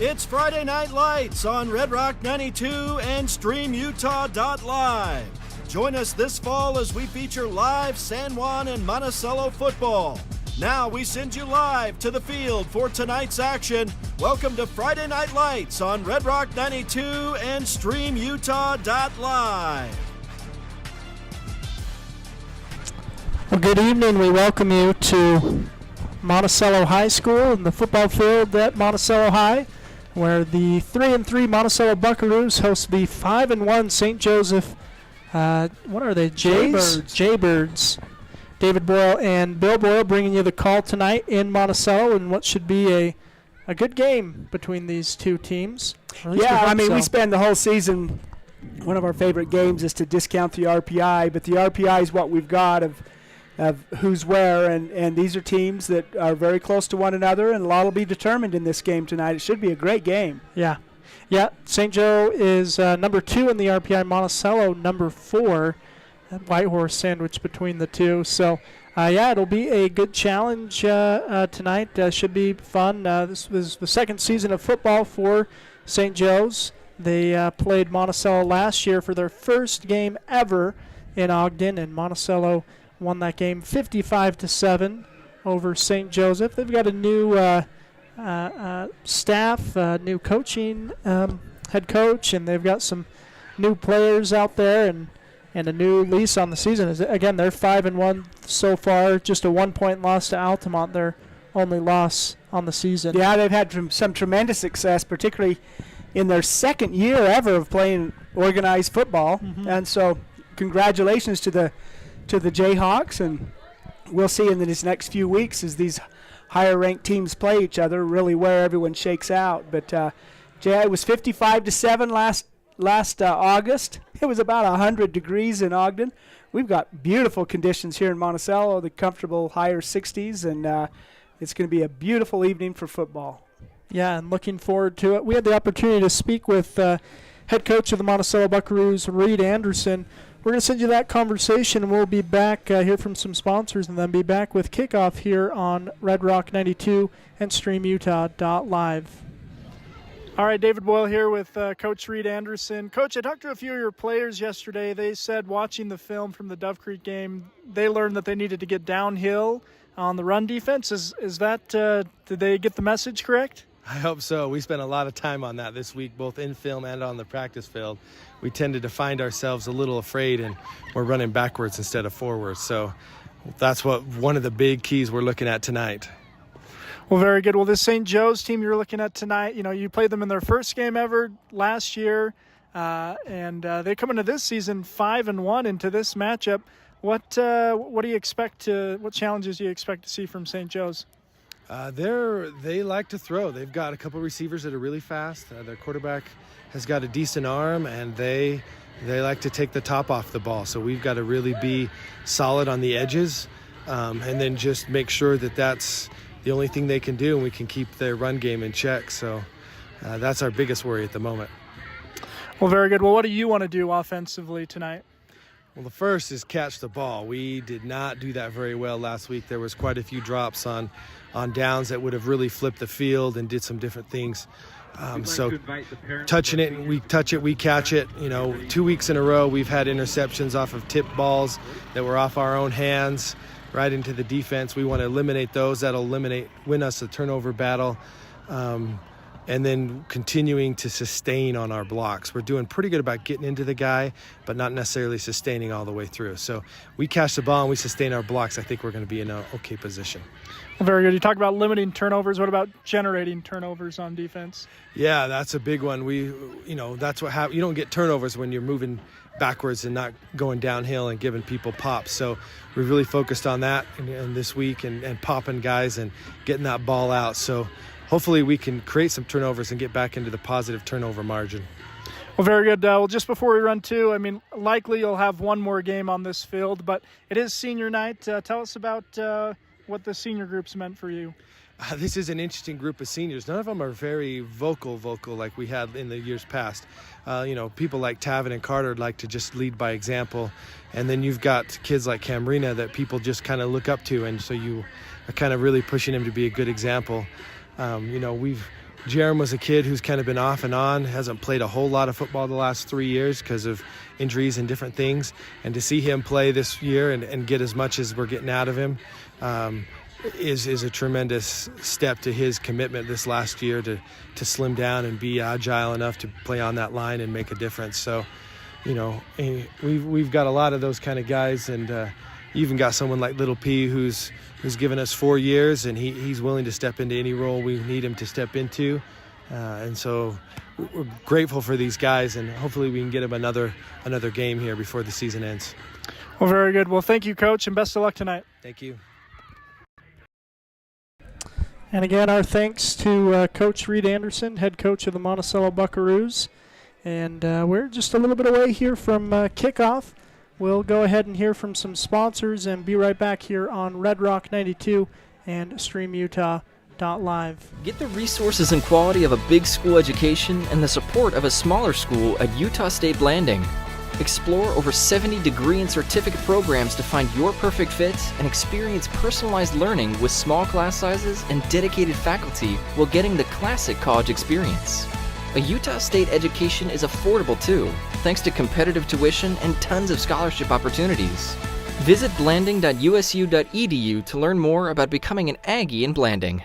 It's Friday Night Lights on Red Rock 92 and StreamUtah.live. Join us this fall as we feature live San Juan and Monticello football. Now we send you live to the field for tonight's action. Welcome to Friday Night Lights on Red Rock 92 and StreamUtah.live. Well, good evening. We welcome you to Monticello High School and the football field at Monticello High, where the 3-3 Monticello Buckaroos host the 5-1 St. Joseph. What are they? Jaybirds. David Boyle and Bill Boyle bringing you the call tonight in Monticello, and what should be a good game between these two teams. Yeah, I mean, we spend the whole season. One of our favorite games is to discount the RPI, but the RPI is what we've got of who's where, and these are teams that are very close to one another, and a lot will be determined in this game tonight. It should be a great game. Yeah. St. Joe is number 2 in the RPI, Monticello number 4. That White Horse sandwich between the two. So, it'll be a good challenge tonight. Should be fun. This was the second season of football for St. Joe's. They played Monticello last year for their first game ever in Ogden, and Monticello won that game 55-7 over St. Joseph. They've got a new staff, new coaching head coach, and they've got some new players out there and a new lease on the season. Again, they're 5-1 so far, just a 1-point loss to Altamont, their only loss on the season. Yeah, they've had some tremendous success, particularly in their second year ever of playing organized football. Mm-hmm. And so congratulations to the Jayhawks, and we'll see in these next few weeks as these higher-ranked teams play each other, really where everyone shakes out. But it was 55-7 last August. It was about 100 degrees in Ogden. We've got beautiful conditions here in Monticello, the comfortable higher 60s, and it's going to be a beautiful evening for football. Yeah, and looking forward to it. We had the opportunity to speak with head coach of the Monticello Buckaroos, Reed Anderson. We're going to send you that conversation, and we'll be back, hear from some sponsors, and then be back with kickoff here on Red Rock 92 and StreamUtah.live. All right, David Boyle here with Coach Reed Anderson. Coach, I talked to a few of your players yesterday. They said watching the film from the Dove Creek game, they learned that they needed to get downhill on the run defense. Is that did they get the message correct? I hope so. We spent a lot of time on that this week, both in film and on the practice field. We tended to find ourselves a little afraid, and we're running backwards instead of forwards. So that's one of the big keys we're looking at tonight. Well, very good. Well, this St. Joe's team you're looking at tonight, you played them in their first game ever last year, and they come into this season 5-1 into this matchup. What do you expect what challenges do you expect to see from St. Joe's? They like to throw. They've got a couple receivers that are really fast. Their quarterback has got a decent arm, and they like to take the top off the ball. So we've got to really be solid on the edges, and then just make sure that that's the only thing they can do, and we can keep their run game in check. So that's our biggest worry at the moment. Well, very good. Well, what do you want to do offensively tonight? Well, the first is catch the ball. We did not do that very well last week. There was quite a few drops on downs that would have really flipped the field and did some different things. So touching it, we touch it, we catch it. 2 weeks in a row we've had interceptions off of tip balls that were off our own hands right into the defense. We want to eliminate those. That'll win us a turnover battle. And then continuing to sustain on our blocks. We're doing pretty good about getting into the guy, but not necessarily sustaining all the way through. So we catch the ball and we sustain our blocks. I think we're going to be in an okay position. Very good. You talk about limiting turnovers. What about generating turnovers on defense? Yeah, that's a big one. That's what happens. You don't get turnovers when you're moving backwards and not going downhill and giving people pops. So we've really focused on that in this week and popping guys and getting that ball out. So hopefully we can create some turnovers and get back into the positive turnover margin. Well, very good. Well, just before we run to, likely you'll have one more game on this field, but it is senior night. Tell us about what the senior group's meant for you. This is an interesting group of seniors. None of them are very vocal like we had in the years past. People like Tavin and Carter like to just lead by example. And then you've got kids like Camrina that people just kind of look up to. And so you are kind of really pushing him to be a good example. Jerem was a kid who's kind of been off and on, hasn't played a whole lot of football the last 3 years because of injuries and different things. And to see him play this year and get as much as we're getting out of him is a tremendous step to his commitment this last year to slim down and be agile enough to play on that line and make a difference. So, we've got a lot of those kind of guys, and you even got someone like Little P who's given us 4 years, and he's willing to step into any role we need him to step into. And so we're grateful for these guys, and hopefully we can get him another game here before the season ends. Well, very good. Well, thank you, Coach, and best of luck tonight. Thank you. And again, our thanks to Coach Reed Anderson, head coach of the Monticello Buckaroos. And we're just a little bit away here from kickoff. We'll go ahead and hear from some sponsors and be right back here on Red Rock 92 and StreamUtah.live. Get the resources and quality of a big school education and the support of a smaller school at Utah State Blanding. Explore over 70 degree and certificate programs to find your perfect fit and experience personalized learning with small class sizes and dedicated faculty while getting the classic college experience. A Utah State education is affordable too, thanks to competitive tuition and tons of scholarship opportunities. Visit blanding.usu.edu to learn more about becoming an Aggie in Blanding.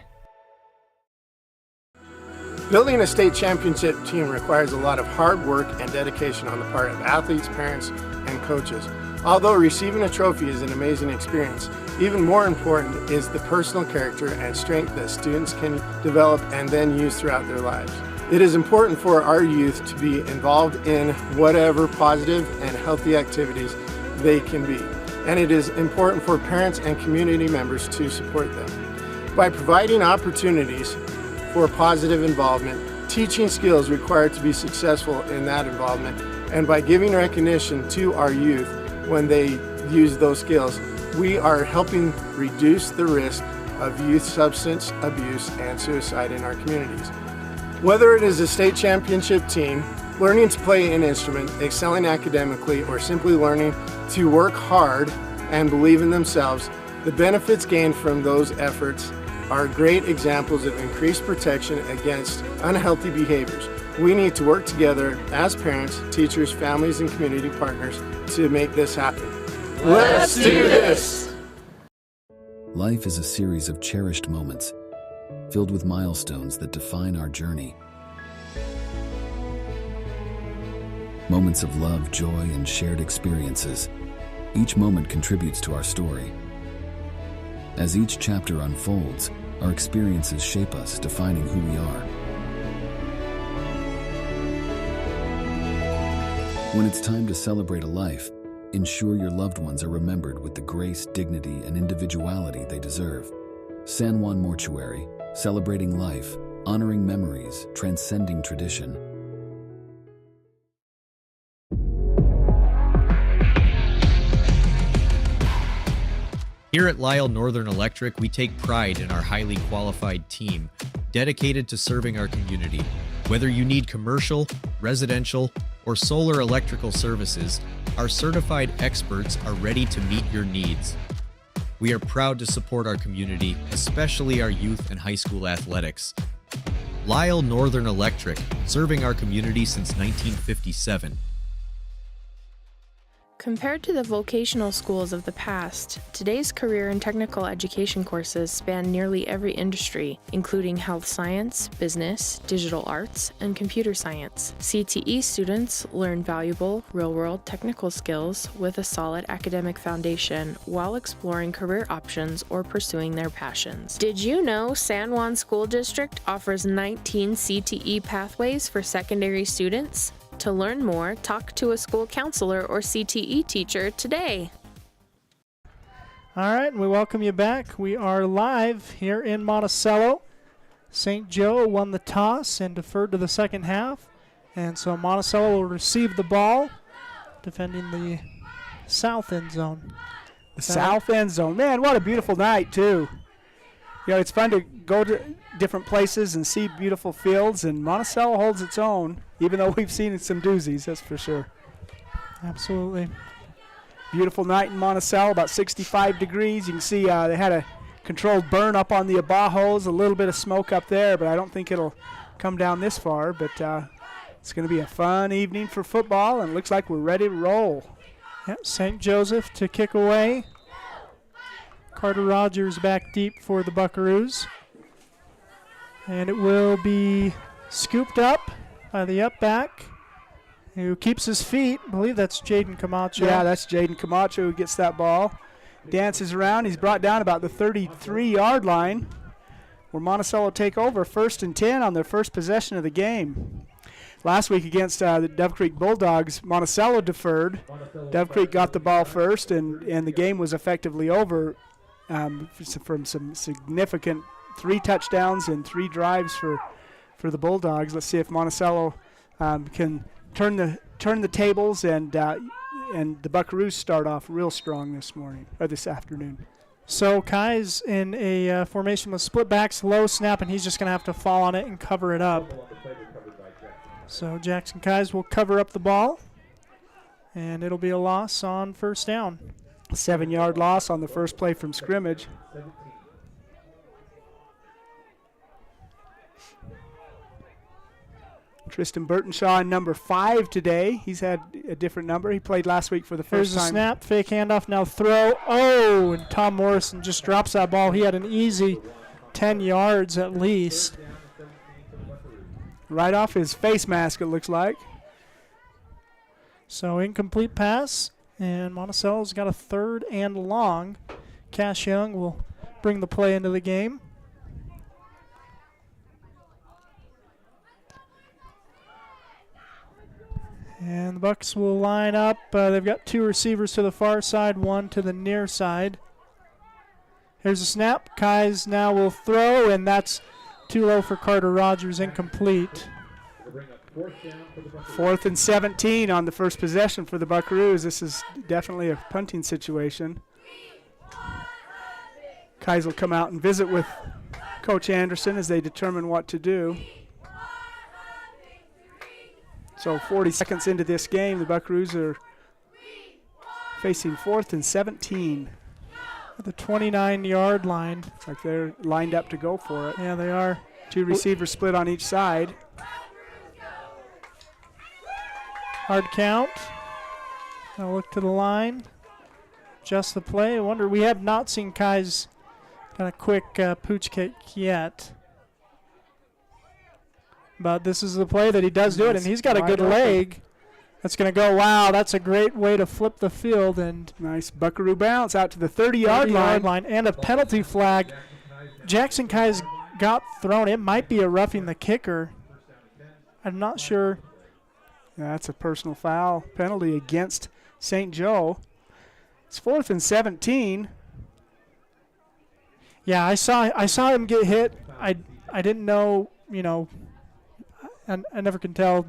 Building a state championship team requires a lot of hard work and dedication on the part of athletes, parents, and coaches. Although receiving a trophy is an amazing experience, even more important is the personal character and strength that students can develop and then use throughout their lives. It is important for our youth to be involved in whatever positive and healthy activities they can be, and it is important for parents and community members to support them. By providing opportunities for positive involvement, teaching skills required to be successful in that involvement, and by giving recognition to our youth when they use those skills, we are helping reduce the risk of youth substance abuse and suicide in our communities. Whether it is a state championship team, learning to play an instrument, excelling academically, or simply learning to work hard and believe in themselves, the benefits gained from those efforts are great examples of increased protection against unhealthy behaviors. We need to work together as parents, teachers, families, and community partners to make this happen. Let's do this! Life is a series of cherished moments, filled with milestones that define our journey. Moments of love, joy, and shared experiences. Each moment contributes to our story. As each chapter unfolds, our experiences shape us, defining who we are. When it's time to celebrate a life, ensure your loved ones are remembered with the grace, dignity, and individuality they deserve. San Juan Mortuary, celebrating life, honoring memories, transcending tradition. Here at Lisle Northern Electric, we take pride in our highly qualified team, dedicated to serving our community. Whether you need commercial, residential, or solar electrical services, our certified experts are ready to meet your needs. We are proud to support our community, especially our youth and high school athletics. Lisle Northern Electric, serving our community since 1957. Compared to the vocational schools of the past, today's career and technical education courses span nearly every industry, including health science, business, digital arts, and computer science. CTE students learn valuable, real-world technical skills with a solid academic foundation while exploring career options or pursuing their passions. Did you know San Juan School District offers 19 CTE pathways for secondary students? To learn more, talk to a school counselor or CTE teacher today. All right, and we welcome you back. We are live here in Monticello. St. Joe won the toss and deferred to the second half. And so Monticello will receive the ball, defending the south end zone. The south end zone. Man, what a beautiful night, too. You know, it's fun to go to different places and see beautiful fields, and Monticello holds its own, even though we've seen some doozies, that's for sure. Absolutely. Beautiful night in Monticello, about 65 degrees. You can see they had a controlled burn up on the Abajos, a little bit of smoke up there, but I don't think it'll come down this far, but it's going to be a fun evening for football, and it looks like we're ready to roll. Yep, St. Joseph to kick away. Carter Rogers back deep for the Buckaroos. And it will be scooped up by the up back, who keeps his feet. I believe that's Jaden Camacho. Yeah, that's Jaden Camacho who gets that ball. Dances around. He's brought down about the 33-yard line, where Monticello take over 1st and 10 on their first possession of the game. Last week against the Dove Creek Bulldogs, Monticello deferred. Dove Creek got the ball first, and the game was effectively over from some significant 3 touchdowns and 3 drives for the Bulldogs. Let's see if Monticello can turn the tables, and the Buckaroos start off real strong this afternoon. So Kai's in a formation with split backs, low snap, and he's just going to have to fall on it and cover it up. So Jackson Kai's will cover up the ball, and it'll be a loss on first down. 7-yard loss on the first play from scrimmage. Tristan Burtonshaw in number 5 today. He's had a different number. He played last week for the first time. Here's a snap, fake handoff, now throw. Oh, and Tom Morrison just drops that ball. He had an easy 10 yards at least. Right off his face mask, it looks like. So incomplete pass, and Monticello's got a 3rd and long. Cash Young will bring the play into the game. And the Bucks will line up. They've got 2 receivers to the far side, 1 to the near side. Here's a snap. Kai's now will throw, and that's too low for Carter Rogers, incomplete. 4th and 17 on the first possession for the Buckaroos. This is definitely a punting situation. Kai's will come out and visit with Coach Anderson as they determine what to do. So 40 seconds into this game, the Buckaroos are facing 4th and 17. At the 29-yard line. Looks like they're lined up to go for it. Yeah, they are. 2 receivers split on each side. Hard count. Now look to the line. Just the play. I wonder, we have not seen Kai's kind of quick pooch kick yet. But this is the play that he does do it, and he's got a good leg. That's going to go. Wow, that's a great way to flip the field. And nice Buckaroo bounce out to the 30-yard line. And a penalty flag. Jackson Kai's got thrown. It might be a roughing the kicker. I'm not sure. Yeah, that's a personal foul penalty against St. Joe. It's 4th and 17. Yeah, I saw him get hit. I didn't know, and I never can tell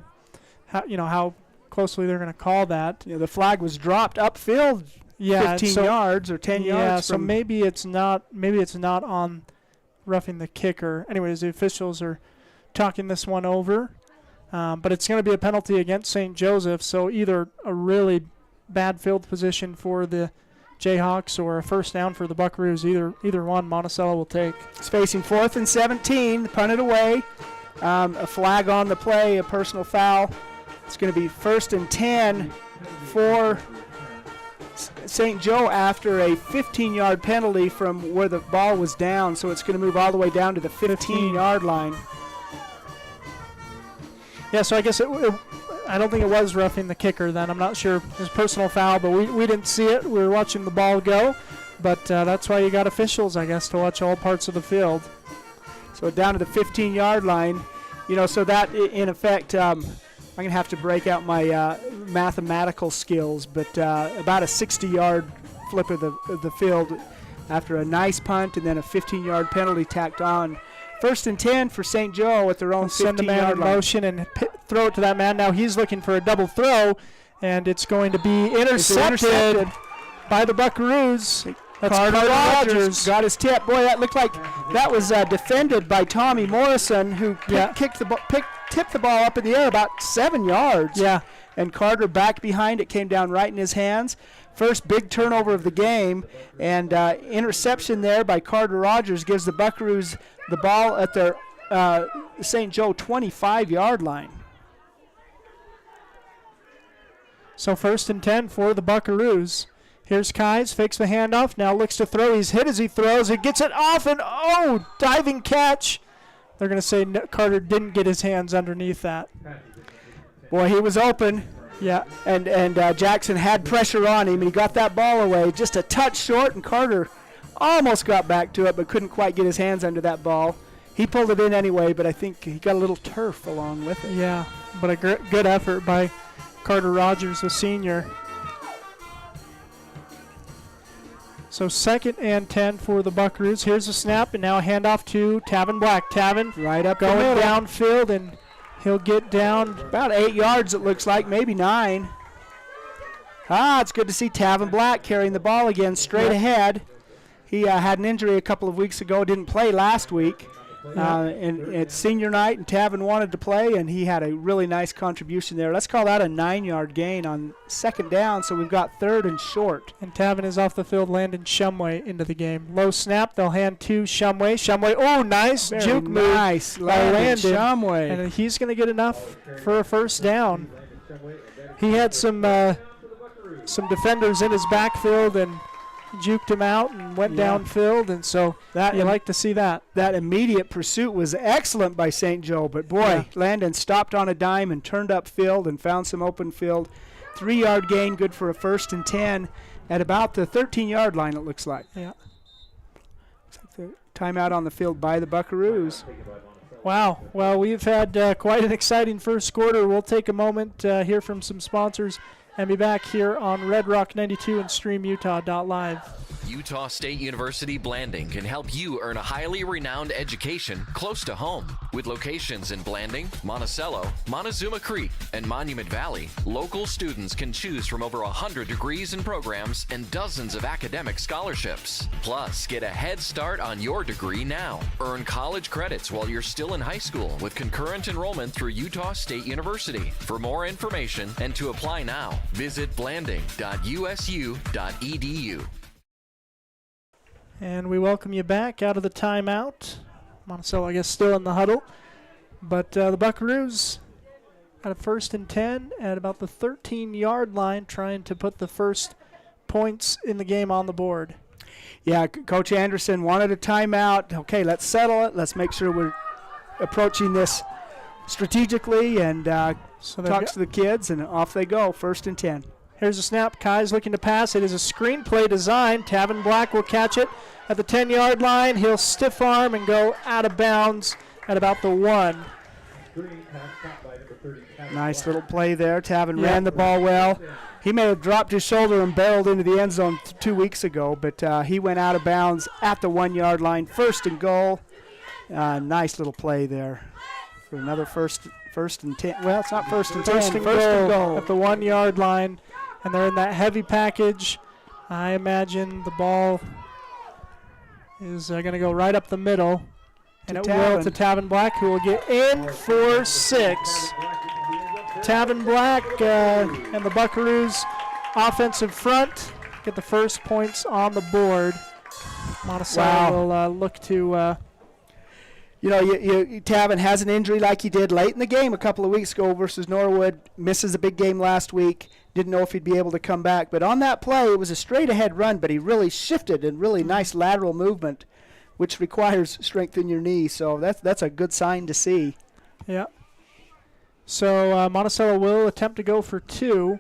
how closely they're going to call that. Yeah, the flag was dropped upfield 15 yards or 10 yards. Yeah, so maybe it's not on roughing the kicker. Anyways, the officials are talking this one over. But it's going to be a penalty against St. Joseph, so either a really bad field position for the Jayhawks or a first down for the Buckaroos. Either one Monticello will take. It's facing 4th and 17, punted away. A flag on the play, a personal foul. It's going to be 1st and 10 for St. Joe after a 15-yard penalty from where the ball was down, so it's going to move all the way down to the 15-yard line. Yeah, so I guess I don't think it was roughing the kicker then. I'm not sure. It was personal foul, but we didn't see it. We were watching the ball go. But that's why you got officials, I guess, to watch all parts of the field. So down to the 15-yard line. So that, in effect, I'm going to have to break out my mathematical skills, but about a 60-yard flip of the field after a nice punt and then a 15-yard penalty tacked on. 1st and 10 for St. Joe at their own 15-yard line. Send the man in motion and throw it to that man. Now he's looking for a double throw, and it's going to be intercepted by the Buckaroos. That's Carter Rogers got his tip. Boy, that looked like that was defended by Tommy Morrison, who tipped the ball up in the air about 7 yards. Yeah. And Carter back behind it, came down right in his hands. First big turnover of the game, and interception there by Carter Rogers gives the Buckaroos the ball at their St. Joe 25-yard line. So 1st and 10 for the Buckaroos. Here's Kais, fakes the handoff, now looks to throw. He's hit as he throws. He gets it off, and diving catch. They're going to say Carter didn't get his hands underneath that. Boy, he was open. Yeah. And Jackson had pressure on him, and he got that ball away. Just a touch short, and Carter almost got back to it, but couldn't quite get his hands under that ball. He pulled it in anyway, but I think he got a little turf along with it. Yeah, but a good effort by Carter Rogers, the senior. So 2nd and 10 for the Buckaroos. Here's a snap, and now a handoff to Tavin Black. Tavin right up going downfield, and he'll get down about 8 yards, it looks like, maybe 9. It's good to see Tavin Black carrying the ball again straight ahead. He had an injury a couple of weeks ago, didn't play last week. And it's senior night, and Tavin wanted to play, and he had a really nice contribution there. Let's call that a 9-yard gain on 2nd down, so we've got 3rd and short. And Tavin is off the field, Landon Shumway into the game. Low snap, they'll hand to Shumway. Shumway, nice juke move. Nice, Landon Shumway. And he's going to get enough for a 1st down. He had some defenders in his backfield and juked him out and went downfield, and so you like to see that. That immediate pursuit was excellent by St. Joe, but boy, Landon stopped on a dime and turned upfield and found some open field. 3-yard gain, good for a 1st and 10 at about the 13-yard line, it looks like. Yeah. Looks like the timeout on the field by the Buckaroos. Wow. Well, we've had quite an exciting first quarter. We'll take a moment, hear from some sponsors, and be back here on Red Rock 92 and StreamUtah.live. Utah State University Blanding can help you earn a highly renowned education close to home. With locations in Blanding, Monticello, Montezuma Creek, and Monument Valley, local students can choose from over 100 degrees and programs and dozens of academic scholarships. Plus, get a head start on your degree now. Earn college credits while you're still in high school with concurrent enrollment through Utah State University. For more information and to apply now, visit blanding.usu.edu. And we welcome you back out of the timeout. Monticello, I guess, still in the huddle. But the Buckaroos at a 1st and 10 at about the 13-yard line, trying to put the first points in the game on the board. Yeah, Coach Anderson wanted a timeout. Okay, let's settle it. Let's make sure we're approaching this strategically and talk to the kids, and off they go, 1st and 10. Here's a snap. Kai's looking to pass. It is a screenplay design. Tavin Black will catch it at the 10-yard line. He'll stiff arm and go out of bounds at about the 1. Nice little play there. Tavin ran the ball well. He may have dropped his shoulder and barreled into the end zone 2 weeks ago, but he went out of bounds at the 1-yard line. 1st and goal. Nice little play there for another first and 10. Well, it's not 1st and 10. First and goal at the 1-yard line. And they're in that heavy package. I imagine the ball is going to go right up the middle. And it will to Tavin Black, who will get in for 6. Tavin Black and the Buckaroos offensive front get the first points on the board. Monticello will look to... Tavin has an injury like he did late in the game a couple of weeks ago versus Norwood. Misses a big game last week. Didn't know if he'd be able to come back. But on that play, it was a straight-ahead run, but he really shifted and really nice lateral movement, which requires strength in your knee. So that's a good sign to see. Yeah. So Monticello will attempt to go for 2,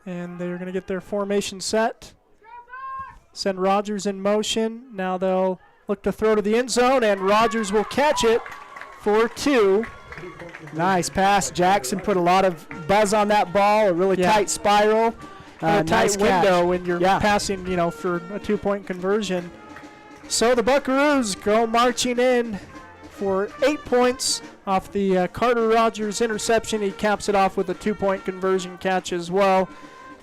and they're going to get their formation set. Send Rogers in motion. Now they'll look to throw to the end zone, and Rogers will catch it for 2. Nice pass. Jackson put a lot of buzz on that ball, a really tight spiral. A nice tight window catch. when you're passing, for a 2-point conversion. So the Buckaroos go marching in for 8 points off the Carter Rogers interception. He caps it off with a 2-point conversion catch as well.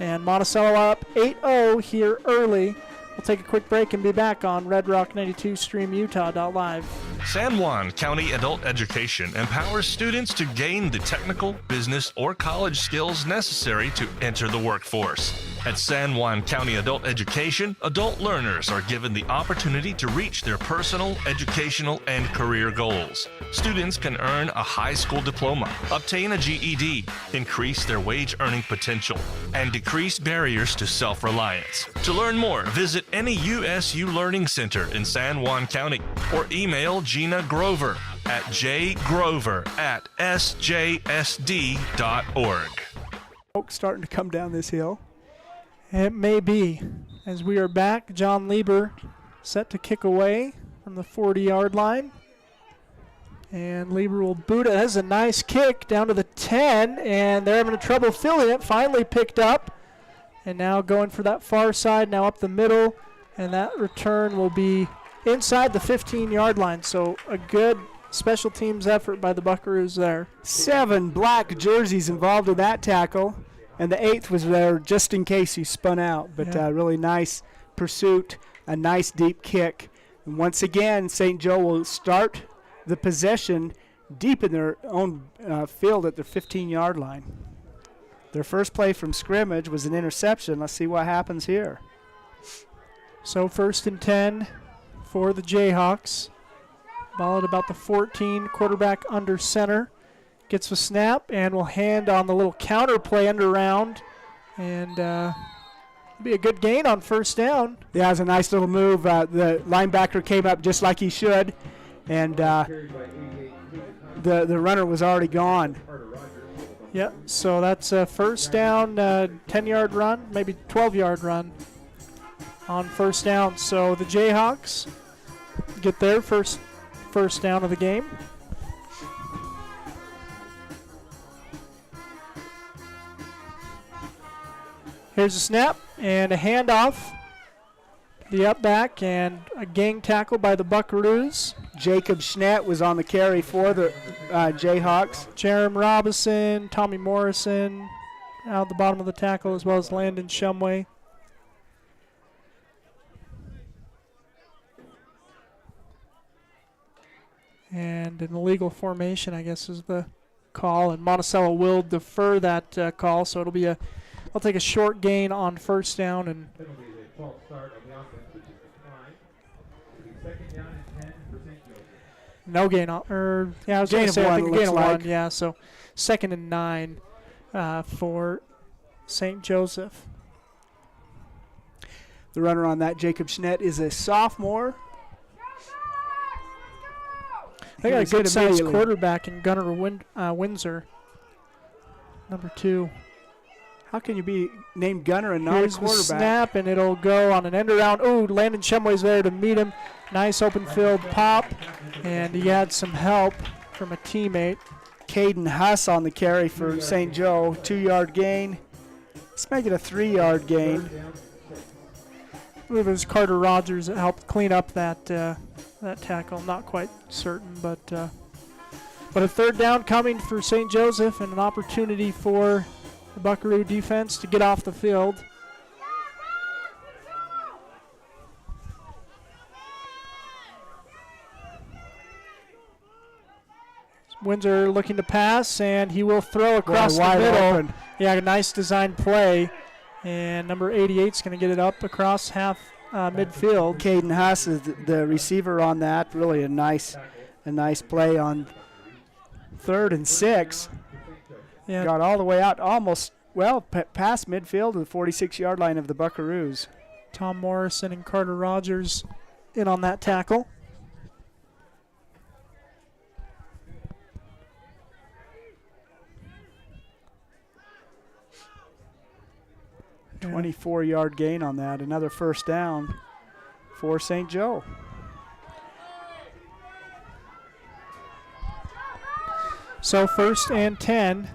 And Monticello up 8-0 here early. We'll take a quick break and be back on Red Rock 92 StreamUtah.live. San Juan County Adult Education empowers students to gain the technical, business, or college skills necessary to enter the workforce. At San Juan County Adult Education, adult learners are given the opportunity to reach their personal, educational, and career goals. Students can earn a high school diploma, obtain a GED, increase their wage earning potential, and decrease barriers to self-reliance. To learn more, visit any USU Learning Center in San Juan County or email Gina Grover at jgrover@sjsd.org. Folks starting to come down this hill. It may be. As we are back, John Lieber set to kick away from the 40-yard line. And Lieber will boot it. That's a nice kick down to the 10, and they're having trouble filling it. Finally picked up. And now going for that far side, now up the middle. And that return will be inside the 15-yard line. So a good special teams effort by the Buckaroos there. 7 black jerseys involved in that tackle. And the 8th was there just in case he spun out. But really nice pursuit, a nice deep kick. And once again, St. Joe will start the possession deep in their own field at their 15-yard line. Their first play from scrimmage was an interception. Let's see what happens here. So 1st and 10 for the Jayhawks. Ball at about the 14, quarterback under center. Gets the snap and will hand on the little counter play end around. And be a good gain on 1st down. Yeah, it was a nice little move. The linebacker came up just like he should. And the runner was already gone. Yep, so that's a 1st down, 10-yard run, maybe 12-yard run on 1st down. So the Jayhawks get their first down of the game. Here's a snap and a handoff. The up back and a gang tackle by the Buckaroos. Jacob Schnatt was on the carry for the Jayhawks. Jerem Robinson, Tommy Morrison out the bottom of the tackle, as well as Landon Shumway. And an illegal formation, I guess, is the call. And Monticello will defer that call, so it'll be I'll take a short gain on 1st down. And no gain on, I was going to say, I think a gain of 1, yeah, so 2nd and 9 for St. Joseph. The runner on that, Jacob Schnatt, is a sophomore. They got a good-sized quarterback in Gunnar Windsor, number 2. How can you be named Gunner and not Here's a quarterback? The snap, and it'll go on an end around. Oh, Landon Shumway's there to meet him. Nice open field pop, and he had some help from a teammate. Caden Huss on the carry for St. Joe, 2-yard gain. Let's make it a 3-yard gain. I believe it was Carter Rogers that helped clean up that tackle. Not quite certain, but a 3rd down coming for St. Joseph, and an opportunity for the Buckaroo defense to get off the field. Windsor looking to pass, and he will throw across the middle. Open. Yeah, a nice design play. And number 88 is going to get it up across half midfield. Caden Huss is the receiver on that. Really a nice play on 3rd and 6. Yeah. Got all the way out, almost, past midfield to the 46-yard line of the Buckaroos. Tom Morrison and Carter Rogers in on that tackle. Yeah. 24-yard gain on that. Another 1st down for St. Joe. So 1st and 10.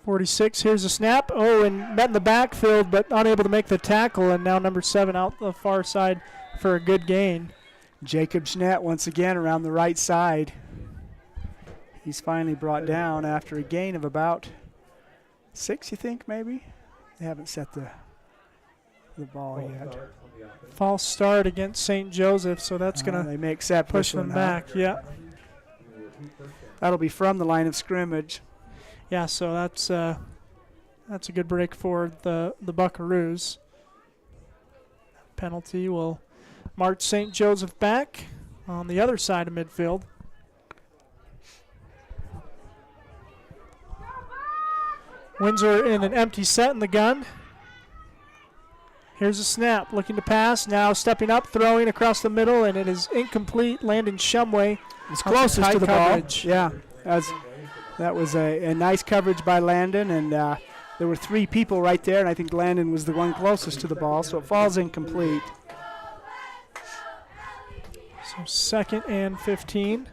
46, here's a snap. Oh, and met in the backfield, but unable to make the tackle. And now number 7 out the far side for a good gain. Jacob Schnatt once again around the right side. He's finally brought down after a gain of about 6, you think, maybe? They haven't set the ball yet. False start against St. Joseph, so that's going They to may accept push this one, them huh? back. Yeah. That'll be from the line of scrimmage. Yeah, so that's a good break for the Buckaroos. Penalty will march St. Joseph back on the other side of midfield. Windsor in an empty set in the gun. Here's a snap, looking to pass, now stepping up, throwing across the middle, and it is incomplete. Landon Shumway It's closest to the coverage. ball. Yeah, that was a nice coverage by Landon, and there were 3 people right there, and I think Landon was the one closest to the ball, so it falls incomplete. So 2nd and 15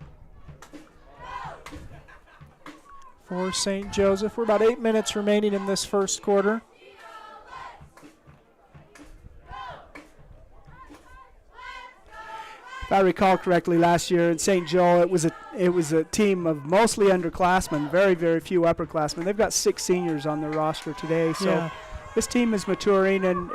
for St. Joseph. We're about 8 minutes remaining in this first quarter. If I recall correctly, last year in St. Joe, it was a team of mostly underclassmen, very, very few upperclassmen. They've got 6 seniors on their roster today, so this team is maturing, and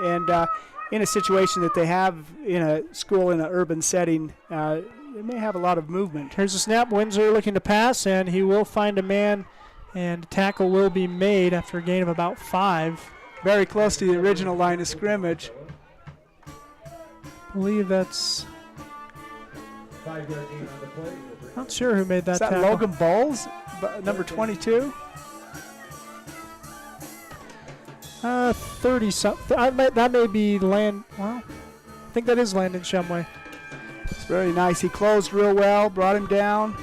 in a situation that they have in a school in an urban setting, they may have a lot of movement. Here's a snap. Windsor looking to pass, and he will find a man, and a tackle will be made after a gain of about 5. Very close to the original line of scrimmage. I believe that's... Not sure who made that Is that tackle. Logan Bowles, number 22? 30-something. That may be Well, I think that is Landon Shumway. It's very nice. He closed real well, brought him down.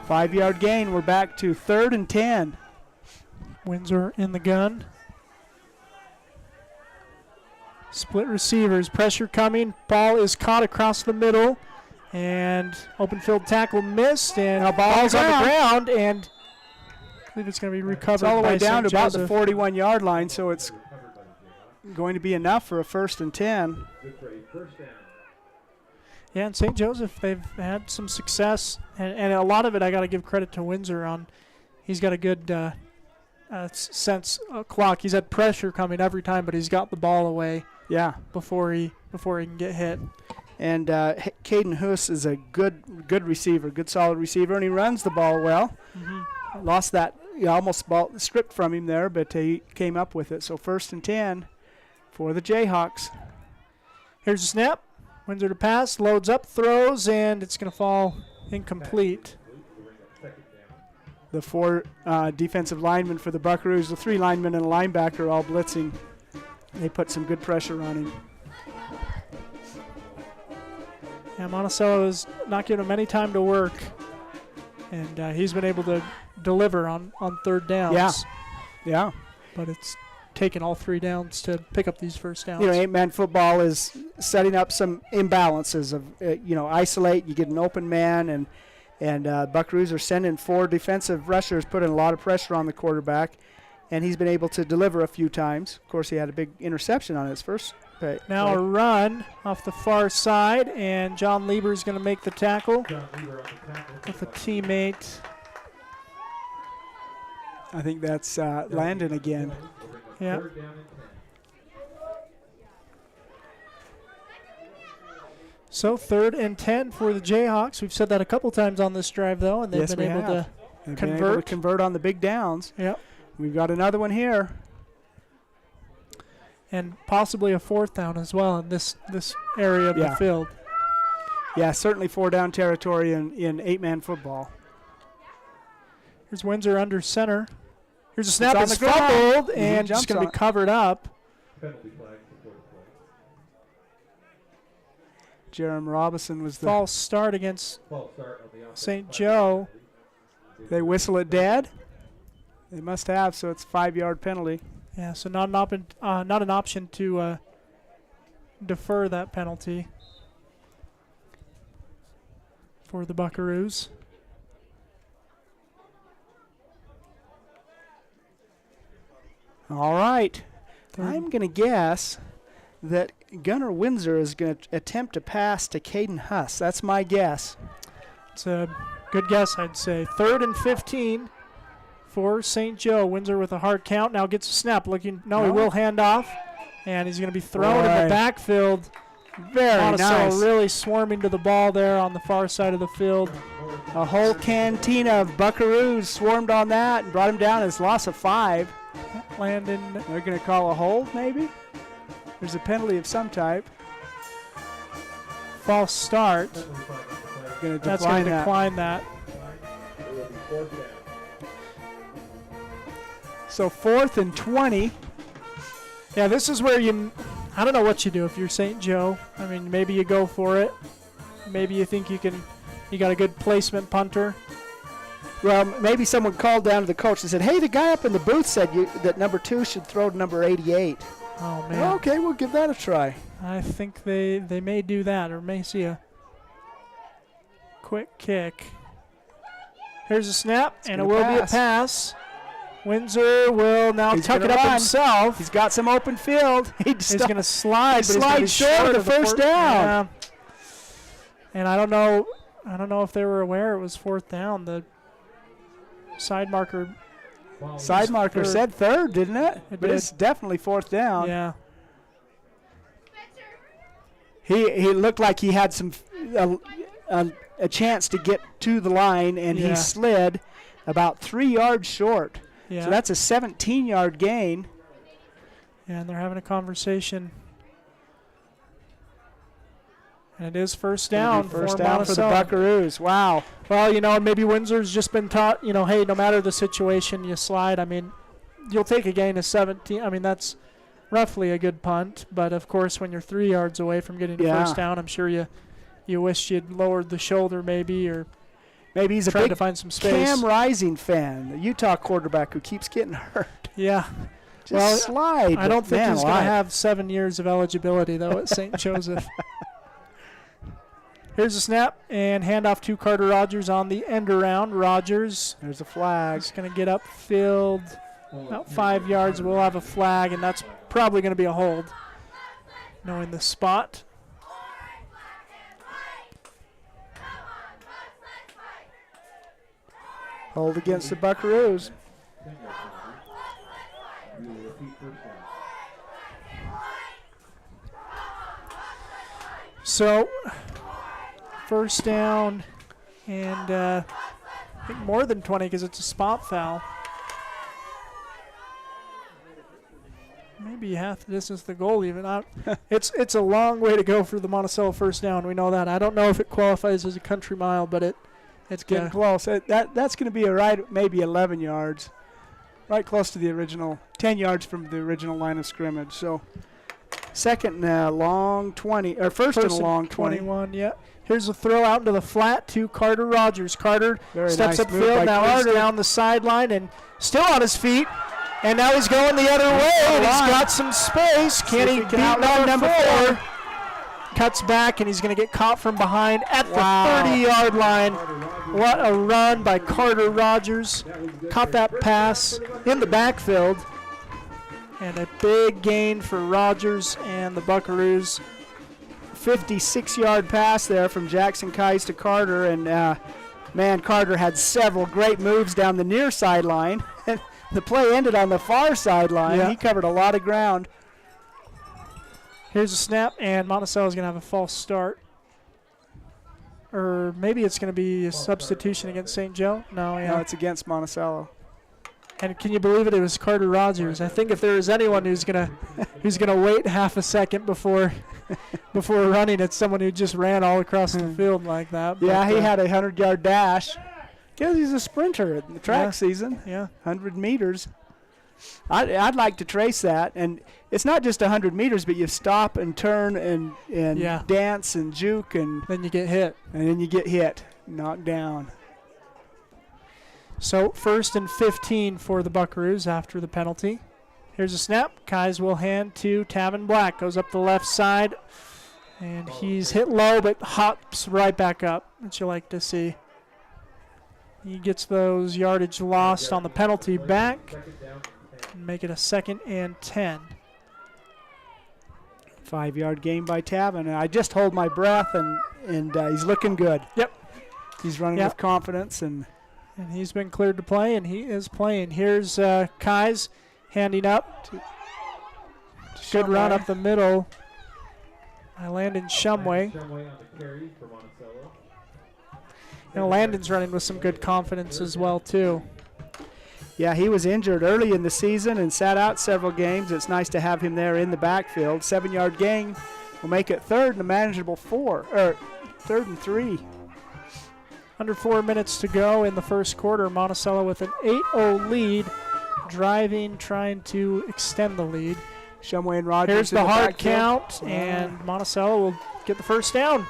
5-yard gain. We're back to 3rd and 10. Windsor in the gun. Split receivers, pressure coming. Ball is caught across the middle, and open field tackle missed, and ball's on the ground, and I believe it's going to be recovered. It's all the way by down to St. about the Joseph. 41-yard line, so it's going to be enough for a 1st and 10. Yeah, and St. Joseph, they've had some success, and a lot of it I got to give credit to Windsor on. He's got a good sense clock. He's had pressure coming every time, but he's got the ball away. Yeah, before he can get hit. And Caden Huss is a good receiver, good solid receiver, and he runs the ball well. Mm-hmm. Lost that, almost ball stripped from him there, but he came up with it. So 1st and 10 for the Jayhawks. Here's a snap. Windsor to pass, loads up, throws, and it's going to fall incomplete. The 4 defensive linemen for the Buckaroos, the 3 linemen and a linebacker all blitzing. They put some good pressure on him. Yeah, Monticello is not giving him any time to work, and he's been able to deliver on 3rd downs. Yeah. But it's taken all 3 downs to pick up these first downs. 8-man football is setting up some imbalances of, isolate, you get an open man, and Buckaroos are sending 4 defensive rushers, putting a lot of pressure on the quarterback. And he's been able to deliver a few times. Of course, he had a big interception on his first play. Now a run off the far side, and John Lieber is going to make the tackle with a teammate. I think that's Landon again. Yeah. So 3rd and 10 for the Jayhawks. We've said that a couple times on this drive, though, and they've been able to convert on the big downs. Yep. We've got another one here. And possibly a 4th down as well in this area of the field. Yeah, certainly 4-down territory in 8-man football. Here's Windsor under center. Here's a snap. It's It's fumbled, and jumps just going to on be covered up. Jerem Robinson was the false start against St. Joe. They whistle it dead. They must have, so it's a 5-yard penalty. Yeah, so not an option to defer that penalty for the Buckaroos. All right. I'm going to guess that Gunnar Windsor is going to attempt to pass to Caden Huss. That's my guess. It's a good guess, I'd say. 3rd and 15 for St. Joe. Windsor with a hard count. Now gets a snap. He will hand off. And he's going to be thrown in the backfield. Very Monticello nice. really swarming to the ball there on the far side of the field. A whole cantina of Buckaroos swarmed on that and brought him down as loss of 5. Landon. They're going to call a hold, maybe? There's a penalty of some type. False start. That's going to decline that. So 4th and 20. Yeah, this is where I don't know what you do if you're St. Joe. I mean, maybe you go for it. Maybe you think you got a good placement punter. Well, maybe someone called down to the coach and said, hey, the guy up in the booth said that number 2 should throw to number 88. Oh, man. Well, okay, we'll give that a try. I think they may do that, or may see a quick kick. Here's a snap, and it will be a pass. Windsor will now tuck it up himself. He's got some open field. He's going to slide, but slide short of the first down. Yeah. And I don't know if they were aware it was 4th down. The side marker said 3rd, didn't it? But it's definitely 4th down. Yeah. He looked like he had a chance to get to the line, and he slid about 3 yards short. Yeah. So that's a 17-yard gain. Yeah, and they're having a conversation. And it is first down for the Buckaroos. Wow. Well, maybe Windsor's just been taught, hey, no matter the situation, you slide. I mean, you'll take a gain of 17. I mean, that's roughly a good punt. But, of course, when you're 3 yards away from getting to first down, I'm sure you wish you'd lowered the shoulder maybe, or maybe he's tried to find some space. Cam Rising fan, the Utah quarterback who keeps getting hurt. Yeah. Slide. I don't think he's going to have 7 years of eligibility, though, at St. Joseph. Here's a snap and handoff to Carter Rogers on the end around. Rogers. There's a flag. He's going to get upfield about 5 yards. We'll have a flag, and that's probably going to be a hold, knowing the spot. Hold against the Buckaroos. So, first down, and I think more than 20 because it's a spot foul. Maybe half the distance to the goal even. It's a long way to go for the Monticello first down. We know that. I don't know if it qualifies as a country mile, but it's getting close. That's going to be maybe 11 yards, right close to the original, 10 yards from the original line of scrimmage. So second and a long 20, or first and a long 21. Yeah. Here's a throw out into the flat to Carter Rogers. Carter steps nice upfield. Now he's down the sideline and still on his feet. And now he's going the other way. And he's got some space. Can he beat number 4? Cuts back, and he's going to get caught from behind at the 30-yard line. What a run by Carter Rogers. Caught that pass in the backfield. And a big gain for Rogers and the Buckaroos. 56-yard pass there from Jackson Kais to Carter. And, man, Carter had several great moves down the near sideline. The play ended on the far sideline. Yeah. He covered a lot of ground. Here's a snap, and Monticello's going to have a false start. Or maybe it's going to be a substitution against St. Joe. No, it's against Monticello. And can you believe it? It was Carter Rogers. I think if there is anyone who's gonna wait half a second before running, it's someone who just ran all across the field like that. Yeah, he had a 100-yard dash. Because he's a sprinter in the track season. Yeah, 100 meters. I'd like to trace that, and it's not just 100 meters, but you stop and turn and dance and juke, and then you get hit. And then you get hit, knocked down. So 1st and 15 for the Buckaroos after the penalty. Here's a snap. Kais will hand to Tavin Black. Goes up the left side, and he's hit low, but hops right back up, which you like to see. He gets those yardage lost on the penalty back and make it a 2nd and 10. 5-yard gain by Tavin. And I just hold my breath, and he's looking good. Yep. He's running with confidence. And he's been cleared to play, and he is playing. Here's Kais handing up to Good run up the middle by Landon Shumway. Landon's running with some good confidence as well, too. Yeah, he was injured early in the season and sat out several games. It's nice to have him there in the backfield. 7-yard gain will make it third and a manageable 3rd and 3. Under 4 minutes to go in the first quarter. Monticello with an 8-0 lead, driving, trying to extend the lead. Shumway and Rogers. Here's the hard count, and Monticello will get the first down.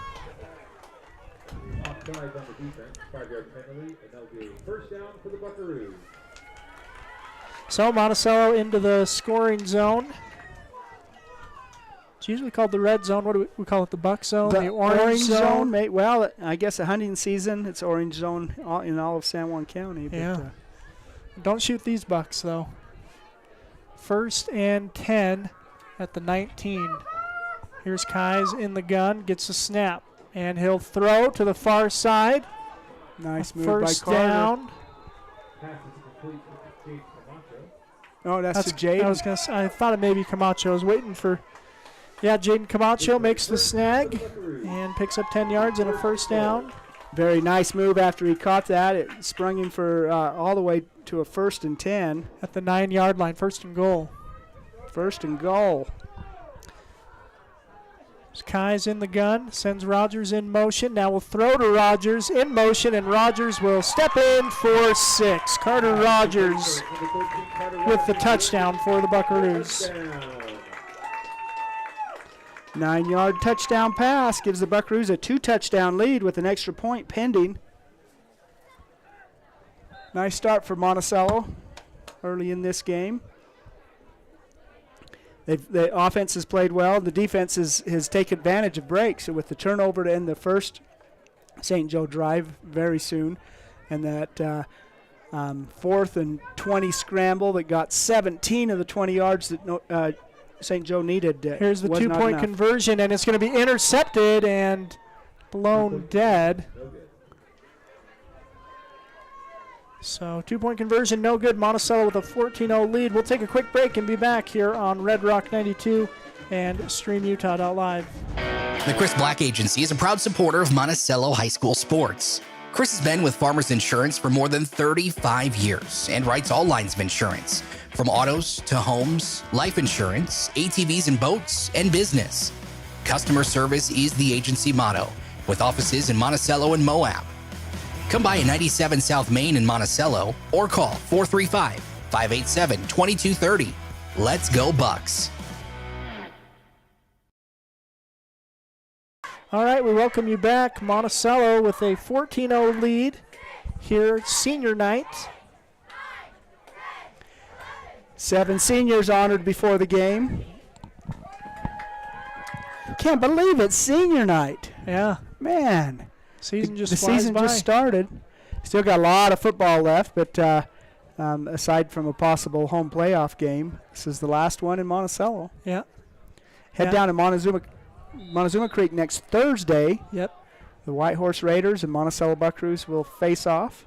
So Monticello into the scoring zone. It's usually called the red zone. What do we call it? The buck zone? The orange zone? Well, I guess a hunting season, it's orange zone in all of San Juan County. But, yeah. Don't shoot these bucks, though. 1st and 10 at the 19. Here's Kais in the gun, gets a snap, and he'll throw to the far side. Nice move First by Carter. Down. Oh, that's Jaden. I thought it may be Camacho. I was waiting for. Yeah, Jaden Camacho makes the snag and picks up 10 yards and a first down. Very nice move after he caught that. It sprung him for all the way to a 1st and 10. At the 9-yard line, 1st and goal. 1st and goal. Kai's in the gun, sends Rogers in motion. Now we'll throw to Rogers in motion, and Rogers will step in for 6. Carter Rogers with the touchdown for the Buckaroos. 9-yard touchdown pass gives the Buckaroos a 2-touchdown lead with an extra point pending. Nice start for Monticello early in this game. The offense has played well. The defense has taken advantage of breaks. So with the turnover to end the first St. Joe drive very soon, and that 4th and 20 scramble that got 17 of the 20 yards that St. Joe needed. Here's the 2-point conversion, and it's going to be intercepted and blown dead. So 2-point conversion, no good. Monticello with a 14-0 lead. We'll take a quick break and be back here on Red Rock 92 and StreamUtah.live. The Chris Black Agency is a proud supporter of Monticello High School sports. Chris has been with Farmers Insurance for more than 35 years and writes all lines of insurance, from autos to homes, life insurance, ATVs and boats, and business. Customer service is the agency motto, with offices in Monticello and Moab. Come by at 97 South Main in Monticello or call 435-587-2230. Let's go Bucks. All right, we welcome you back. Monticello with a 14-0 lead here at senior night. 7 seniors honored before the game. Can't believe it's senior night. Yeah. Man. Season just the flies season by. just started. Still got a lot of football left, but aside from a possible home playoff game, this is the last one in Monticello. Yeah. Head down to Montezuma Creek next Thursday. Yep. The White Horse Raiders and Monticello Buckaroos will face off.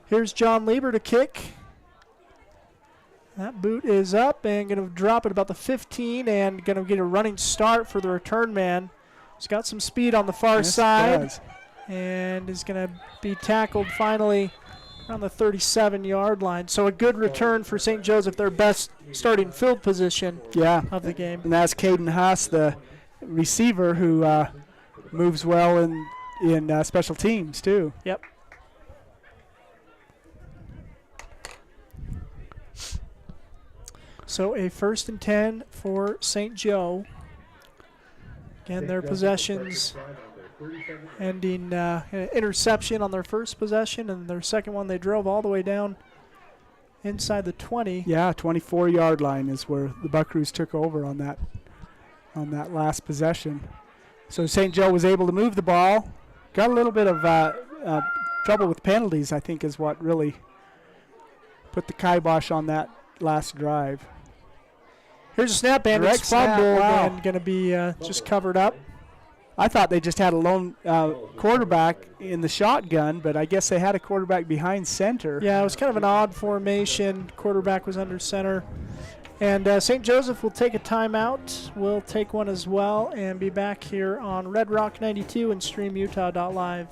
Here's John Lieber to kick. That boot is up and going to drop at about the 15 and going to get a running start for the return man. He's got some speed on the far side and is going to be tackled finally around the 37-yard line. So a good return for St. Joseph, their best starting field position of the game. And that's Caden Huss, the receiver who moves well in special teams too. Yep. So a 1st and 10 for St. Joe. Again, their possessions ending interception on their first possession, and their second one they drove all the way down inside the 20. Yeah, 24-yard line is where the Buckaroos took over on that last possession. So St. Joe was able to move the ball. Got a little bit of trouble with penalties, I think, is what really put the kibosh on that last drive. Here's a snap, and it's fumbled and going to be just covered up. I thought they just had a lone quarterback in the shotgun, but I guess they had a quarterback behind center. Yeah, it was kind of an odd formation. Quarterback was under center. And St. Joseph will take a timeout. We'll take one as well and be back here on Red Rock 92 and streamutah.live.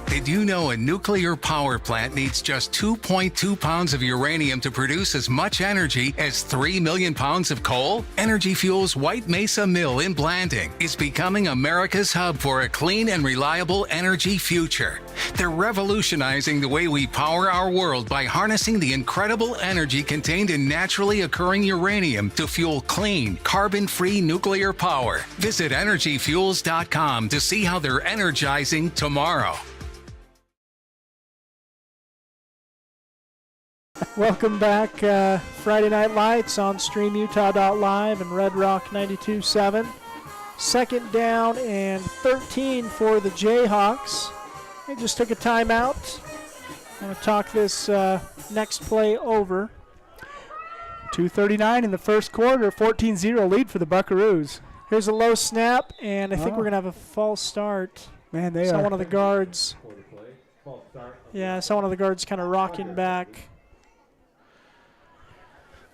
Did you know a nuclear power plant needs just 2.2 pounds of uranium to produce as much energy as 3 million pounds of coal? Energy Fuels White Mesa Mill in Blanding is becoming America's hub for a clean and reliable energy future. They're revolutionizing the way we power our world by harnessing the incredible energy contained in naturally occurring uranium to fuel clean, carbon-free nuclear power. Visit energyfuels.com to see how they're energizing tomorrow. Welcome back. Friday Night Lights on streamutah.live and Red Rock 92.7. Second down and 13 for the Jayhawks. They just took a timeout. I'm going to talk this next play over. 2:39 in the first quarter, 14-0 lead for the Buckaroos. Here's a low snap, and I think we're going to have a false start. Man, they saw are. one of the guards. Yeah, I saw one of the guards kind of rocking back.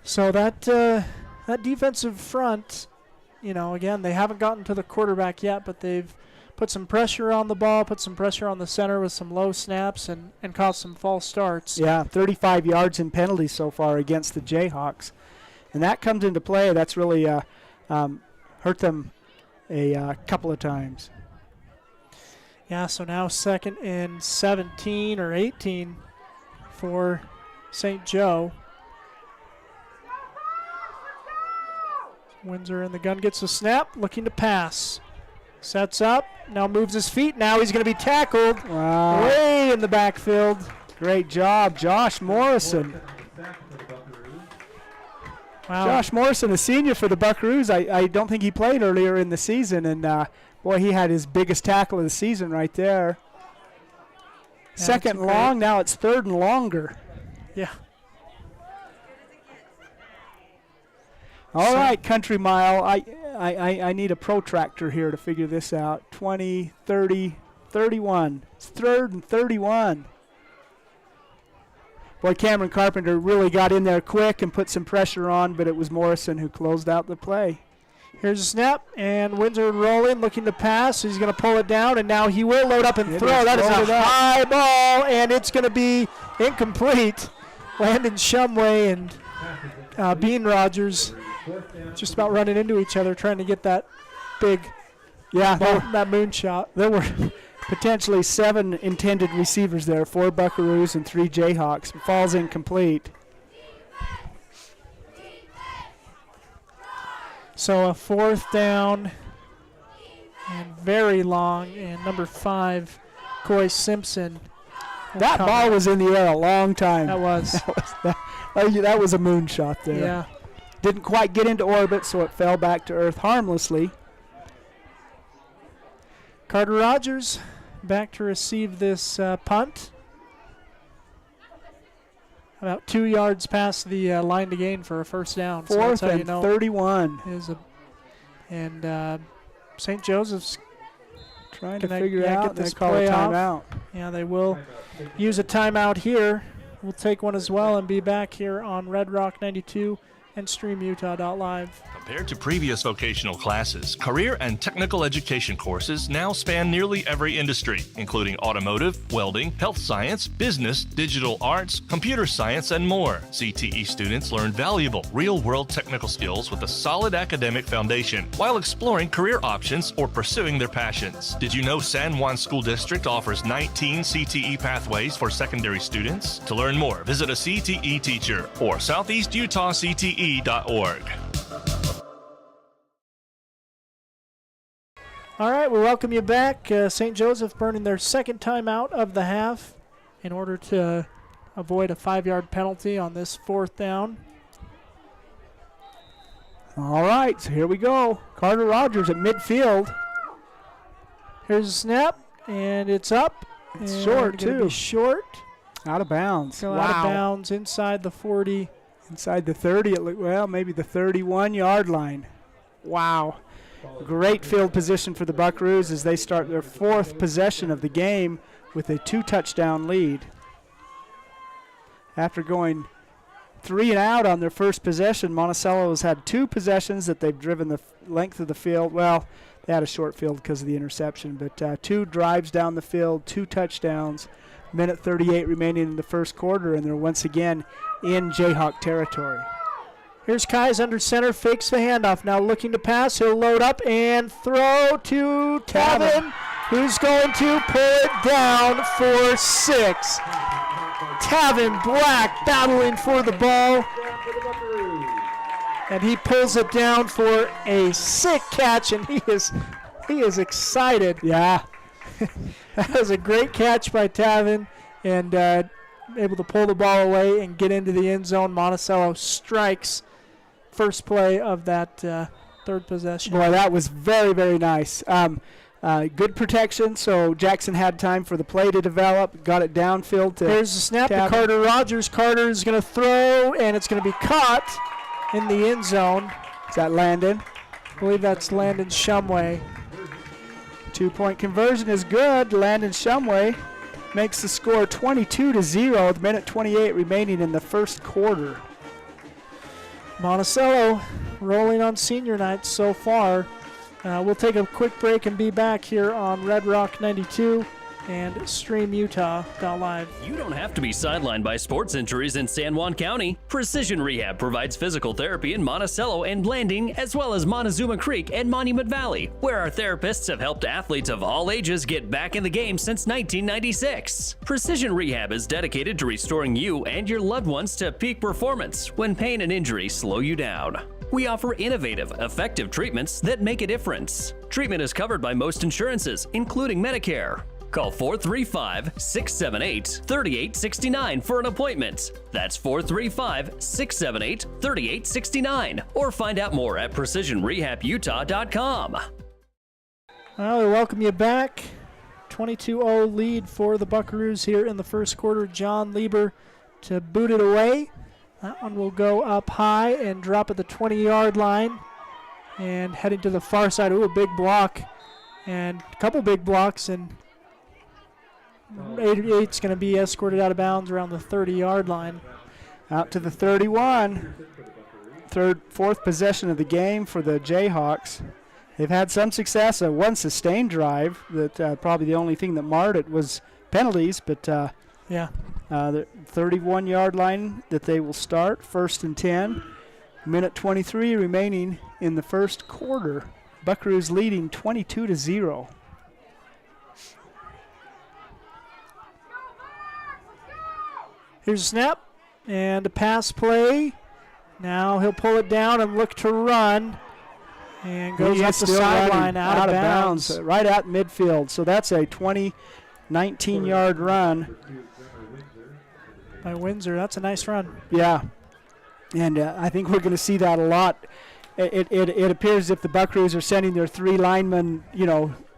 So that defensive front, again, they haven't gotten to the quarterback yet, but they've put some pressure on the ball, put some pressure on the center with some low snaps and caused some false starts. Yeah, 35 yards in penalties so far against the Jayhawks. And that comes into play. That's really hurt them a couple of times. Yeah, so now 2nd and 17 or 18 for St. Joe. Windsor in the gun, gets a snap, looking to pass. Sets up, now moves his feet. Now he's going to be tackled way in the backfield. Great job, Josh Morrison. Wow. Josh Morrison, a senior for the Buckaroos. I don't think he played earlier in the season, and boy, he had his biggest tackle of the season right there. Yeah, second long, now it's 3rd and longer. Yeah. All right, Country Mile. I need a protractor here to figure this out. 20, 30, 31. It's 3rd and 31. Boy, Cameron Carpenter really got in there quick and put some pressure on, but it was Morrison who closed out the play. Here's a snap, and Windsor rolling, looking to pass. He's going to pull it down, and now he will load up and throw. That is a high ball, and it's going to be incomplete. Landon Shumway and Bean Rogers just about running into each other trying to get that big ball, that moonshot. There were potentially 7 intended receivers there, 4 Buckaroos and 3 Jayhawks. Falls incomplete. So a 4th down and very long, and number 5, Coy Simpson. That ball was in the air a long time. That was. That was a moonshot there. Yeah. Didn't quite get into orbit, so it fell back to earth harmlessly. Carter Rogers back to receive this punt. About 2 yards past the line to gain for a first down. 4th and 31. And St. Joseph's trying to figure out. Get this call a timeout. Yeah, they will use a timeout here. We'll take one as well and be back here on Red Rock 92 and streamutah.live. Compared to previous vocational classes, career and technical education courses now span nearly every industry, including automotive, welding, health science, business, digital arts, computer science, and more. CTE students learn valuable, real-world technical skills with a solid academic foundation while exploring career options or pursuing their passions. Did you know San Juan School District offers 19 CTE pathways for secondary students? To learn more, visit a CTE teacher or southeastutahcte.org. All right, we welcome you back. St. Joseph burning their 2nd timeout of the half in order to avoid a 5-yard penalty on this 4th down. All right, so here we go. Carter Rogers at midfield. Here's a snap, and it's up. It's short, too. Be short. Out of bounds. Out of bounds, inside the 40. Inside the 30, maybe the 31-yard line. Wow. Great field position for the Buckaroos as they start their 4th possession of the game with a 2-touchdown lead. After going 3 and out on their first possession. Monticello has had 2 possessions that they've driven the length of the field. Well, they had a short field because of the interception, but 2 drives down the field, 2 touchdowns. Minute 38 remaining in the first quarter, and they're once again in Jayhawk territory. Here's Kais under center, fakes the handoff. Now looking to pass. He'll load up and throw to Tavin, who's going to pull it down for 6. Tavin Black battling for the ball. And he pulls it down for a sick catch, and he is excited. Yeah. That was a great catch by Tavin, and able to pull the ball away and get into the end zone. Monticello strikes first play of that third possession. Boy, that was very, very nice. Good protection, so Jackson had time for the play to develop, got it downfield to Here's the snap Tavin. to Carter Rogers. Carter is going to throw, and it's going to be caught in the end zone. Is that Landon? I believe that's Landon Shumway. 2-point conversion is good. Landon Shumway makes the score 22-0 with minute 28 remaining in the first quarter. Monticello rolling on senior night so far. We'll take a quick break and be back here on Red Rock 92 and StreamUtah.live. You don't have to be sidelined by sports injuries in San Juan County. Precision Rehab provides physical therapy in Monticello and Blanding, as well as Montezuma Creek and Monument Valley, where our therapists have helped athletes of all ages get back in the game since 1996. Precision Rehab is dedicated to restoring you and your loved ones to peak performance when pain and injury slow you down. We offer innovative, effective treatments that make a difference. Treatment is covered by most insurances, including Medicare. Call 435-678-3869 for an appointment. That's 435-678-3869. Or find out more at PrecisionRehabUtah.com. Well, we welcome you back. 22-0 lead for the Buckaroos here in the first quarter. John Lieber to boot it away. That one will go up high and drop at the 20-yard line. And heading to the far side. Ooh, a big block. And a couple big blocks, and 88's going to be escorted out of bounds around the 30-yard line. Out to the 31. Fourth possession of the game for the Jayhawks. They've had some success. One sustained drive that probably the only thing that marred it was penalties, but yeah. The 31-yard line that they will start, 1st and 10. Minute 23 remaining in the first quarter. Buckaroos leading 22-0. Here's a snap and a pass play. Now he'll pull it down and look to run. And goes up the sideline out of bounds. Right at midfield. So that's a 19-yard run. By Windsor. That's a nice run. Yeah. And I think we're going to see that a lot. It appears as if the Buckaroos are sending their 3 linemen,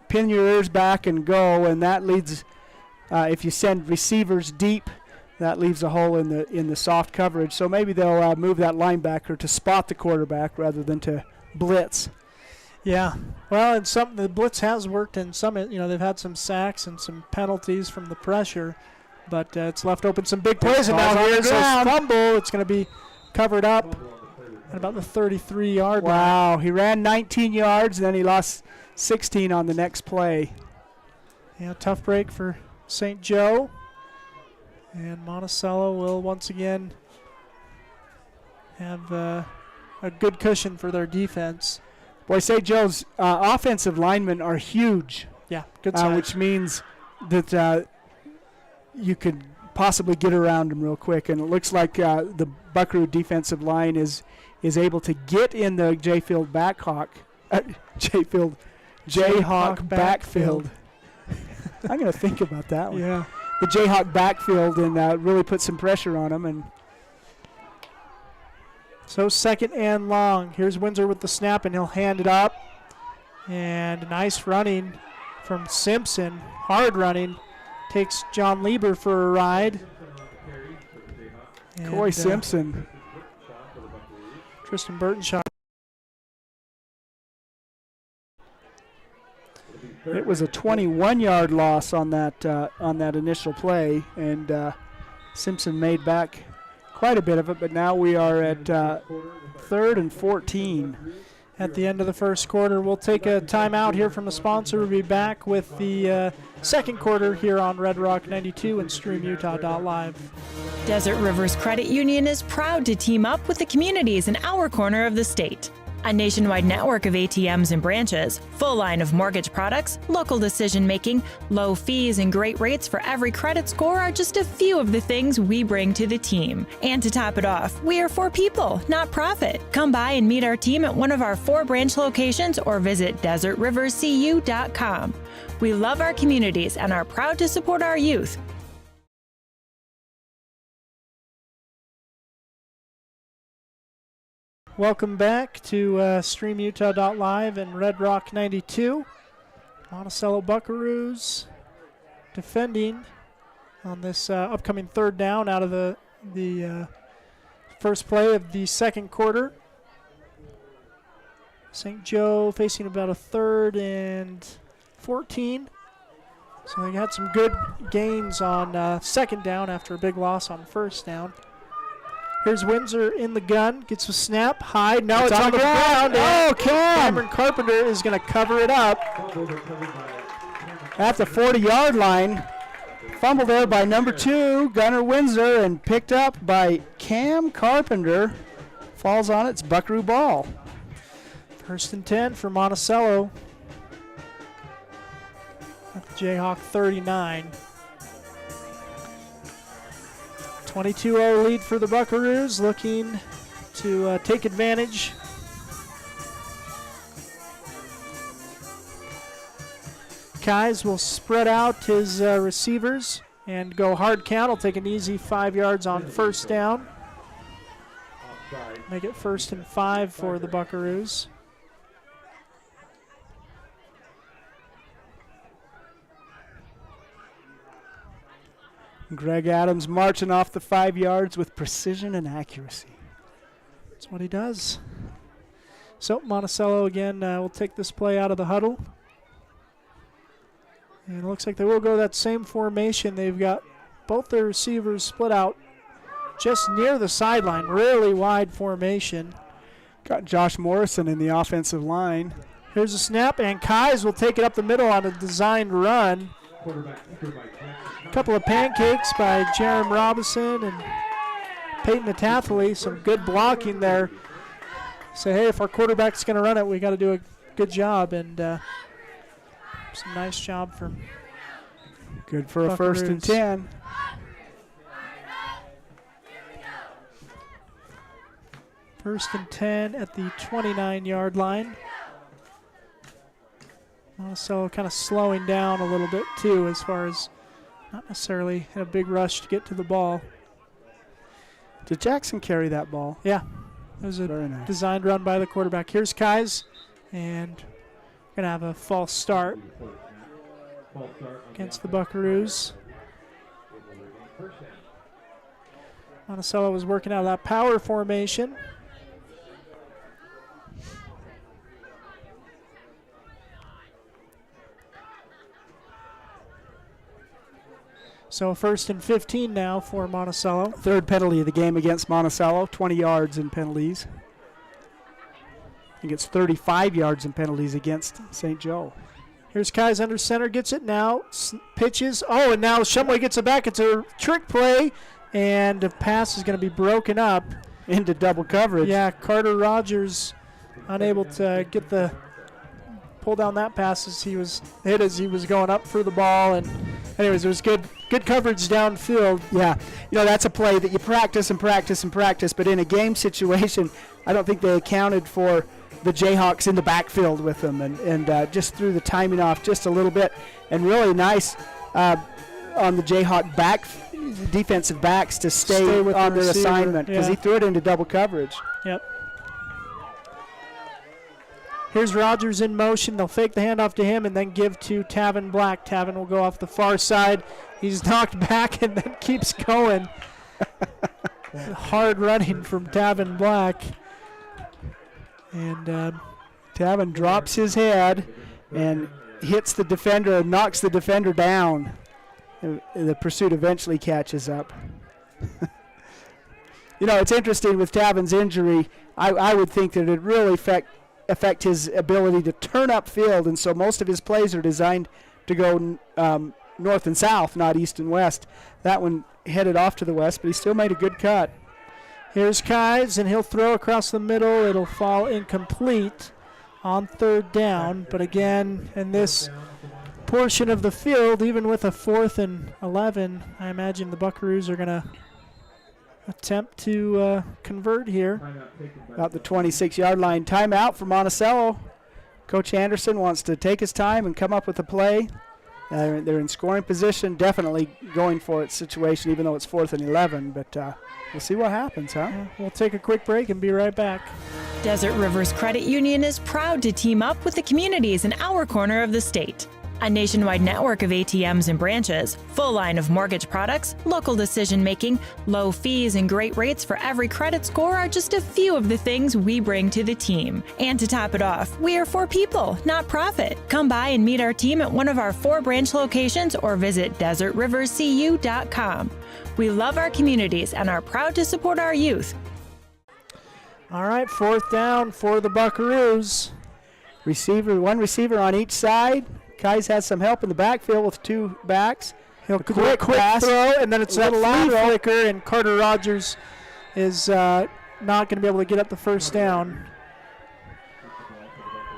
pin your ears back and go. And that leads, if you send receivers deep, that leaves a hole in the soft coverage. So maybe they'll move that linebacker to spot the quarterback rather than to blitz. Yeah. Well, and the blitz has worked, and some, they've had some sacks and some penalties from the pressure, but it's left open some big plays. And now here's a fumble. It's going to be covered up at about the 33-yard line. Wow. He ran 19 yards, and then he lost 16 on the next play. Yeah, tough break for St. Joe. And Monticello will once again have a good cushion for their defense. Boy, St. Joe's offensive linemen are huge. Yeah, good size. Which means that you could possibly get around them real quick. And it looks like the Buckaroo defensive line is able to get in the Jayhawk backfield. I'm going to think about that one. Yeah. The Jayhawk backfield and really put some pressure on them. And so 2nd and long. Here's Windsor with the snap, and he'll hand it up. And nice running from Simpson. Hard running. Takes John Lieber for a ride. Coy Simpson. Tristan Burtonshot. It was a 21-yard loss on that initial play, and Simpson made back quite a bit of it, but now we are at 3rd and 14. At the end of the first quarter, we'll take a timeout here from the sponsor. We'll be back with the second quarter here on Red Rock 92 and StreamUtah.live. Desert Rivers Credit Union is proud to team up with the communities in our corner of the state. A nationwide network of ATMs and branches, full line of mortgage products, local decision-making, low fees, and great rates for every credit score are just a few of the things we bring to the team. And to top it off, we are for people, not profit. Come by and meet our team at one of our 4 branch locations or visit desertriverscu.com. We love our communities and are proud to support our youth. Welcome back to StreamUtah.live and Red Rock 92. Monticello Buckaroos defending on this upcoming third down out of the first play of the second quarter. St. Joe facing about a 3rd and 14. So they had some good gains on second down after a big loss on first down. Here's Windsor in the gun, gets a snap, high, now it's on the ground. Oh, Cameron Carpenter is going to cover it up. At the 40-yard line, fumble there by number 2, Gunnar Windsor, and picked up by Cam Carpenter. Falls on its Buckaroo ball. 1st and 10 for Monticello. At the Jayhawk 39. 22-0 lead for the Buckaroos, looking to take advantage. Kais will spread out his receivers and go hard count. He'll take an easy 5 yards on first down. Make it 1st and 5 for the Buckaroos. Greg Adams marching off the 5 yards with precision and accuracy. That's what he does. So Monticello again will take this play out of the huddle. And it looks like they will go that same formation. They've got both their receivers split out just near the sideline. Really wide formation. Got Josh Morrison in the offensive line. Here's a snap, and Kais will take it up the middle on a designed run. A couple of pancakes by Jerem Robinson and Peyton Atathley. Some good blocking there. Say, hey, if our quarterback's going to run it, we got to do a good job. And some nice job from good for a 1st and 10. First and 10 at the 29-yard line. Monticello kind of slowing down a little bit, too, as far as not necessarily in a big rush to get to the ball. Did Jackson carry that ball? Yeah. It was a designed run by the quarterback. Here's Kais, and we're going to have a false start against the Buckaroos. Monticello was working out of that power formation. So 1st and 15 now for Monticello. 3rd penalty of the game against Monticello, 20 yards in penalties. He gets 35 yards in penalties against St. Joe. Here's Kais under center, gets it now, pitches. Oh, and now Shumway gets it back. It's a trick play, and the pass is going to be broken up. Into double coverage. Yeah, Carter Rogers unable to get the pull down that pass as he was hit as he was going up for the ball. And anyways, it was good coverage downfield. Yeah, that's a play that you practice and practice and practice, but in a game situation, I don't think they accounted for the Jayhawks in the backfield with them and just threw the timing off just a little bit. And really nice on the Jayhawk defensive backs to stay with on their assignment because he threw it into double coverage. Yep. Here's Rogers in motion. They'll fake the handoff to him and then give to Tavin Black. Tavin will go off the far side. He's knocked back and then keeps going. Hard running from Tavin Black. And Tavin drops his head and hits the defender and knocks the defender down. The pursuit eventually catches up. it's interesting with Tavin's injury. I would think that it really affect his ability to turn upfield, and so most of his plays are designed to go north and south, not east and west. That one headed off to the west, but he still made a good cut. Here's Kives, and he'll throw across the middle. It'll fall incomplete on 3rd down. But again, in this portion of the field, even with a 4th and 11, I imagine the Buckaroos are going to attempt to convert here. About the 26-yard line. Timeout for Monticello. Coach Anderson wants to take his time and come up with a play. They're in scoring position, definitely going for it situation, even though it's 4th and 11. But we'll see what happens, huh? Yeah, we'll take a quick break and be right back. Desert Rivers Credit Union is proud to team up with the communities in our corner of the state. A nationwide network of ATMs and branches, full line of mortgage products, local decision making, low fees, and great rates for every credit score are just a few of the things we bring to the team. And to top it off, we are for people, not profit. Come by and meet our team at one of our 4 branch locations or visit desertriverscu.com. We love our communities and are proud to support our youth. All right, 4th down for the Buckaroos. One receiver on each side. Kais has some help in the backfield with 2 backs. He'll quick pass, throw, and then it's that flea flicker, and Carter Rogers is not going to be able to get up the first down.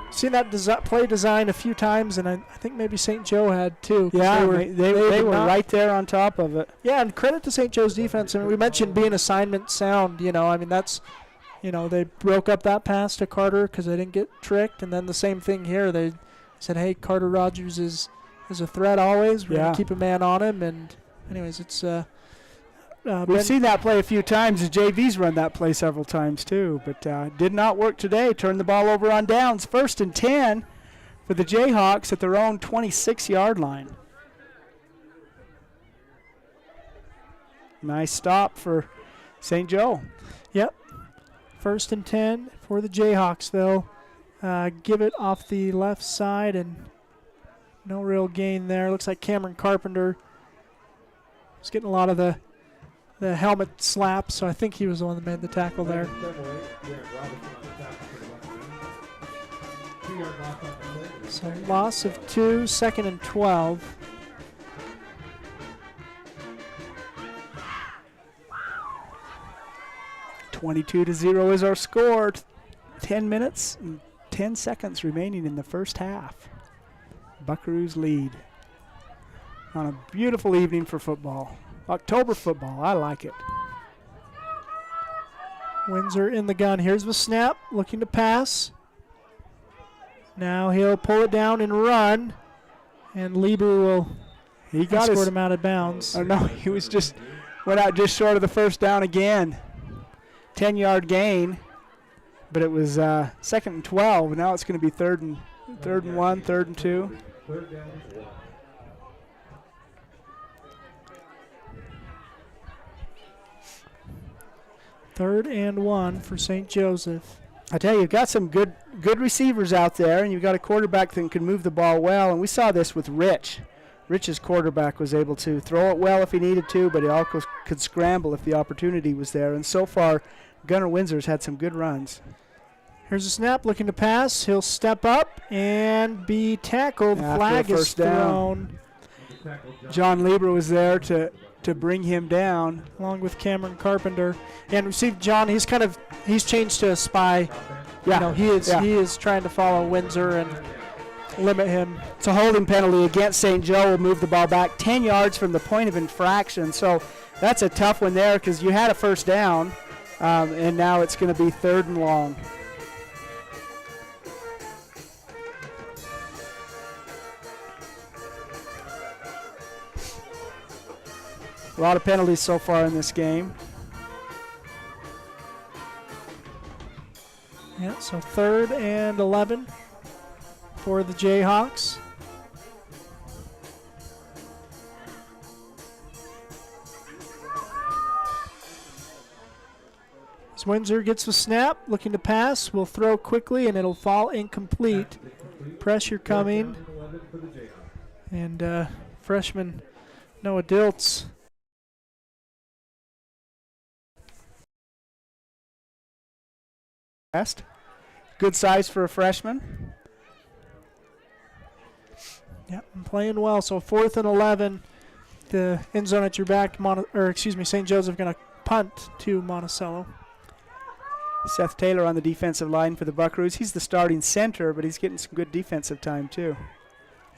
Seen that play design a few times, and I think maybe St. Joe had too. Yeah, they were right there on top of it. Yeah, and credit to St. Joe's defense. I mean, we mentioned being assignment sound. I mean, that's, they broke up that pass to Carter because they didn't get tricked, and then the same thing here. They said, hey, Carter Rogers is a threat always. We're going to keep a man on him. And anyways, it's we've seen that play a few times. The JV's run that play several times too, but did not work today. Turned the ball over on downs. 1st and 10 for the Jayhawks at their own 26-yard line. Nice stop for St. Joe. Yep. 1st and 10 for the Jayhawks, though. Give it off the left side, and no real gain there. Looks like Cameron Carpenter was getting a lot of the helmet slaps, so I think he was the one that made the tackle there. So loss of 2, 2nd and 12. $22-0 is our score. 10 minutes and 10 seconds remaining in the first half. Buckaroos lead on a beautiful evening for football. October football, I like it. Windsor in the gun. Here's the snap, looking to pass. Now he'll pull it down and run, and Lieber will escort him out of bounds. Oh no, he went out just short of the first down again. 10-yard gain. But it was 2nd and 12. Now it's going to be 3rd and 1, 3rd and 2. Third and 1 for St. Joseph. I tell you, you've got some good receivers out there, and you've got a quarterback that can move the ball well. And we saw this with Rich. Rich's quarterback was able to throw it well if he needed to, but he also could scramble if the opportunity was there. And so far, Gunnar Windsor's had some good runs. Here's a snap, looking to pass. He'll step up and be tackled. Flag is thrown. John Lieber was there to bring him down, along with Cameron Carpenter. And received John. He's changed to a spy. Yeah, he is trying to follow Windsor and limit him. It's a holding penalty against St. Joe. Will move the ball back 10 yards from the point of infraction. So that's a tough one there because you had a first down, and now it's going to be 3rd and long. A lot of penalties so far in this game. Yeah, so 3rd and 11 for the Jayhawks. As Windsor gets the snap, looking to pass, will throw quickly, and it'll fall incomplete. Pressure coming. And freshman Noah Diltz Best. Good size for a freshman. Yep, playing well. So 4th and 11. The end zone at your back. St. Joseph going to punt to Monticello. Seth Taylor on the defensive line for the Buckaroos. He's the starting center, but he's getting some good defensive time too.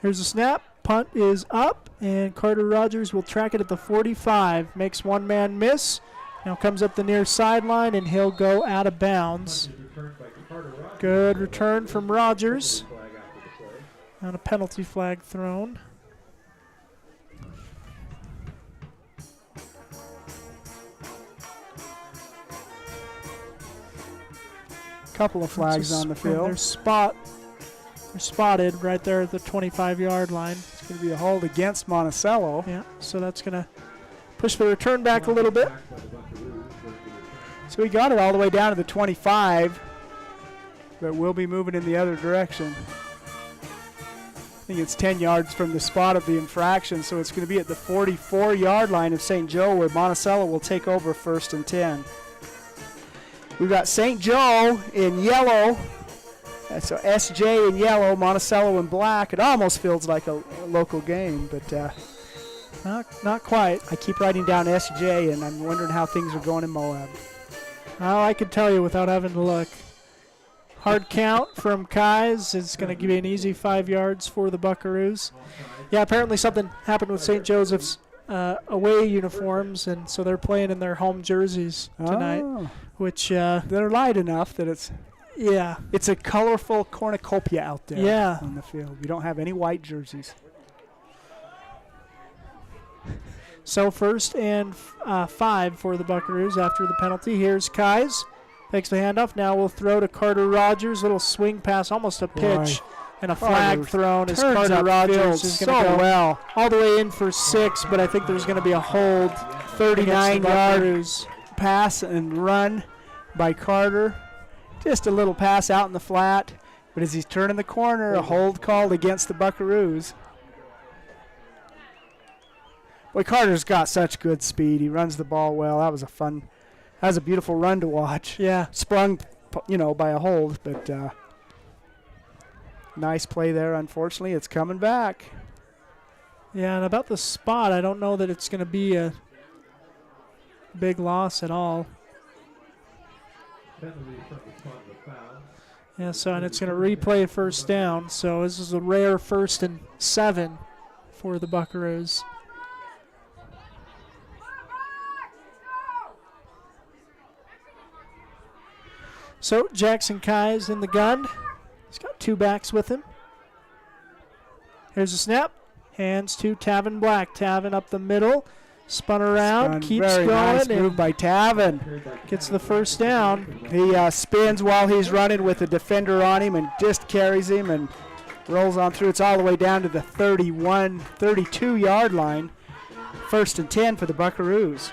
Here's the snap. Punt is up, and Carter Rogers will track it at the 45. Makes one man miss. Now comes up the near sideline, and he'll go out of bounds. Good return from Rogers. And a penalty flag thrown. Couple of flags on the field. They're spotted right there at the 25-yard line. It's going to be a hold against Monticello. Yeah, so that's going to push the return back a little bit. So he got it all the way down to the 25, but we'll be moving in the other direction. I think it's 10 yards from the spot of the infraction, so it's going to be at the 44-yard line of St. Joe, where Monticello will take over 1st and 10. We've got St. Joe in yellow, so SJ in yellow, Monticello in black. It almost feels like a local game, but not quite. I keep writing down SJ, and I'm wondering how things are going in Moab. Oh, I could tell you without having to look. Hard count from Kais is going to give you an easy 5 yards for the Buckaroos. Yeah, apparently something happened with St. Joseph's away uniforms, and so they're playing in their home jerseys tonight, which they're light enough that it's a colorful cornucopia out there on the field. We don't have any white jerseys. So 1st and 5 for the Buckaroos after the penalty. Here's Kais. Takes the handoff. Now we'll throw to Carter Rogers. Little swing pass, almost a pitch. And a flag thrown as Carter Rogers is going to go all the way in for 6, but I think there's going to be a hold. 39-yard pass and run by Carter. Just a little pass out in the flat, but as he's turning the corner, a hold called against the Buckaroos. Boy, Carter's got such good speed. He runs the ball well. That was a beautiful run to watch. Yeah. Sprung, by a hold, but nice play there. Unfortunately, it's coming back. Yeah, and about the spot, I don't know that it's going to be a big loss at all. Yeah, so and it's going to replay 1st down. So this is a rare 1st and 7 for the Buckaroos. So Jackson Kais in the gun. He's got 2 backs with him. Here's a snap. Hands to Tavin Black. Tavin up the middle. Spun around. Keeps going. Nice move by Tavin. Gets the 1st down. He spins while he's running with the defender on him and just carries him and rolls on through. It's all the way down to the 32-yard line. 1st and 10 for the Buckaroos.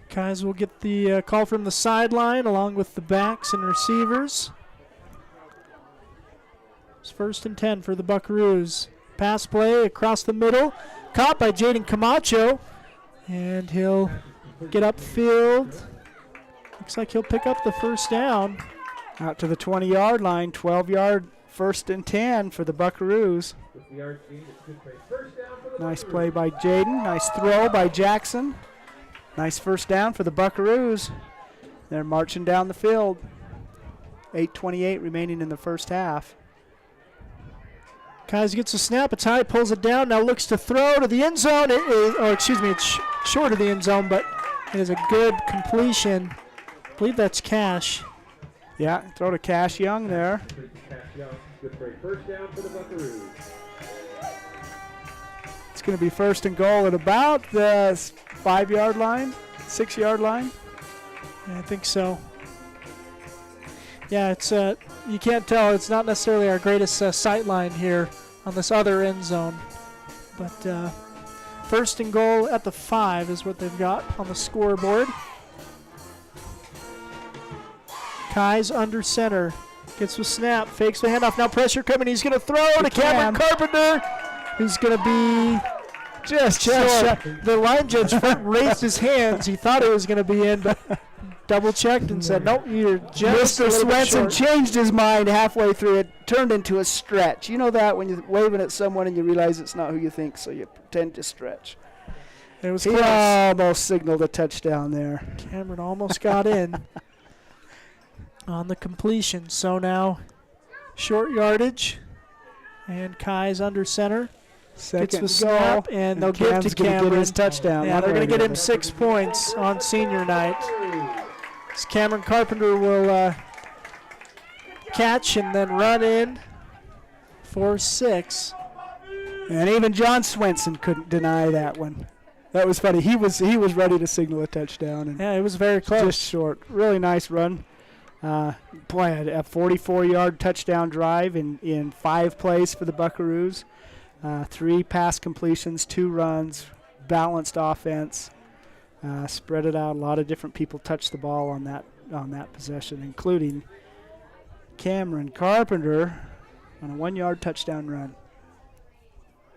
Kais will get the call from the sideline along with the backs and receivers. It's 1st and 10 for the Buckaroos. Pass play across the middle. Caught by Jaden Camacho. And he'll get upfield. Looks like he'll pick up the 1st down. Out to the 20-yard line. 12-yard 1st and 10 for the Buckaroos. Nice play by Jaden. Nice throw by Jackson. Nice 1st down for the Buckaroos. They're marching down the field. 8:28 remaining in the 1st half. Kais gets a snap. It's high, pulls it down. Now looks to throw to the end zone. It's short of the end zone, but it is a good completion. I believe that's Cash. Yeah, throw to Cash Young there. It's going to be 1st and goal at about the 5-yard line, 6-yard line. Yeah, I think so. Yeah, it's you can't tell. It's not necessarily our greatest sight line here on this other end zone. But 1st and goal at the 5 is what they've got on the scoreboard. Kais under center. Gets the snap, fakes the handoff. Now pressure coming. He's going to throw to Cameron Carpenter, who's going to be Just short. The line judge raised his hands. He thought it was going to be in, but double-checked and said, nope, you're just Mr. a little bit Swenson short. changed his mind halfway through. It turned into a stretch. You know that when you're waving at someone and you realize it's not who you think, so you pretend to stretch. It was he close. Almost signaled a touchdown there. Cameron almost got in on the completion. So now short yardage, and Kai's under center. Second Gets the snap, and they'll give to Cameron. Get his touchdown. Yeah, they're going to get him 6 points on senior night. As Cameron Carpenter will catch and then run in for 6. And even John Swenson couldn't deny that one. That was funny. He was ready to signal a touchdown. And yeah, it was very close. Just short. Really nice run. Boy, a 44-yard touchdown drive in 5 plays for the Buckaroos. 3 pass completions, 2 runs, balanced offense. Spread it out. A lot of different people touched the ball on that possession, including Cameron Carpenter on a 1-yard touchdown run.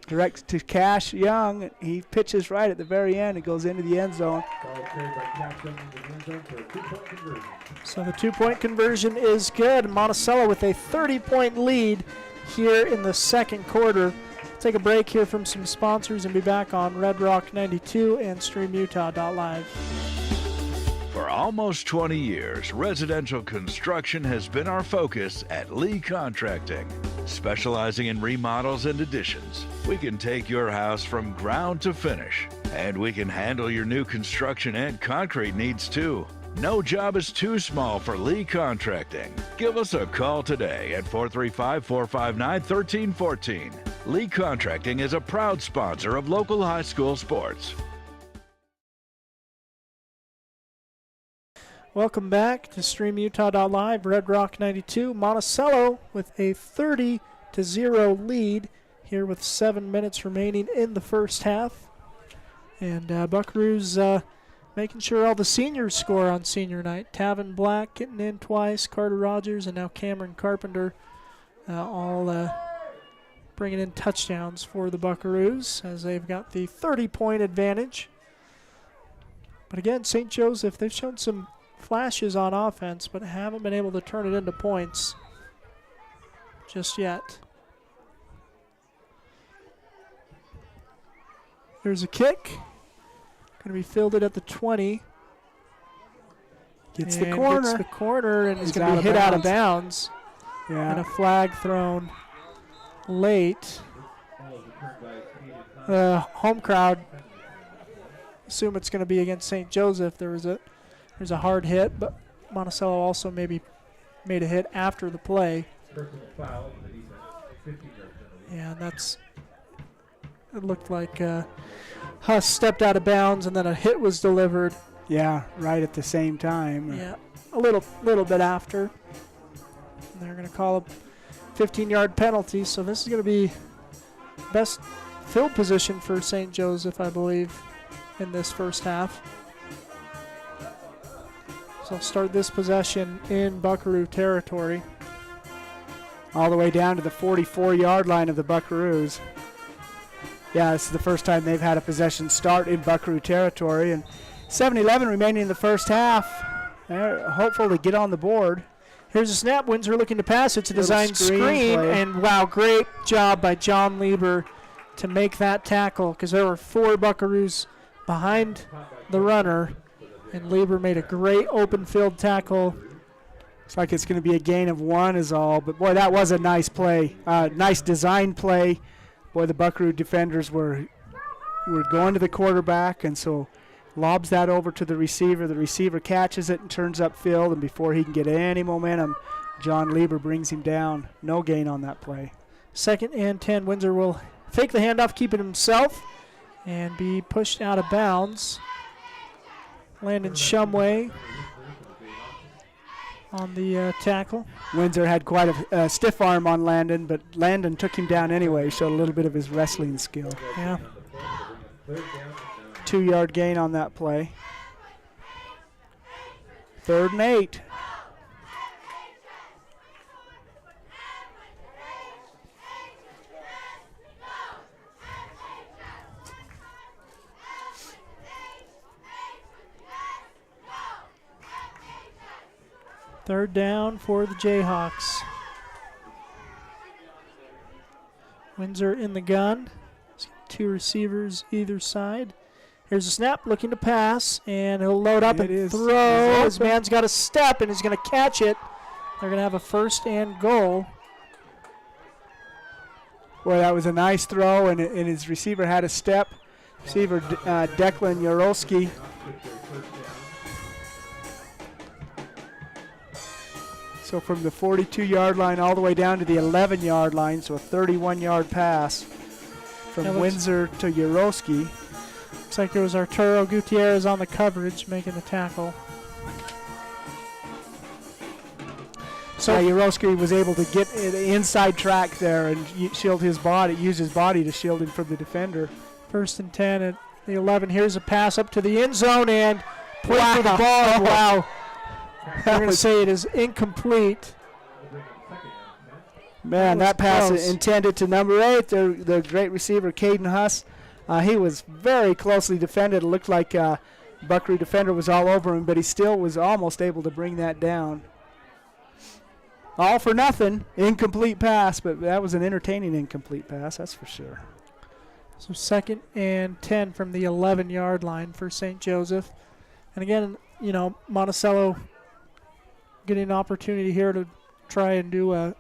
Direct to Cash Young. He pitches right at the very end. It goes into the end zone. So the 2-point conversion is good. Monticello with a 30-point lead here in the second quarter. Take a break here from some sponsors and be back on Red Rock 92 and StreamUtah.live. For almost 20 years, residential construction has been our focus at Lee Contracting. Specializing in remodels and additions, we can take your house from ground to finish, and we can handle your new construction and concrete needs too. No job is too small for Lee Contracting. Give us a call today at 435-459-1314. Lee Contracting is a proud sponsor of local high school sports. Welcome back to StreamUtah.live. Red Rock 92. Monticello with a 30-0 lead here with 7 minutes remaining in the first half. And Buckaroos making sure all the seniors score on senior night. Tavin Black getting in twice, Carter Rogers, and now Cameron Carpenter all bringing in touchdowns for the Buckaroos as they've got the 30-point advantage. But again, St. Joseph, they've shown some flashes on offense, but haven't been able to turn it into points just yet. There's a kick. Going to be fielded at the 20. Gets the corner. And is going to be hit out of bounds. Yeah. And a flag thrown late. The home crowd assume it's going to be against St. Joseph. There's a hard hit, but Monticello also maybe made a hit after the play. Yeah, it looked like Huss stepped out of bounds and then a hit was delivered. Yeah, right at the same time. Yeah, a little bit after. And they're going to call a 15-yard penalty, so this is going to be best field position for St. Joseph, I believe, in this first half. So I'll start this possession in Buckaroo territory. All the way down to the 44-yard line of the Buckaroos. Yeah, this is the first time they've had a possession start in Buckaroo territory. And 7-11 remaining in the first half. They're hopeful to get on the board. Here's a snap. Windsor looking to pass. It's a design screen. And, wow, great job by John Lieber to make that tackle because there were 4 Buckaroos behind the runner. And Lieber made a great open field tackle. Looks like it's going to be a gain of 1 is all. But, boy, that was a nice play. Nice design play. Boy, the Buckaroo defenders were going to the quarterback, and so lobs that over to the receiver. The receiver catches it and turns upfield, and before he can get any momentum, John Lieber brings him down. No gain on that play. 2nd and 10. Windsor will fake the handoff, keep it himself, and be pushed out of bounds. Landon Shumway on the tackle. Windsor had quite a stiff arm on Landon, but Landon took him down anyway, showed a little bit of his wrestling skill. Yeah. 2-yard gain on that play. 3rd and 8. Third down for the Jayhawks. Windsor in the gun. Two receivers either side. Here's a snap, looking to pass, and he'll load up and throw. His man's got a step, and he's going to catch it. They're going to have a 1st and goal. Boy, that was a nice throw, and his receiver had a step. Receiver Declan Yarolski. So from the 42-yard line all the way down to the 11-yard line, so a 31-yard pass from Windsor to Yarolski. Looks like there was Arturo Gutierrez on the coverage making the tackle. So Yarowski was able to get the inside track there and shield his body, use his body to shield him from the defender. 1st and 10 at the 11. Here's a pass up to the end zone and play for the ball. Wow. I'm going to say it is incomplete. Man, that pass is intended to number 8, the great receiver, Caden Huss. He was very closely defended. It looked like Buckaroo defender was all over him, but he still was almost able to bring that down. All for nothing, incomplete pass, but that was an entertaining incomplete pass, that's for sure. So 2nd and 10 from the 11-yard line for St. Joseph. And again, you know, Monticello getting an opportunity here to try and do a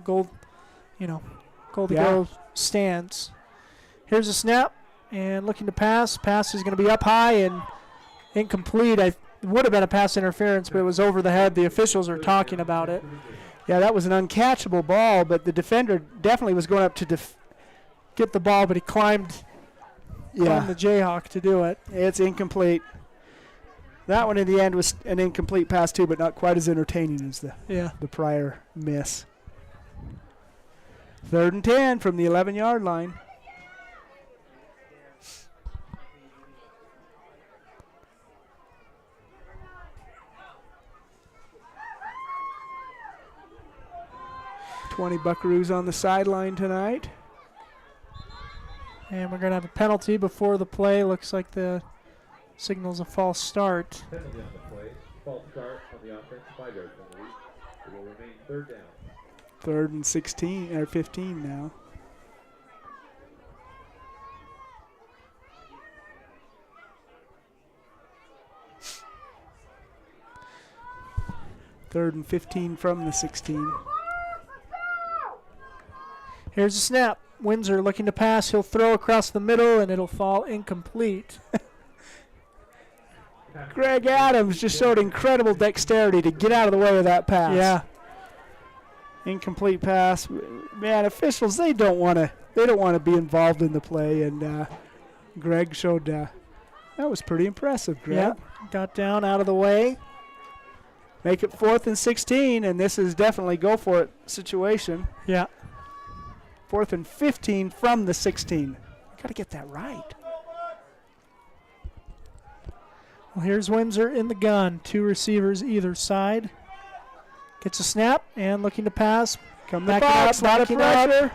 goal to go stance. Here's a snap and looking to pass. Pass is going to be up high and incomplete. It would have been a pass interference, but it was over the head. The officials are talking about it. Yeah, that was an uncatchable ball, but the defender definitely was going up to get the ball, but he climbed on the Jayhawk to do it. It's incomplete. That one in the end was an incomplete pass too, but not quite as entertaining as the prior miss. 3rd and 10 from the 11-yard line. $20 Buckaroos on the sideline tonight. And we're going to have a penalty before the play. Looks like the signal's a false start. Penalty on the play. False start on the offense. 5-yard penalty. It will remain 3rd down. 3rd and 16 or 15 now. Third and 15 from the 16. Here's a snap. Windsor looking to pass. He'll throw across the middle, and it'll fall incomplete. Greg Adams just showed incredible dexterity to get out of the way of that pass. Yeah. Incomplete pass. Man, officials, they don't want to be involved in the play, and Greg showed that was pretty impressive, Greg. Yeah. Got down out of the way. Make it 4th and 16, and this is definitely go for it situation. Yeah. 4th and 15 from the 16. Got to get that right. Well, here's Windsor in the gun. 2 receivers either side. Gets a snap and looking to pass. Come the box, lot of pressure.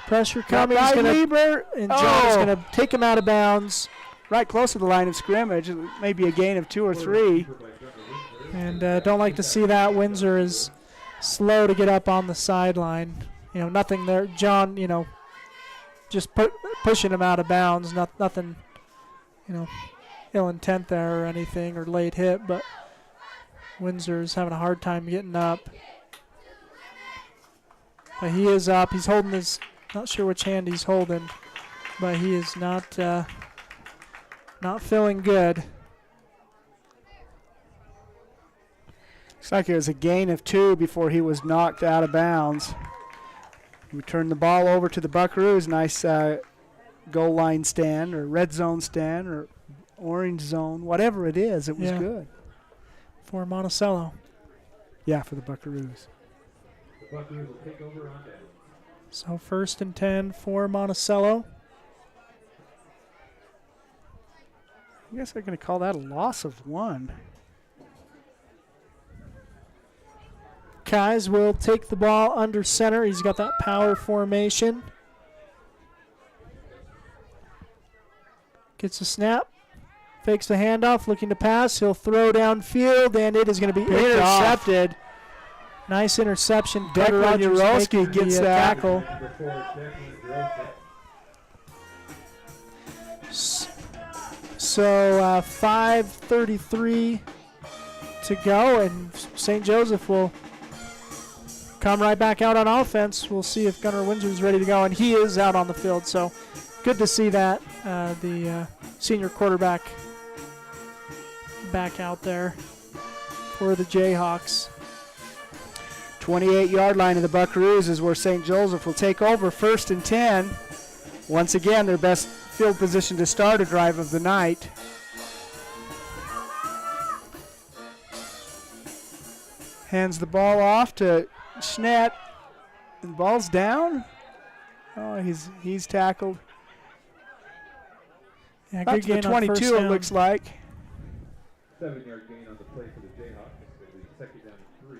Pressure coming. He's gonna, and John's going to take him out of bounds. Right close to the line of scrimmage. Maybe a gain of 2 or 3. And don't like to see that. Windsor is slow to get up on the sideline. Nothing there. John, just pushing him out of bounds. Nothing, ill intent there or anything or late hit, but Windsor's having a hard time getting up. But he is up. He's holding his, not sure which hand he's holding, but he is not feeling good. Looks like it was a gain of 2 before he was knocked out of bounds. We turn the ball over to the Buckaroos. Nice goal line stand or red zone stand or orange zone, whatever it is. It was good. For Monticello. Yeah, for the Buckaroos. The Buckaroos will take over on down. So 1st and 10 for Monticello. I guess they're going to call that a loss of 1. Kais will take the ball under center. He's got that power formation. Gets a snap. Fakes the handoff, looking to pass. He'll throw downfield, and it is going to be intercepted. Nice interception. Declan Urowski gets that. Tackle. So 5:33 to go, and St. Joseph will come right back out on offense. We'll see if Gunnar Windsor's ready to go, and he is out on the field. So good to see that, the senior quarterback back out there for the Jayhawks. 28-yard line of the Buckaroos is where St. Joseph will take over, 1st and 10. Once again, their best field position to start a drive of the night. Hands the ball off to Schnett. The ball's down. Oh, he's tackled. Yeah, up good to the gain on 22, first it down. looks like. 7-yard gain on the play for the Jayhawks. It'll be 2nd down and 3.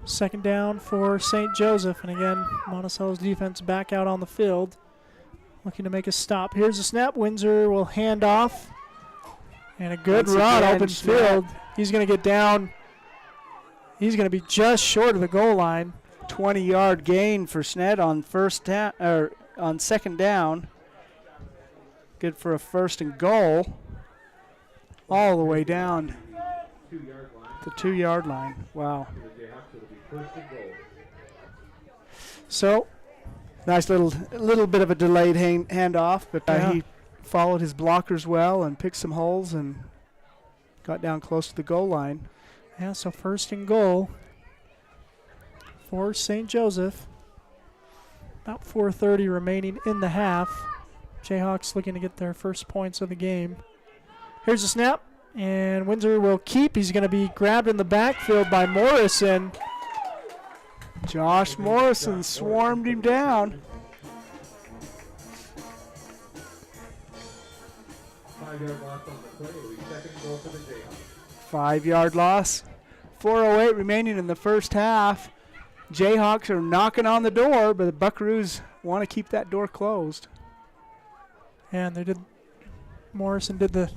Second down for St. Joseph, and again, Monticello's defense back out on the field, looking to make a stop. Here's a snap. Windsor will hand off, and a good Once run, again, open field. He's going to get down. He's going to be just short of the goal line. 20-yard gain for Schnett on on 2nd down. Good for a 1st and goal. All the way down the 2-yard line. Wow. So, nice little bit of a delayed handoff, but he followed his blockers well and picked some holes and got down close to the goal line. Yeah, so 1st and goal for St. Joseph. About 4:30 remaining in the half. Jayhawks looking to get their first points of the game. Here's a snap, and Windsor will keep. He's going to be grabbed in the backfield by Morrison. Josh Morrison swarmed him down. 5-yard loss on the play. It'll be 2nd goal for the Jayhawks. 5-yard loss. 4:08 remaining in the first half. Jayhawks are knocking on the door, but the Buckaroos want to keep that door closed. And Morrison did the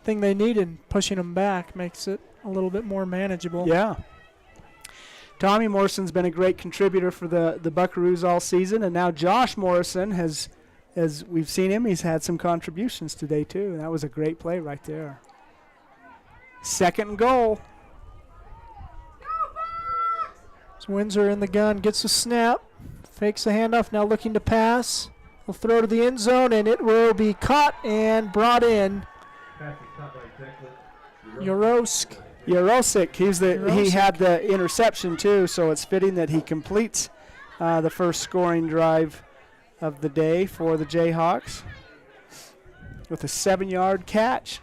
thing they needed, pushing them back makes it a little bit more manageable. Yeah. Tommy Morrison's been a great contributor for the Buckaroos all season, and now Josh Morrison has, as we've seen him, he's had some contributions today too. That was a great play right there. 2nd and goal. So Windsor in the gun, gets a snap, fakes the handoff, now looking to pass. He'll throw to the end zone, and it will be caught and brought in. Yarosik. He had the interception too, so it's fitting that he completes the first scoring drive of the day for the Jayhawks with a 7-yard catch.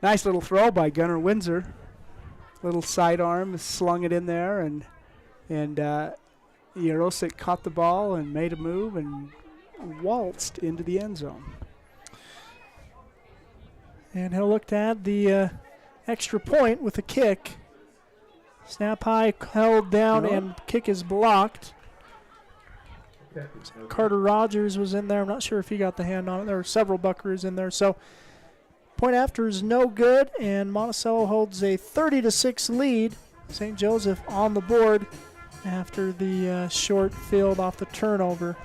Nice little throw by Gunnar Windsor. Little sidearm, slung it in there, and Yarosik caught the ball and made a move and waltzed into the end zone. And he'll look to add the extra point with a kick. Snap high, held down, and kick is blocked. Carter Rogers was in there. I'm not sure if he got the hand on it. There were several Buckaroos in there. So point after is no good, and Monticello holds a 30-6 lead. St. Joseph on the board after the short field off the turnover.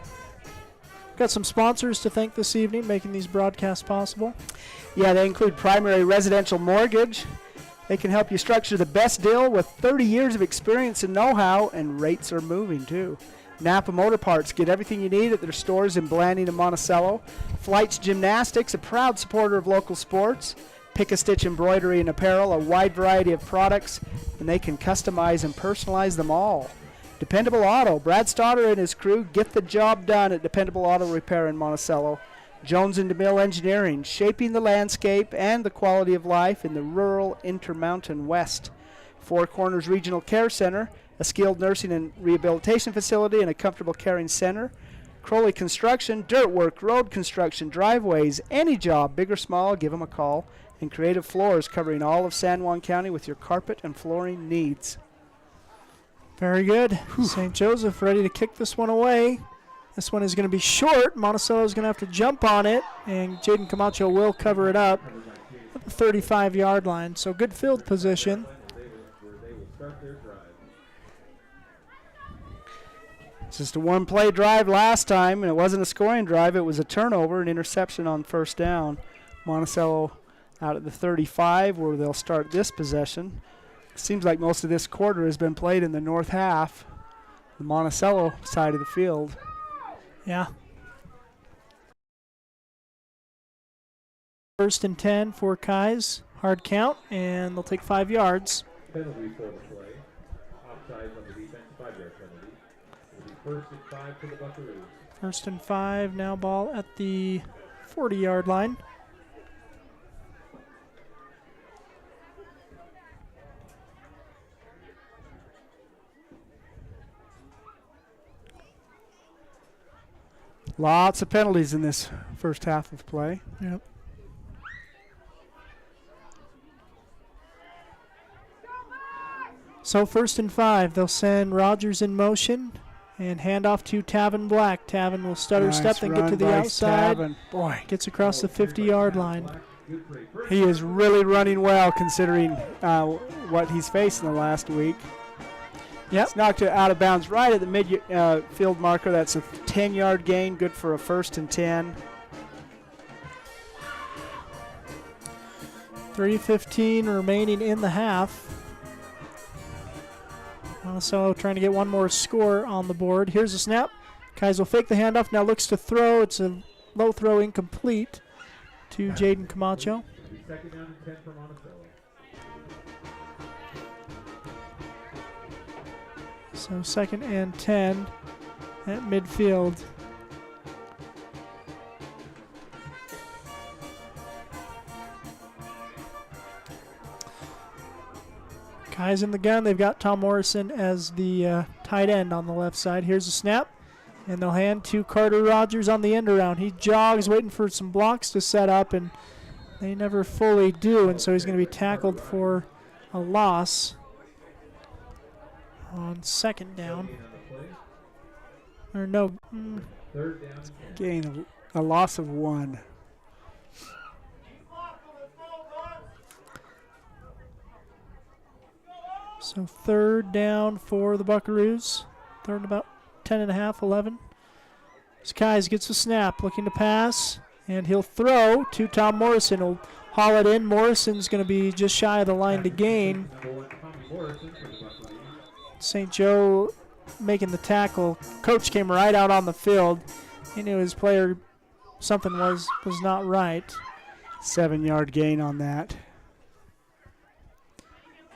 Got some sponsors to thank this evening, making these broadcasts possible. Yeah, they include Primary Residential Mortgage. They can help you structure the best deal with 30 years of experience and know-how, and rates are moving too. Napa Motor Parts, get everything you need at their stores in Blanding and Monticello. Flights Gymnastics, a proud supporter of local sports. Pick-a-Stitch Embroidery and Apparel, a wide variety of products, and they can customize and personalize them all. Dependable Auto, Brad Stoddard and his crew get the job done at Dependable Auto Repair in Monticello. Jones and DeMille Engineering, shaping the landscape and the quality of life in the rural Intermountain West. Four Corners Regional Care Center, a skilled nursing and rehabilitation facility and a comfortable caring center. Crowley Construction, dirt work, road construction, driveways, any job, big or small, give them a call. And Creative Floors, covering all of San Juan County with your carpet and flooring needs. Very good. St. Joseph ready to kick this one away. This one is going to be short. Monticello is going to have to jump on it, and Jaden Camacho will cover it up at the 35-yard line. So good field position. It's just a one-play drive last time, and it wasn't a scoring drive. It was a turnover, an interception on first down. Monticello out at the 35 where they'll start this possession. It seems like most of this quarter has been played in the north half, the Monticello side of the field. Yeah. 1st and 10 for Kais. Hard count, and they'll take 5 yards. Penalty for the play. Offside on the defense, 5-yard penalty. It'll be 1st and 5 for the Buckaroos. 1st and 5, now ball at the 40-yard line. Lots of penalties in this first half of play. Yep. So 1st and 5, they'll send Rogers in motion and hand off to Tavin Black. Tavin will stutter step and get to the outside. Tavin. Boy, gets across the 50-yard line. He is really running well considering what he's faced in the last week. Yep. It's knocked it out of bounds right at the mid-field marker. That's a 10-yard gain, good for a 1st and 10. 3:15 remaining in the half. Monticello trying to get one more score on the board. Here's a snap. Kais will fake the handoff, now looks to throw. It's a low throw, incomplete to Jaden Camacho. 2nd down and 10 for Monticello. So 2nd and 10 at midfield. Kais in the gun. They've got Tom Morrison as the tight end on the left side. Here's a snap, and they'll hand to Carter Rogers on the end around. He jogs, waiting for some blocks to set up, and they never fully do, and so he's going to be tackled for a loss on 2nd down. Or no. 3rd down. Gain a loss of 1. So 3rd down for the Buckaroos. 3rd about 10.5, 11. Skies gets a snap, looking to pass, and he'll throw to Tom Morrison. He'll haul it in. Morrison's going to be just shy of the line to gain. St. Joe making the tackle. Coach came right out on the field. He knew his player, something was not right. 7-yard gain on that.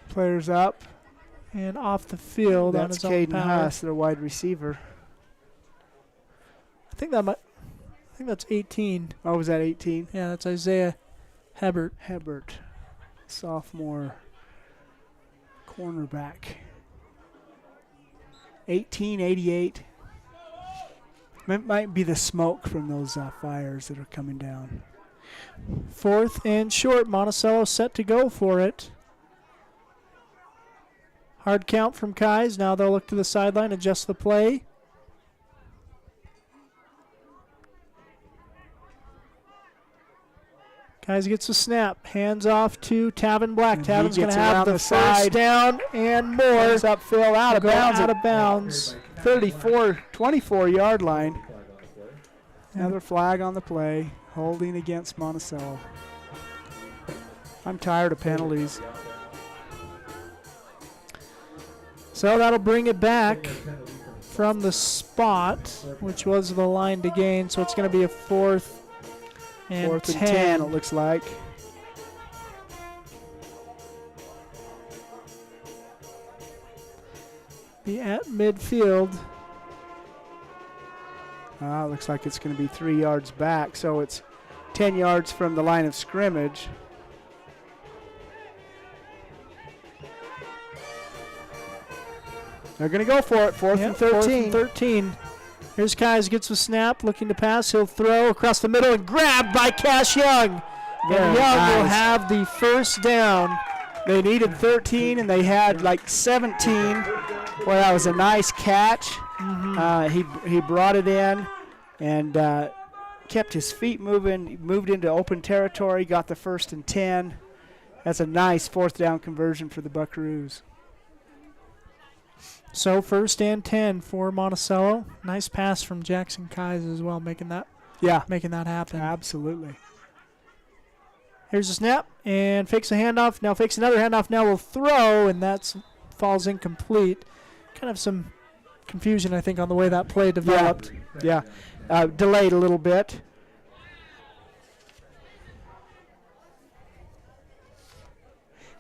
Players up. And off the field on his own Caden power. Huss, their wide receiver. I think that's 18. Oh, was that 18? Yeah, that's Isaiah Hebert. Hebert, sophomore cornerback. 1888. It might be the smoke from those fires that are coming down. 4th and short. Monticello set to go for it. Hard count from Kais. Now they'll look to the sideline, adjust the play. Kais gets a snap. Hands off to Tavin Black. And Tavin's going to have the side. first down and more. Comes upfield, out of bounds. Out of bounds. 24-yard line. Another flag on the play. Holding against Monticello. I'm tired of penalties. So that'll bring it back from the spot, which was the line to gain. So it's going to be a 4th and 10. It looks like. Be at midfield. Looks like it's going to be 3 yards back. So it's 10 yards from the line of scrimmage. They're going to go for it. 4th and 13. 4th and 13. Here's Kais, gets a snap, looking to pass. He'll throw across the middle and grabbed by Cash Young. And Young will have the first down They needed 13, and they had like 17. Well, that was a nice catch. He brought it in and kept his feet moving, moved into open territory, got the 1st and 10. That's a nice 4th down conversion for the Buckaroos. So 1st and 10 for Monticello. Nice pass from Jackson Kais as well, making that happen. Absolutely. Here's a snap and fakes a handoff. Now fakes another handoff. Now will throw, and that falls incomplete. Kind of some confusion, I think, on the way that play developed. Yeah. Delayed a little bit.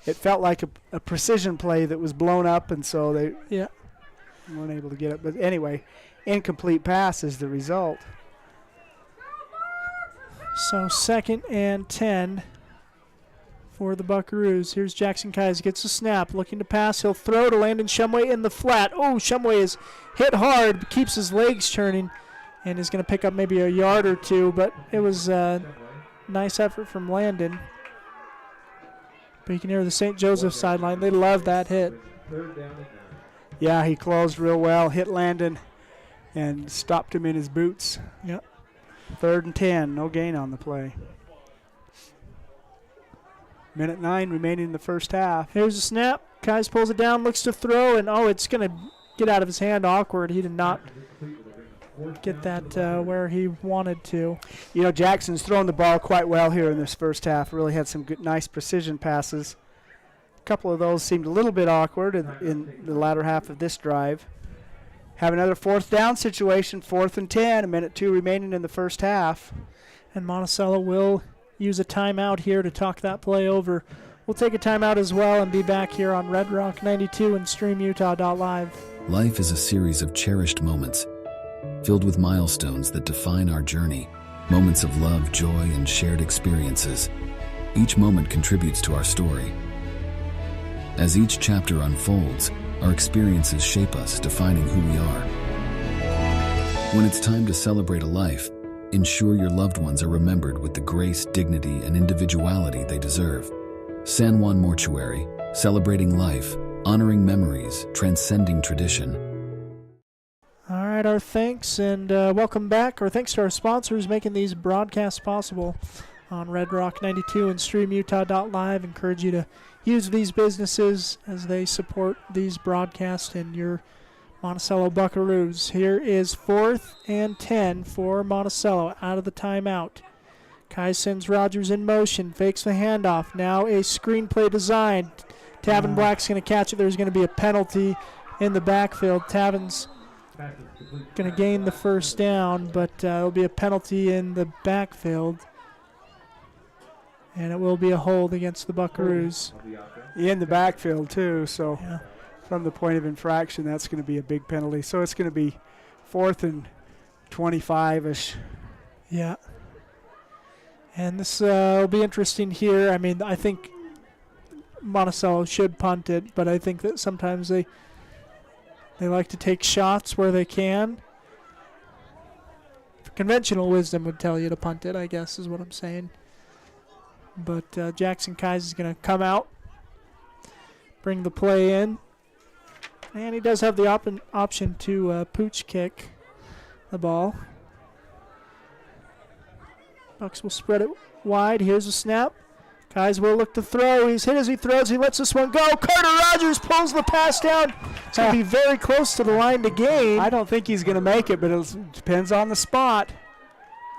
It felt like a precision play that was blown up, and so they weren't able to get it. But anyway, incomplete pass is the result. So 2nd and 10 for the Buckaroos. Here's Jackson Kais, gets a snap, looking to pass. He'll throw to Landon Shumway in the flat. Oh, Shumway is hit hard, keeps his legs turning, and is going to pick up maybe a yard or two, but it was a nice effort from Landon. But you can hear the St. Joseph sideline. They love that hit. Yeah, he closed real well, hit Landon, and stopped him in his boots. Yep. 3rd and 10, no gain on the play. 1:09 remaining in the first half. Here's a snap. Kais pulls it down, looks to throw, and it's going to get out of his hand awkward. He did not get that where he wanted to. You know, Jackson's thrown the ball quite well here in this first half. Really had some good, nice precision passes. A couple of those seemed a little bit awkward in the latter half of this drive. Have another 4th down situation, 4th and 10, 1:02 remaining in the first half. And Monticello will use a timeout here to talk that play over. We'll take a timeout as well and be back here on Red Rock 92 and StreamUtah.live. Life is a series of cherished moments, filled with milestones that define our journey, moments of love, joy, and shared experiences. Each moment contributes to our story. As each chapter unfolds, our experiences shape us, defining who we are. When it's time to celebrate a life, ensure your loved ones are remembered with the grace, dignity, and individuality they deserve. San Juan Mortuary, celebrating life, honoring memories, transcending tradition. All right, our thanks and welcome back. Our thanks to our sponsors making these broadcasts possible on Red Rock 92 and StreamUtah.live. Encourage you to use these businesses as they support these broadcasts and your Monticello Buckaroos. Here is 4th and 10 for Monticello out of the timeout. Kai sends Rogers in motion, fakes the handoff. Now a screenplay design. Tavin Black's going to catch it. There's going to be a penalty in the backfield. Tavin's going to gain the 1st down, but there'll be a penalty in the backfield. And it will be a hold against the Buckaroos. In the backfield, too, so from the point of infraction, that's going to be a big penalty. So it's going to be 4th and 25-ish. Yeah. And this will be interesting here. I mean, I think Monticello should punt it, but I think that sometimes they like to take shots where they can. Conventional wisdom would tell you to punt it, I guess, is what I'm saying. But Jackson Kais is going to come out, bring the play in. And he does have the option to pooch kick the ball. Bucks will spread it wide. Here's a snap. Kais will look to throw. He's hit as he throws. He lets this one go. Carter Rogers pulls the pass down. It's going to be very close to the line to gain. I don't think he's going to make it, but it depends on the spot.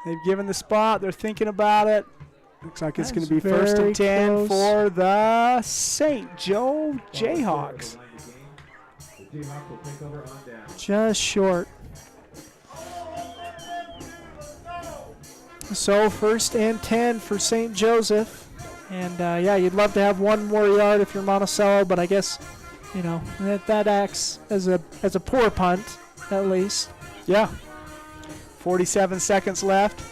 They've given the spot. They're thinking about it. Looks like it's going to be 1st and 10 for the St. Joe Jayhawks. Just short. So 1st and 10 for St. Joseph. And, you'd love to have one more yard if you're Monticello, but I guess, that acts as a poor punt, at least. Yeah. 47 seconds left.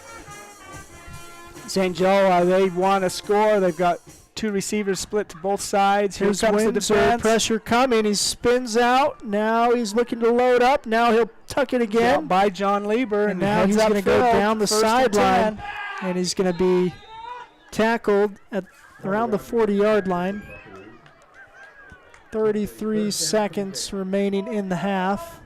St. Joe, they want to score. They've got 2 receivers split to both sides. Here comes the defense. Pressure coming. He spins out. Now he's looking to load up. Now he'll tuck it again. By John Lieber. And now he's going to go down the sideline. And he's going to be tackled at around the 40-yard line. 33 seconds remaining in the half.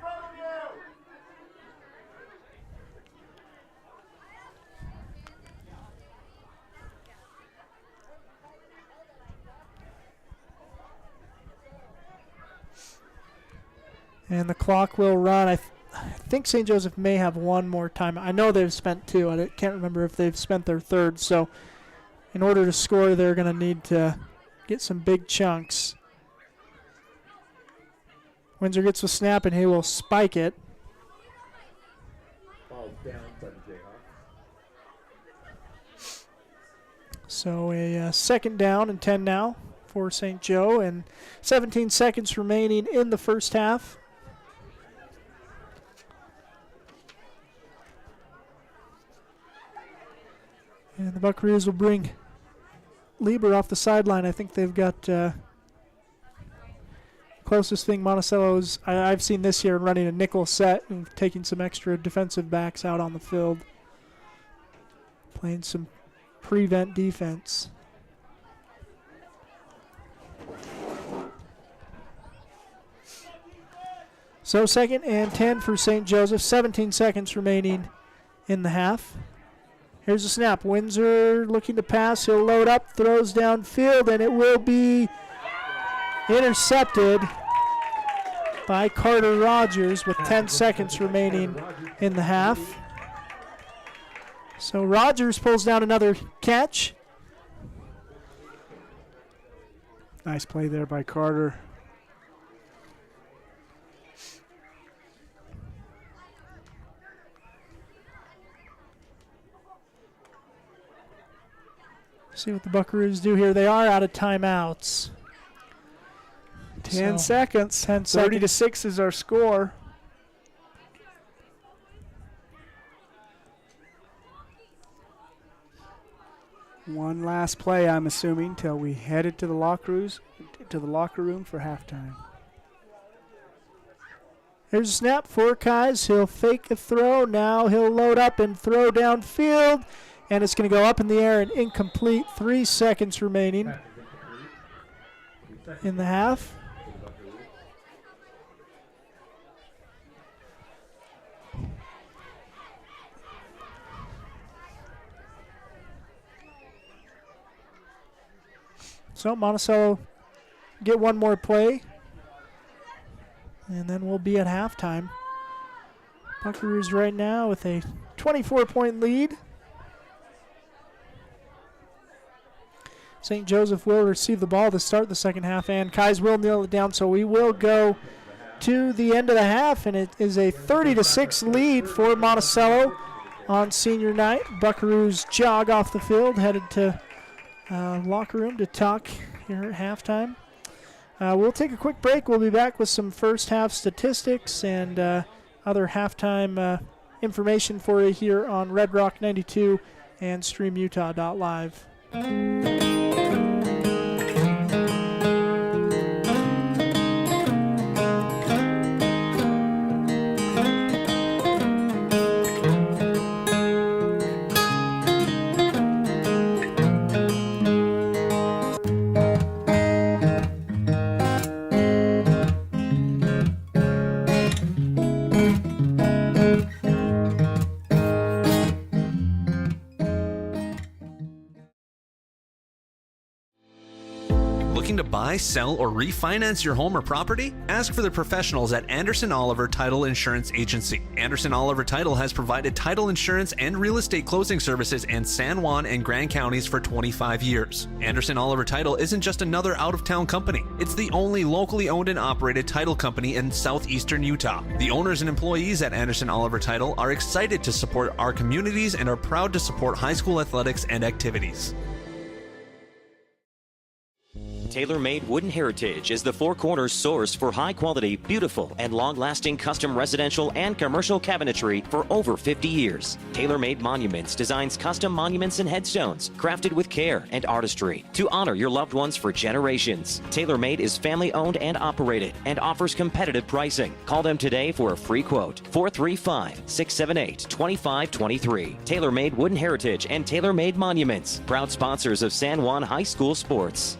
And the clock will run. I think St. Joseph may have one more time. I know they've spent two. I can't remember if they've spent their third. So in order to score, they're going to need to get some big chunks. Windsor gets the snap, and he will spike it. Ball's down by the Jayhawks. So a second down and 10 now for St. Joe, and 17 seconds remaining in the first half. And the Buckaroos will bring Lieber off the sideline. I think they've got closest thing Monticello's I've seen this year running a nickel set and taking some extra defensive backs out on the field, playing some prevent defense. So 2nd and 10 for St. Joseph, 17 seconds remaining in the half. Here's the snap. Windsor looking to pass. He'll load up, throws downfield, and it will be intercepted by Carter Rogers with 10 seconds remaining in the half. So Rogers pulls down another catch. Nice play there by Carter. See what the Buckaroos do here. They are out of timeouts. 10 seconds. 10 30 seconds. to 6 is our score. One last play, I'm assuming, till we headed to the locker room for halftime. Here's a snap for Kais. He'll fake a throw. Now he'll load up and throw downfield. And it's going to go up in the air and incomplete. 3 seconds remaining in the half. So Monticello get one more play, and then we'll be at halftime. Buckaroos right now with a 24-point lead. St. Joseph will receive the ball to start the second half, and Kais will kneel it down, so we will go to the end of the half, and it is a 30-6 lead for Monticello on senior night. Buckaroos jog off the field, headed to locker room to talk here at halftime. We'll take a quick break. We'll be back with some first half statistics and other halftime information for you here on Red Rock 92 and StreamUtah.live. Looking to buy, sell, or refinance your home or property? Ask for the professionals at Anderson Oliver Title Insurance Agency. Anderson Oliver Title has provided title insurance and real estate closing services in San Juan and Grand counties for 25 years. Anderson Oliver Title isn't just another out-of-town company. It's the only locally owned and operated title company in southeastern Utah. The owners and employees at Anderson Oliver Title are excited to support our communities and are proud to support high school athletics and activities. TaylorMade Wooden Heritage is the Four Corners source for high-quality, beautiful, and long-lasting custom residential and commercial cabinetry for over 50 years. TaylorMade Monuments designs custom monuments and headstones crafted with care and artistry to honor your loved ones for generations. TaylorMade is family-owned and operated and offers competitive pricing. Call them today for a free quote. 435-678-2523. TaylorMade Wooden Heritage and TaylorMade Monuments, proud sponsors of San Juan High School sports.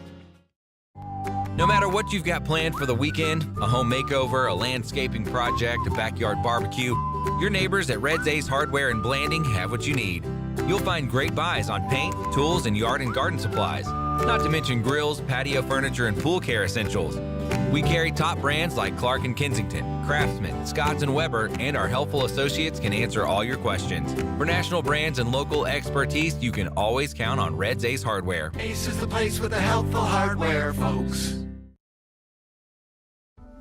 No matter what you've got planned for the weekend, a home makeover, a landscaping project, a backyard barbecue, your neighbors at Red's Ace Hardware in Blanding have what you need. You'll find great buys on paint, tools, and yard and garden supplies, not to mention grills, patio furniture, and pool care essentials. We carry top brands like Clark & Kensington, Craftsman, Scotts & Weber, and our helpful associates can answer all your questions. For national brands and local expertise, you can always count on Red's Ace Hardware. Ace is the place with the helpful hardware, folks.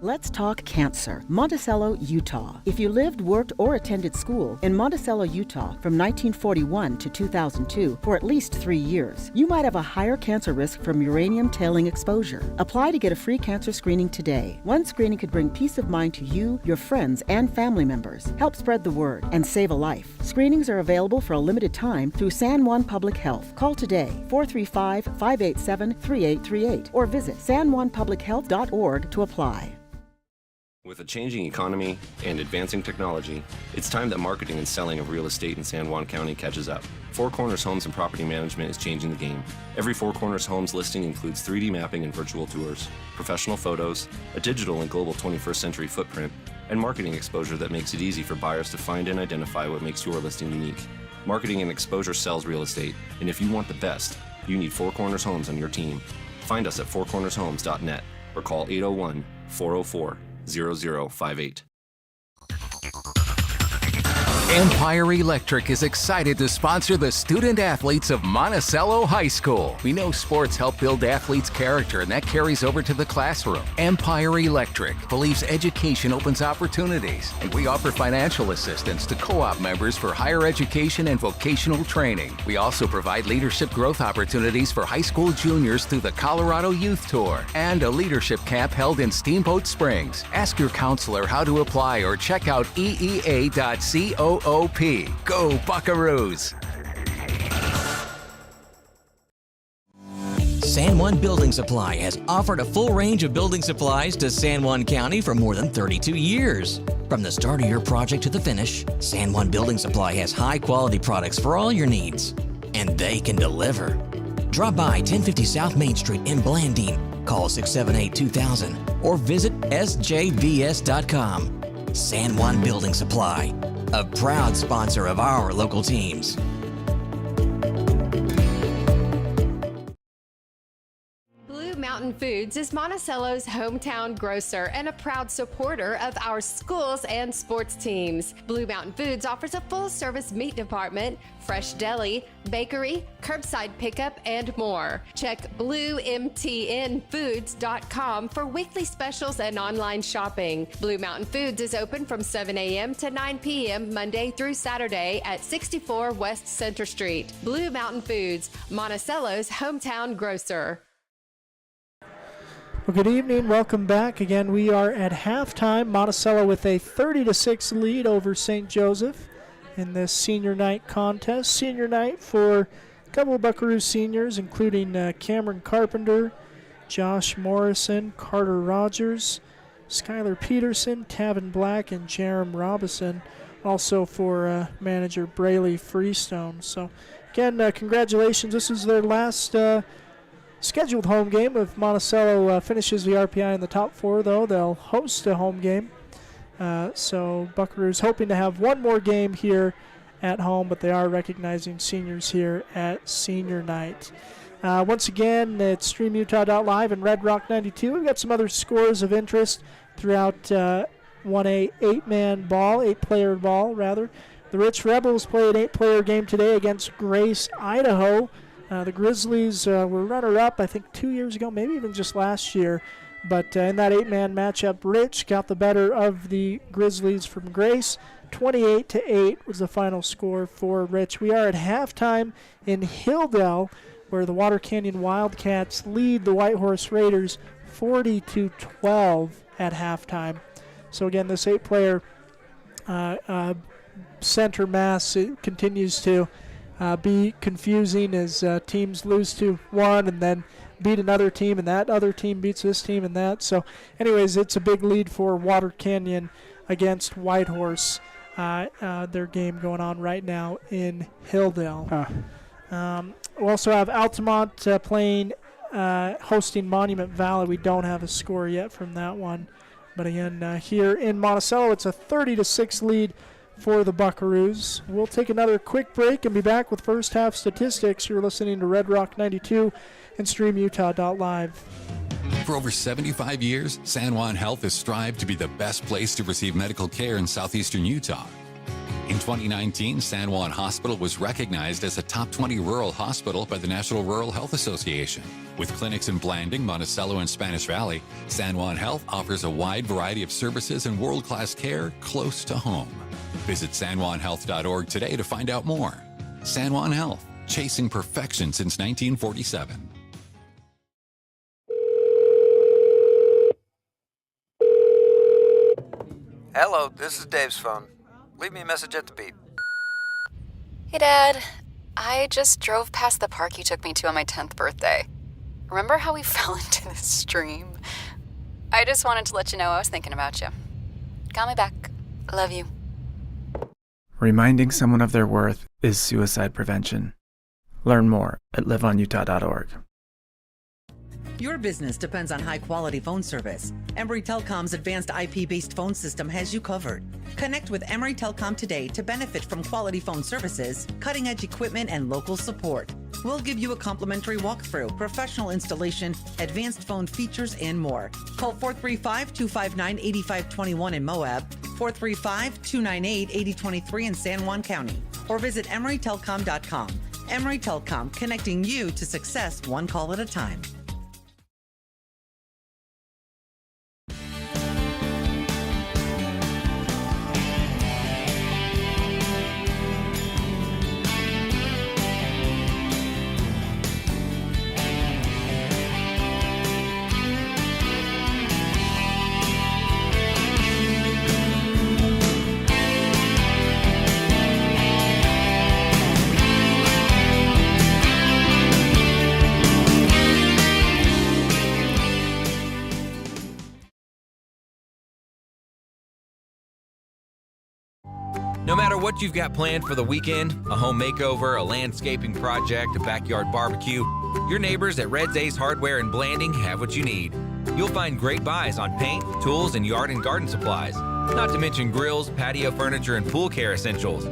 Let's talk cancer. Monticello, Utah. If you lived, worked, or attended school in Monticello, Utah from 1941 to 2002 for at least 3 years, you might have a higher cancer risk from uranium tailing exposure. Apply to get a free cancer screening today. One screening could bring peace of mind to you, your friends, and family members, help spread the word, and save a life. Screenings are available for a limited time through San Juan Public Health. Call today, 435-587-3838, or visit sanjuanpublichealth.org to apply. With a changing economy and advancing technology, it's time that marketing and selling of real estate in San Juan County catches up. Four Corners Homes and Property Management is changing the game. Every Four Corners Homes listing includes 3D mapping and virtual tours, professional photos, a digital and global 21st century footprint, and marketing exposure that makes it easy for buyers to find and identify what makes your listing unique. Marketing and exposure sells real estate, and if you want the best, you need Four Corners Homes on your team. Find us at fourcornershomes.net or call 801-404-0058. Empire Electric is excited to sponsor the student athletes of Monticello High School. We know sports help build athletes' character, and that carries over to the classroom. Empire Electric believes education opens opportunities, and we offer financial assistance to co-op members for higher education and vocational training. We also provide leadership growth opportunities for high school juniors through the Colorado Youth Tour and a leadership camp held in Steamboat Springs. Ask your counselor how to apply or check out eea.coop. Go Buckaroos! San Juan Building Supply has offered a full range of building supplies to San Juan County for more than 32 years. From the start of your project to the finish, San Juan Building Supply has high-quality products for all your needs, and they can deliver. Drop by 1050 South Main Street in Blanding, call 678-2000, or visit sjvs.com. San Juan Building Supply, a proud sponsor of our local teams. Blue Mountain Foods is Monticello's hometown grocer and a proud supporter of our schools and sports teams. Blue Mountain Foods offers a full-service meat department, fresh deli, bakery, curbside pickup, and more. Check bluemtnfoods.com for weekly specials and online shopping. Blue Mountain Foods is open from 7 a.m. to 9 p.m. Monday through Saturday at 64 West Center Street. Blue Mountain Foods, Monticello's hometown grocer. Well, good evening. Welcome back. Again, we are at halftime. Monticello with a 30-6 lead over St. Joseph in this senior night contest. Senior night for a couple of Buckaroo seniors, including Cameron Carpenter, Josh Morrison, Carter Rogers, Skylar Peterson, Tavin Black, and Jerem Robinson. Also for manager Brayley Freestone. So, again, congratulations. This is their last scheduled home game. If Monticello finishes the RPI in the top four, though, they'll host a home game. So Buckaroo's hoping to have one more game here at home, but they are recognizing seniors here at senior night. Once again, it's StreamUtah.live and Red Rock 92. We've got some other scores of interest throughout 1A eight-player ball. The Rich Rebels play an 8-player game today against Grace, Idaho. The Grizzlies were runner-up, I think, 2 years ago, maybe even just last year. But in that 8-man matchup, Rich got the better of the Grizzlies from Grace. 28-8 was the final score for Rich. We are at halftime in Hilldale, where the Water Canyon Wildcats lead the Whitehorse Raiders 40-12 at halftime. So again, this 8-player center mass continues to be confusing as teams lose to one and then beat another team, and that other team beats this team and that. So anyways, it's a big lead for Water Canyon against Whitehorse. Their game going on right now in Hilldale. We also have Altamont playing hosting Monument Valley. We don't have a score yet from that one. But again, here in Monticello, it's a 30-6 lead for the Buckaroos. We'll take another quick break and be back with first half statistics. You're listening to Red Rock 92 and StreamUtah.live. For over 75 years, San Juan Health has strived to be the best place to receive medical care in southeastern Utah. In 2019, San Juan Hospital was recognized as a top 20 rural hospital by the National Rural Health Association. With clinics in Blanding, Monticello, and Spanish Valley, San Juan Health offers a wide variety of services and world-class care close to home. Visit sanjuanhealth.org today to find out more. San Juan Health, chasing perfection since 1947. Hello, this is Dave's phone. Leave me a message at the beep. Hey, Dad. I just drove past the park you took me to on my 10th birthday. Remember how we fell into the stream? I just wanted to let you know I was thinking about you. Call me back. I love you. Reminding someone of their worth is suicide prevention. Learn more at liveonutah.org. Your business depends on high-quality phone service. Emory Telecom's advanced IP-based phone system has you covered. Connect with Emory Telecom today to benefit from quality phone services, cutting-edge equipment, and local support. We'll give you a complimentary walkthrough, professional installation, advanced phone features, and more. Call 435-259-8521 in Moab, 435-298-8023 in San Juan County, or visit emorytelecom.com. Emory Telecom, connecting you to success one call at a time. No matter what you've got planned for the weekend, a home makeover, a landscaping project, a backyard barbecue, your neighbors at Red's Ace Hardware in Blanding have what you need. You'll find great buys on paint, tools, and yard and garden supplies, not to mention grills, patio furniture, and pool care essentials.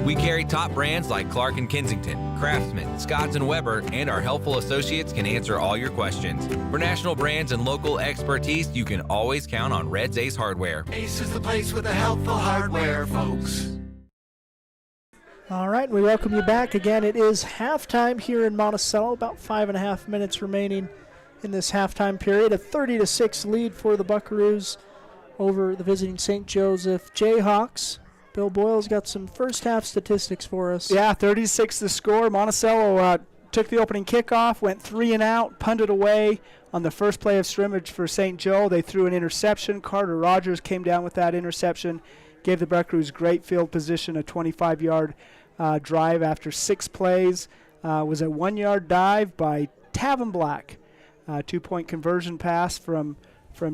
We carry top brands like Clark & Kensington, Craftsman, Scotts & Weber, and our helpful associates can answer all your questions. For national brands and local expertise, you can always count on Red's Ace Hardware. Ace is the place with the helpful hardware, folks. All right, we welcome you back again. It is halftime here in Monticello, about 5.5 minutes remaining in this halftime period. A 30-6 lead for the Buckaroos over the visiting St. Joseph Jayhawks. Bill Boyle's got some first half statistics for us. Yeah, 36 the score. Monticello took the opening kickoff, went 3 and out, punted away on the first play of scrimmage for St. Joe. They threw an interception. Carter Rogers came down with that interception, gave the Buckaroos great field position, a 25-yard drive after 6 plays. Was a 1-yard dive by Tavin Black. 2-point conversion pass from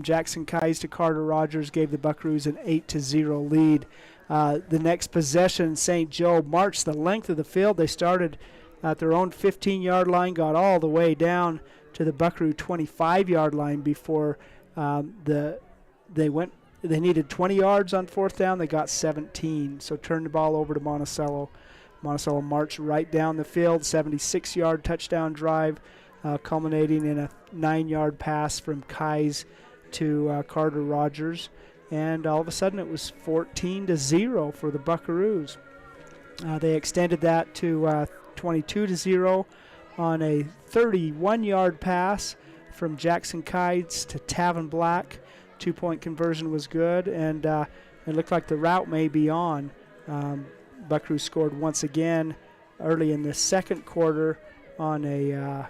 Jackson Kais to Carter Rogers gave the Buckaroos an 8-0 lead. The next possession, St. Joe marched the length of the field. They started at their own 15-yard line, got all the way down to the Buckaroo 25-yard line before they needed 20 yards on 4th down. They got 17, so turned the ball over to Monticello. Monticello marched right down the field, 76-yard touchdown drive, culminating in a 9-yard pass from Kais to Carter Rogers. And all of a sudden it was 14-0 for the Buckaroos. They extended that to 22-0 on a 31-yard pass from Jackson Kais to Tavin Black. 2-point conversion was good, and it looked like the route may be on. Buckaroos scored once again early in the second quarter on a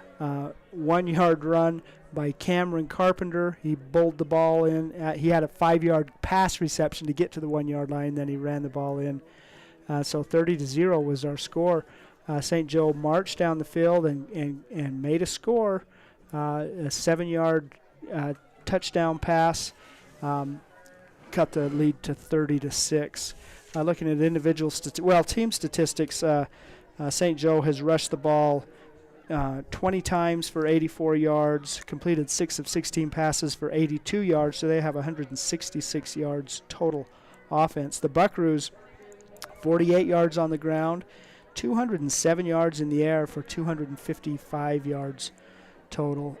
1-yard run by Cameron Carpenter. He bowled the ball in. He had a 5-yard pass reception to get to the 1-yard line, then he ran the ball in. So 30-0 was our score. St. Joe marched down the field and made a score. A 7-yard touchdown pass cut the lead to 30-6. Looking at individual team statistics, St. Joe has rushed the ball 20 times for 84 yards, completed 6 of 16 passes for 82 yards, so they have 166 yards total offense. The Buckaroos, 48 yards on the ground, 207 yards in the air for 255 yards total.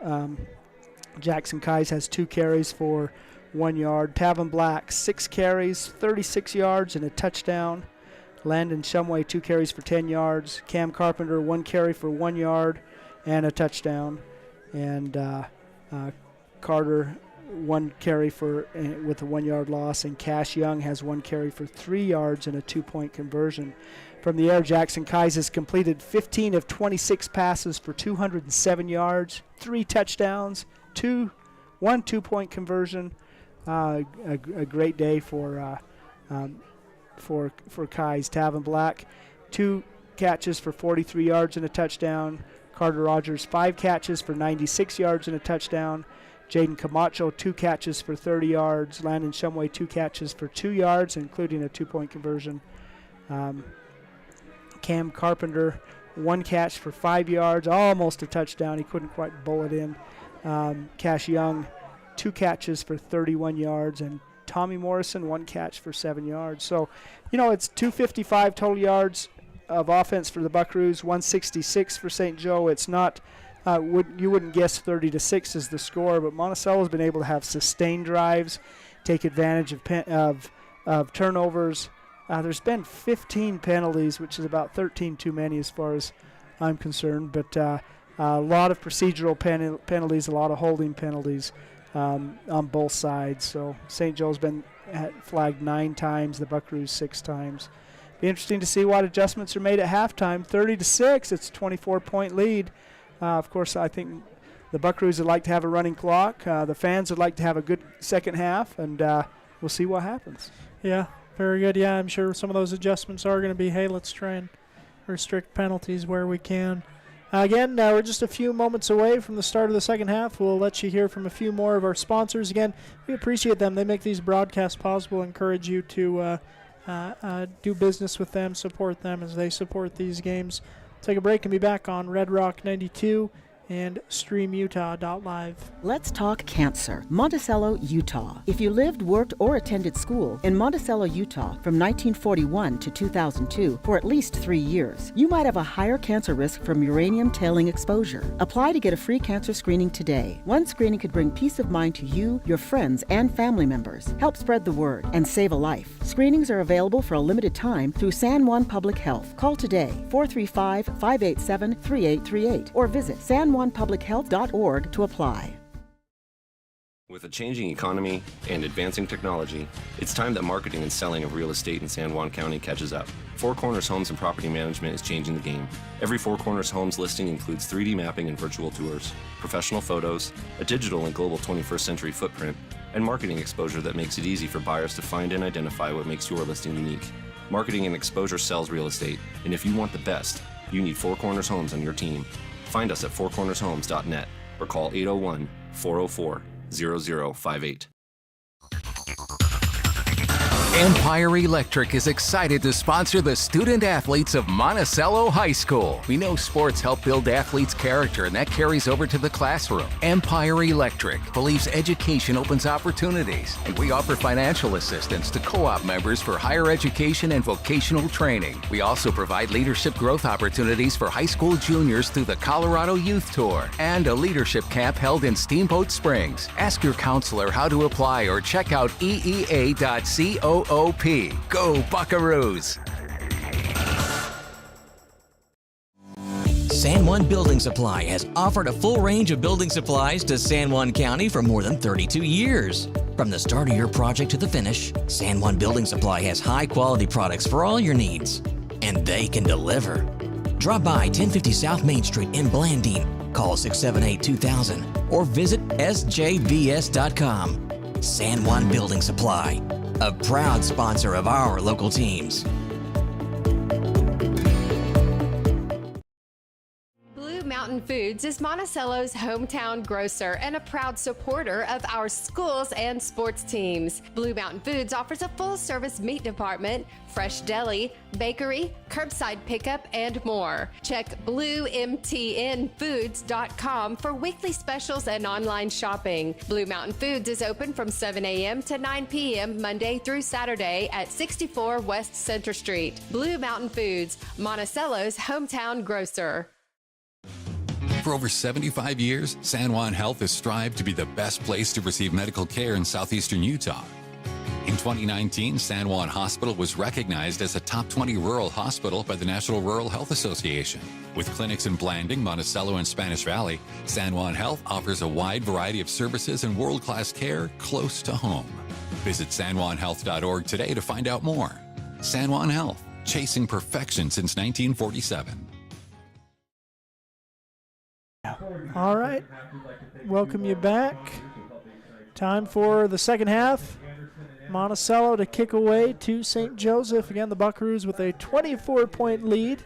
Jackson Keyes has 2 carries for 1 yard. Tavin Black, 6 carries, 36 yards and a touchdown. Landon Shumway, 2 carries for 10 yards. Cam Carpenter, 1 carry for 1 yard and a touchdown. And Carter, 1 carry with a 1 yard loss. And Cash Young has 1 carry for 3 yards and a 2-point conversion. From the air, Jackson Keyes has completed 15 of 26 passes for 207 yards, 3 touchdowns, 1 2-point conversion. A great day for Keyes. Tavin Black, 2 catches for 43 yards and a touchdown. Carter Rogers, 5 catches for 96 yards and a touchdown. Jaden Camacho, 2 catches for 30 yards. Landon Shumway, 2 catches for 2 yards, including a 2-point conversion. Cam Carpenter, 1 catch for 5 yards, almost a touchdown. He couldn't quite bowl it in. Cash Young, 2 catches for 31 yards, and Tommy Morrison, 1 catch for 7 yards. So, it's 255 total yards of offense for the Buckaroos, 166 for St. Joe. It's not, you wouldn't guess 30-6 is the score, but Monticello's been able to have sustained drives, take advantage of turnovers. There's been 15 penalties, which is about 13 too many as far as I'm concerned, but a lot of procedural penalties, a lot of holding penalties on both sides. So St. Joe's been flagged 9 times, the Buckaroos 6 times. Be interesting to see what adjustments are made at halftime. 30-6, it's a 24-point lead. Of course, I think the Buckaroos would like to have a running clock. The fans would like to have a good second half, and we'll see what happens. Yeah, very good. Yeah, I'm sure some of those adjustments are going to be, hey, let's try and restrict penalties where we can. Again, we're just a few moments away from the start of the second half. We'll let you hear from a few more of our sponsors. Again, we appreciate them. They make these broadcasts possible, encourage you to do business with them, support them as they support these games. Take a break and be back on Red Rock 92 and streamutah.live. Let's talk cancer. Monticello, Utah. If you lived, worked, or attended school in Monticello, Utah from 1941 to 2002 for at least 3 years, you might have a higher cancer risk from uranium tailing exposure. Apply to get a free cancer screening today. One screening could bring peace of mind to you, your friends, and family members. Help spread the word and save a life. Screenings are available for a limited time through San Juan Public Health. Call today, 435-587-3838, or visit sanjuanpublichealth.org to apply. With a changing economy and advancing technology, it's time that marketing and selling of real estate in San Juan County catches up. Four Corners Homes and Property Management is changing the game. Every Four Corners Homes listing includes 3D mapping and virtual tours, professional photos, a digital and global 21st century footprint, and marketing exposure that makes it easy for buyers to find and identify what makes your listing unique. Marketing and exposure sells real estate, and if you want the best, you need Four Corners Homes on your team. Find us at fourcornershomes.net or call 801-404-0058. Empire Electric is excited to sponsor the student athletes of Monticello High School. We know sports help build athletes' character, and that carries over to the classroom. Empire Electric believes education opens opportunities, and we offer financial assistance to co-op members for higher education and vocational training. We also provide leadership growth opportunities for high school juniors through the Colorado Youth Tour and a leadership camp held in Steamboat Springs. Ask your counselor how to apply or check out eea.coop. Go Buckaroos! San Juan Building Supply has offered a full range of building supplies to San Juan County for more than 32 years. From the start of your project to the finish, San Juan Building Supply has high-quality products for all your needs, and they can deliver. Drop by 1050 South Main Street in Blanding, call 678-2000, or visit sjbs.com. San Juan Building Supply, a proud sponsor of our local teams. Blue Mountain Foods is Monticello's hometown grocer and a proud supporter of our schools and sports teams. Blue Mountain Foods offers a full-service meat department, fresh deli, bakery, curbside pickup, and more. Check bluemtnfoods.com for weekly specials and online shopping. Blue Mountain Foods is open from 7 a.m. to 9 p.m. Monday through Saturday at 64 West Center Street. Blue Mountain Foods, Monticello's hometown grocer. For over 75 years, San Juan Health has strived to be the best place to receive medical care in southeastern Utah. In 2019, San Juan Hospital was recognized as a top 20 rural hospital by the National Rural Health Association. With clinics in Blanding, Monticello, and Spanish Valley, San Juan Health offers a wide variety of services and world-class care close to home. Visit sanjuanhealth.org today to find out more. San Juan Health, chasing perfection since 1947. All right. Welcome you back. Time for the second half. Monticello to kick away to St. Joseph. Again, the Buckaroos with a 24-point lead.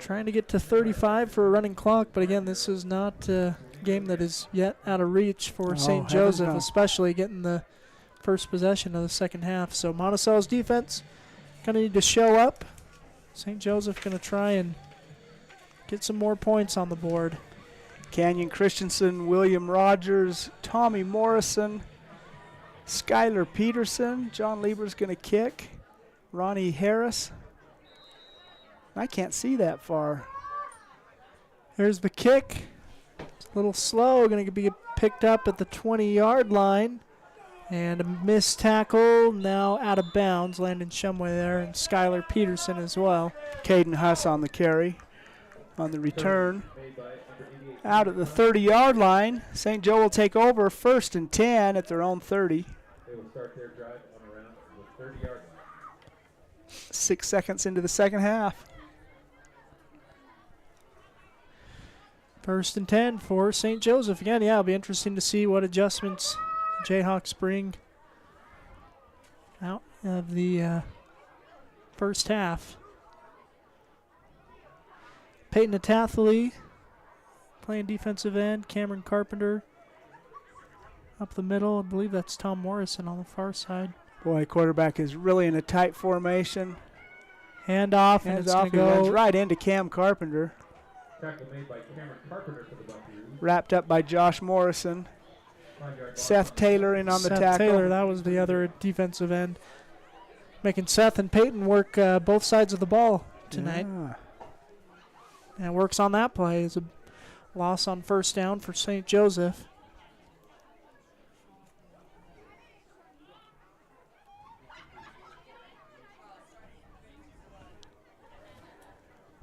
Trying to get to 35 for a running clock, but again, this is not a game that is yet out of reach for St. Joseph, especially getting the first possession of the second half. So Monticello's defense going to need to show up. St. Joseph going to try and get some more points on the board. Canyon Christensen, William Rogers, Tommy Morrison, Skylar Peterson. John Lieber's going to kick. Ronnie Harris. I can't see that far. Here's the kick. It's a little slow. Going to be picked up at the 20-yard line. And a missed tackle. Now out of bounds. Landon Shumway there. And Skylar Peterson as well. Caden Huss on the carry. On the return. Out at the 30-yard line. St. Joe will take over 1st and 10 at their own 30. They will start their drive on around the 30-yard line. 6 seconds into the second half. 1st and 10 for St. Joseph. Again, yeah, it'll be interesting to see what adjustments Jayhawks bring out of the first half. Peyton Atathley playing defensive end. Cameron Carpenter up the middle. I believe that's Tom Morrison on the far side. Boy, quarterback is really in a tight formation. Hand off, and it's going to go runs right into Cam Carpenter. Tackle made by Cameron Carpenter for the Buckaroos. Wrapped up by Josh Morrison. Seth Taylor in on the tackle. Seth Taylor, that was the other defensive end. Making Seth and Peyton work both sides of the ball tonight. Yeah. And works on that play. It's a loss on first down for St. Joseph.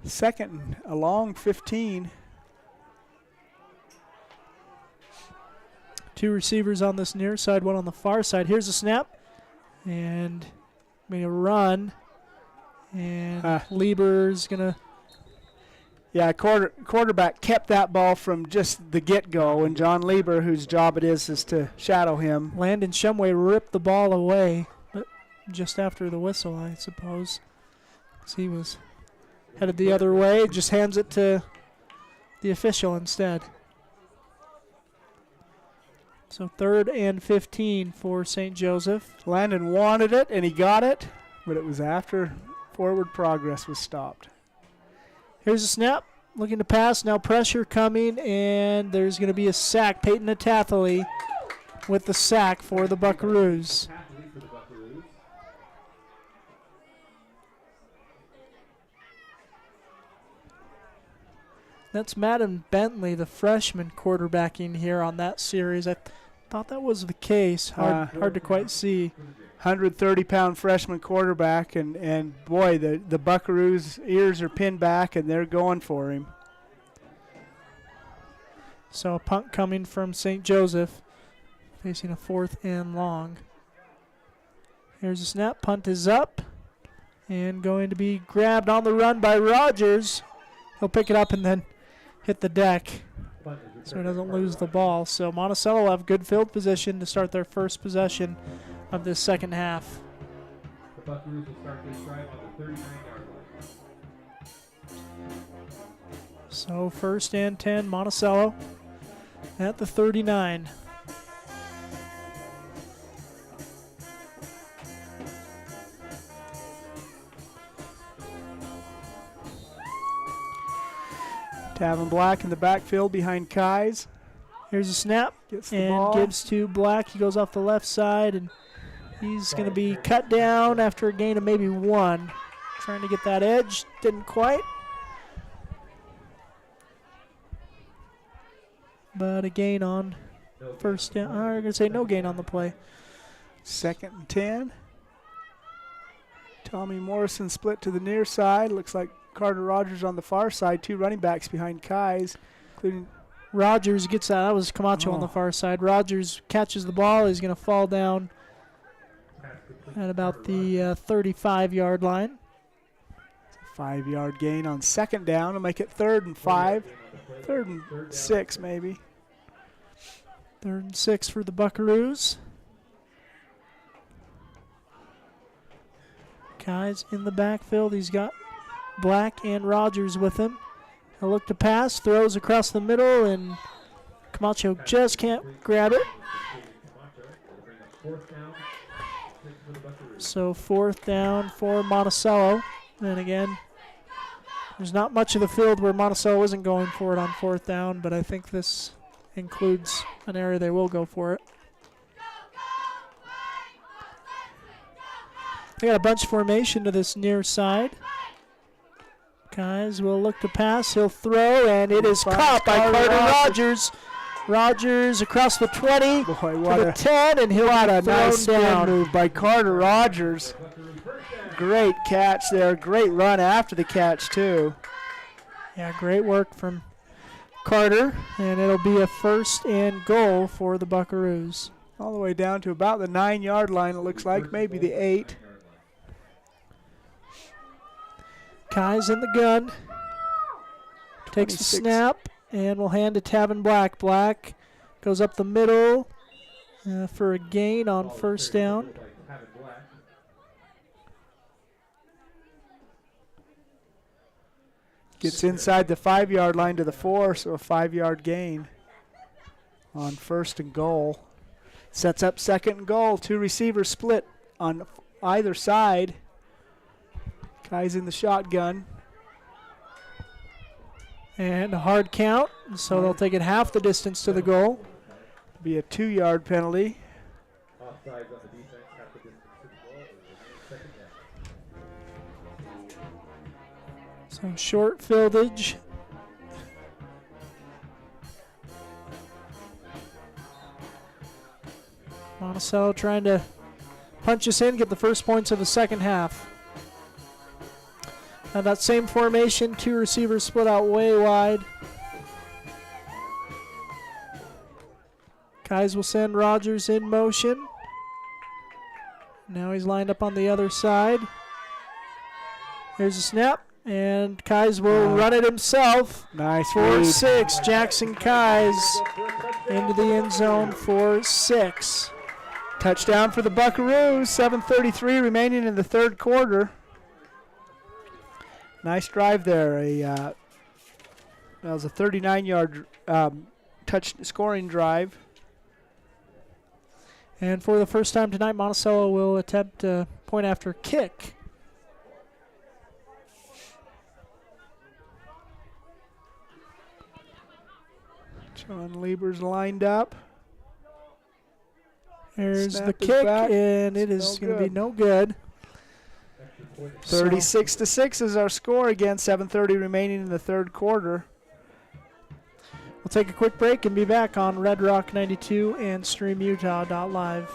Second, a long 15. Two receivers on this near side, one on the far side. Here's a snap. And made a run. And Lieber's going to... Yeah, quarterback kept that ball from just the get-go, and John Lieber, whose job it is to shadow him. Landon Shumway ripped the ball away, but just after the whistle, I suppose. So he was headed the other way, just hands it to the official instead. So 3rd and 15 for St. Joseph. Landon wanted it, and he got it, but it was after forward progress was stopped. Here's a snap, looking to pass, now pressure coming, and there's going to be a sack. Peyton Atathley with the sack for the Buckaroos. That's Madden Bentley, the freshman quarterbacking here on that series. I thought that was the case. Hard to quite see. 130-pound freshman quarterback, and boy, the Buckaroos' ears are pinned back, and they're going for him. So a punt coming from St. Joseph, facing a 4th and long. Here's a snap. Punt is up, and going to be grabbed on the run by Rogers. He'll pick it up and then hit the deck so he doesn't lose the ball. So Monticello will have good field position to start their first possession of this second half. The Buckaroos will start this drive on the 39-yard line. So 1st and 10, Monticello at the 39. Tavin Black in the backfield behind Kais. Here's a snap. Gets the and ball. Gives to Black. He goes off the left side, and he's going to be cut down after a gain of maybe 1. Trying to get that edge. Didn't quite. But a gain on first down. I'm going to say no gain on the play. 2nd and 10. Tommy Morrison split to the near side. Looks like Carter Rogers on the far side. 2 running backs behind Kais, including Rogers gets that. That was Camacho on the far side. Rogers catches the ball. He's going to fall down at about the 35-yard line. 5-yard gain on 2nd down. Will make it 3rd and 5. 3rd and 6 maybe. 3rd and 6 for the Buckaroos. Kai's in the backfield. He's got Black and Rogers with him. He'll look to pass, throws across the middle, and Camacho just can't grab it. So 4th down for Monticello. And again, there's not much of the field where Monticello isn't going for it on 4th down, but I think this includes an area they will go for it. They got a bunch formation to this near side. Guys will look to pass. He'll throw, and it is caught by Carter Rogers. Rogers across the 20 to the 10, and he'll what be a thrown nice spin down. move by Carter Rogers. Great catch there. Great run after the catch, too. Yeah, great work from Carter, and it'll be a 1st and goal for the Buckaroos. All the way down to about the 9-yard line, it looks like, maybe the 8. Kai's in the gun. Takes the 26. snap, and will hand to Tavin Black. Black goes up the middle for a gain on 1st down. Gets inside the 5-yard line to the 4, so a 5-yard gain on 1st and goal. Sets up 2nd and goal. 2 receivers split on either side. Kai's in the shotgun. And a hard count, so they'll take it half the distance to the goal. Be a 2-yard penalty. So short fieldage. Monticello trying to punch us in, get the first points of the second half. Now that same formation, 2 receivers split out way wide. Kais will send Rogers in motion. Now he's lined up on the other side. Here's a snap, and Kais will run it himself. Nice for read. 6. Jackson Kais into the end zone for 6. Touchdown for the Buckaroos. 7:33 remaining in the 3rd quarter. Nice drive there. That was a 39-yard touch scoring drive. And for the first time tonight, Monticello will attempt a point after kick. John Lieber's lined up. There's Snap the is kick, back. and it is going to be no good. 36-6 is our score again. 7:30 remaining in the 3rd quarter. We'll take a quick break and be back on Red Rock 92 and StreamUtah.live.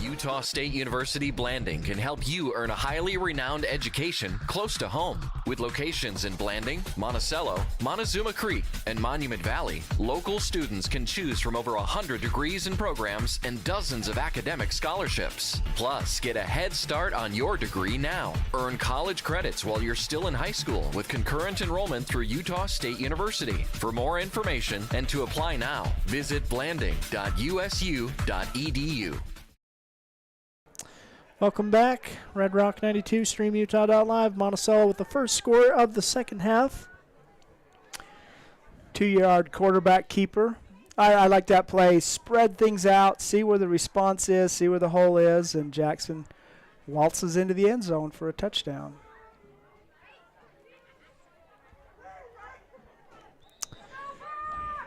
Utah State University Blanding can help you earn a highly renowned education close to home. With locations in Blanding, Monticello, Montezuma Creek, and Monument Valley, local students can choose from over 100 degrees and programs and dozens of academic scholarships. Plus, get a head start on your degree now. Earn college credits while you're still in high school with concurrent enrollment through Utah State University. For more information and to apply now, visit blanding.usu.edu. Welcome back. Red Rock 92, StreamUtah.live. Monticello with the first score of the second half. 2-yard quarterback keeper. I like that play. Spread things out, see where the response is, see where the hole is, and Jackson waltzes into the end zone for a touchdown.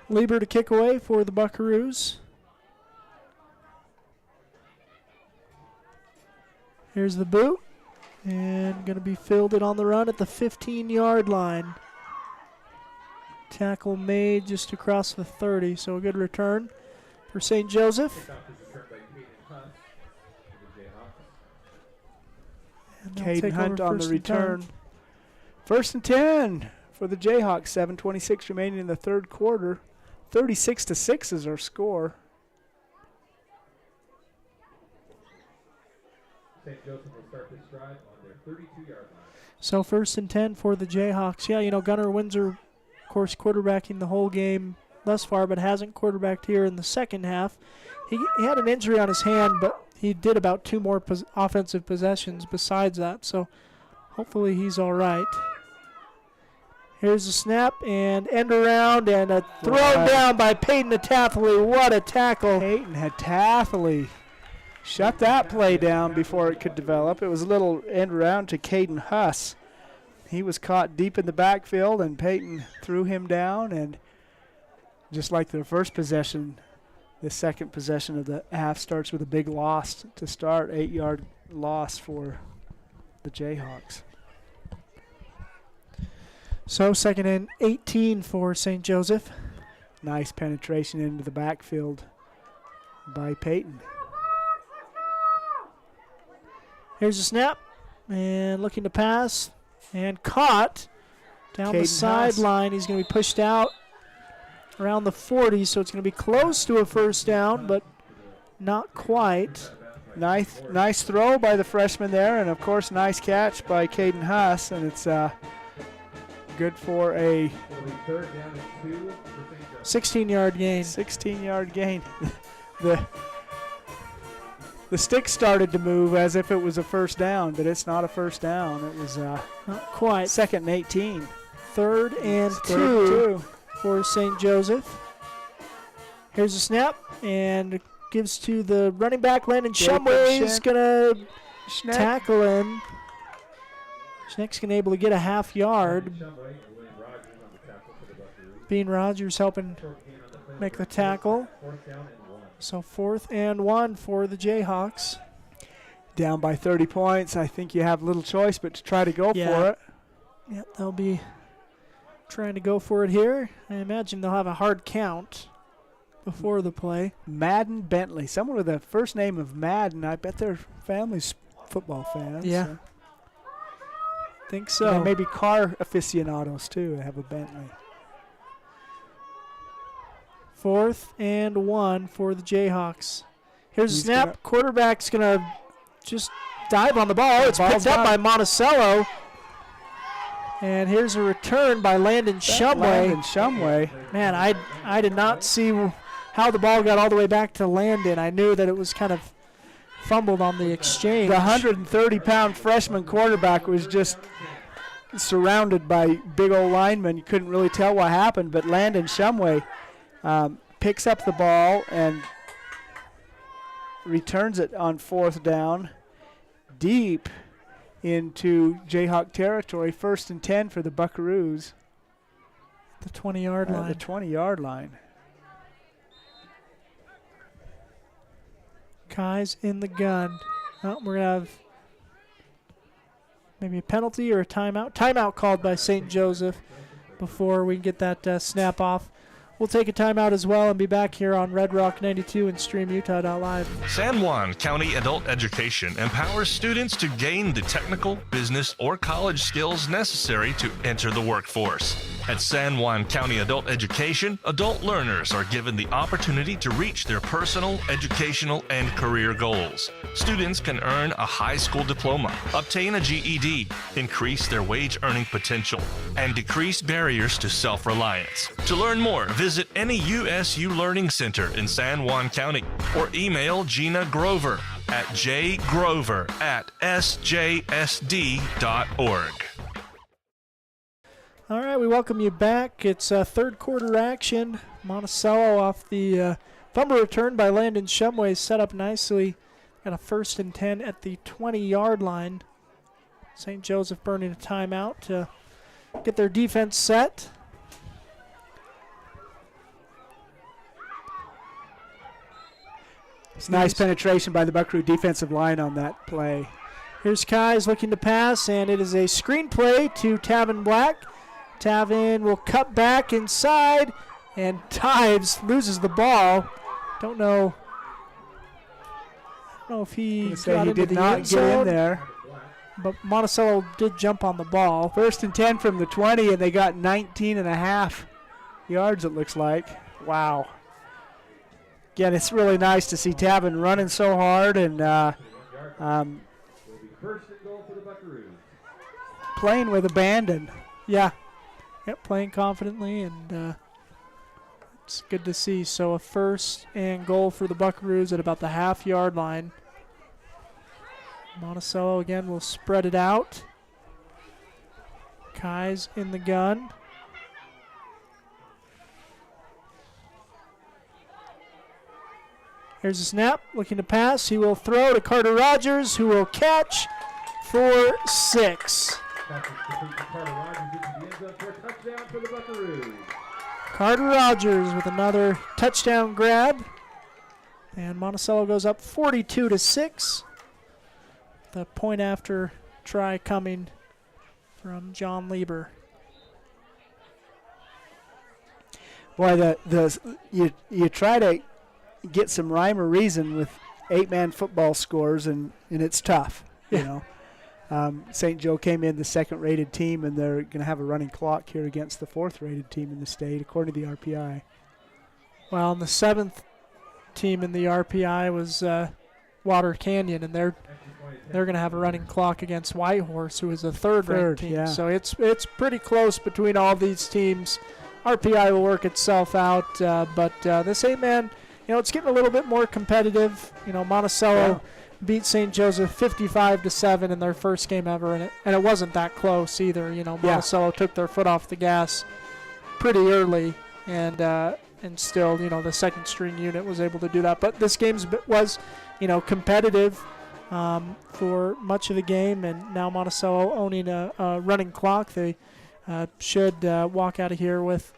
Lieber to kick away for the Buckaroos. Here's the boot. And going to be fielded on the run at the 15-yard line. Tackle made just across the 30, so a good return for St. Joseph. Caden Hunt on the return. 1st and 10 for the Jayhawks. 7:26 remaining in the third quarter. 36-6 is our score. St. Joseph will start this drive on their 32-yard line. So 1st and 10 for the Jayhawks. Yeah, Gunnar Windsor, of course, quarterbacking the whole game thus far, but hasn't quarterbacked here in the second half. He had an injury on his hand, but he did about 2 more offensive possessions besides that, so hopefully he's all right. Here's the snap and end around and a throw down by Peyton Tathley. What a tackle. Peyton Tathley shut that play down before it could develop. It was a little end around to Caden Huss. He was caught deep in the backfield, and Peyton threw him down. And just like their first possession, the second possession of the half starts with a big loss to start, 8-yard loss for the Jayhawks. So 2nd and 18 for St. Joseph. Nice penetration into the backfield by Peyton. Here's a snap, and looking to pass, and caught down the sideline. He's going to be pushed out around the 40, so it's going to be close to a first down, but not quite. Nice throw by the freshman there, and of course nice catch by Caden Huss, and it's good for a 16-yard gain. 16-yard gain. The stick started to move as if it was a first down, but it's not a first down. It was not quite. 2nd and 18. 3rd and 2 for St. Joseph. Here's a snap and gives to the running back, Landon Shumway. He's going to tackle him. Schneck's going to be able to get a half yard. Bean Rogers helping make the tackle. So 4th and 1 for the Jayhawks. Down by 30 points. I think you have little choice but to try to go for it. Yep, they'll be trying to go for it here. I imagine they'll have a hard count before the play. Madden Bentley. Someone with a first name of Madden. I bet their family's football fans. Yeah. So. Think so. And maybe car aficionados, too, have a Bentley. 4th and 1 for the Jayhawks. Here's a snap. Quarterback's going to just dive on the ball. It's picked up by Monticello. And here's a return by Landon Shumway. Man, I did not see how the ball got all the way back to Landon. I knew that it was kind of fumbled on the exchange. The 130-pound freshman quarterback was just surrounded by big old linemen. You couldn't really tell what happened, but Landon Shumway picks up the ball and returns it on 4th down deep into Jayhawk territory. 1st and 10 for the Buckaroos. The 20-yard line. The 20-yard line. Kai's in the gun. Oh, we're going to have maybe a penalty or a timeout. Timeout called by St. Joseph before we get that snap off. We'll take a timeout as well and be back here on Red Rock 92 and StreamUtah.live. San Juan County Adult Education empowers students to gain the technical, business, or college skills necessary to enter the workforce. At San Juan County Adult Education, adult learners are given the opportunity to reach their personal, educational, and career goals. Students can earn a high school diploma, obtain a GED, increase their wage earning potential, and decrease barriers to self-reliance. To learn more, visit any USU Learning Center in San Juan County or email Gina Grover at jgrover@sjsd.org. All right, we welcome you back. It's third quarter action. Monticello off the fumble return by Landon Shumway set up nicely. Got a 1st and 10 at the 20-yard line. St. Joseph burning a timeout to get their defense set. It's nice penetration by the Buckaroo defensive line on that play. Here's Kais looking to pass, and it is a screen play to Tavin Black. Tavin will cut back inside, and Tives loses the ball. Don't know if he got into the end zone. Get in there. But Monticello did jump on the ball. 1st and 10 from the 20, and they got 19.5 yards, it looks like. Wow. Again, it's really nice to see Tavin running so hard and playing with abandon. Yeah. Yep, playing confidently, and it's good to see. So a 1st and goal for the Buckaroos at about the half-yard line. Monticello again will spread it out. Kai's in the gun. Here's a snap, looking to pass. He will throw to Carter Rogers, who will catch for 6. Carter Rogers with another touchdown grab. And Monticello goes up 42-6. The point after try coming from John Lieber. Boy, you try to get some rhyme or reason with 8-man football scores, and it's tough, you know. St. Joe came in the 2nd-rated team, and they're going to have a running clock here against the 4th-rated team in the state, according to the RPI. Well, and the 7th team in the RPI was Water Canyon, and they're going to have a running clock against Whitehorse, who is a 3rd-ranked team. Yeah. So it's pretty close between all these teams. RPI will work itself out, but this 8-man, it's getting a little bit more competitive. Monticello beat St. Joseph 55-7 in their first game ever, and it wasn't that close either. Monticello took their foot off the gas pretty early, and still, the 2nd-string unit was able to do that. But this game was, competitive for much of the game, and now Monticello owning a running clock. They should walk out of here with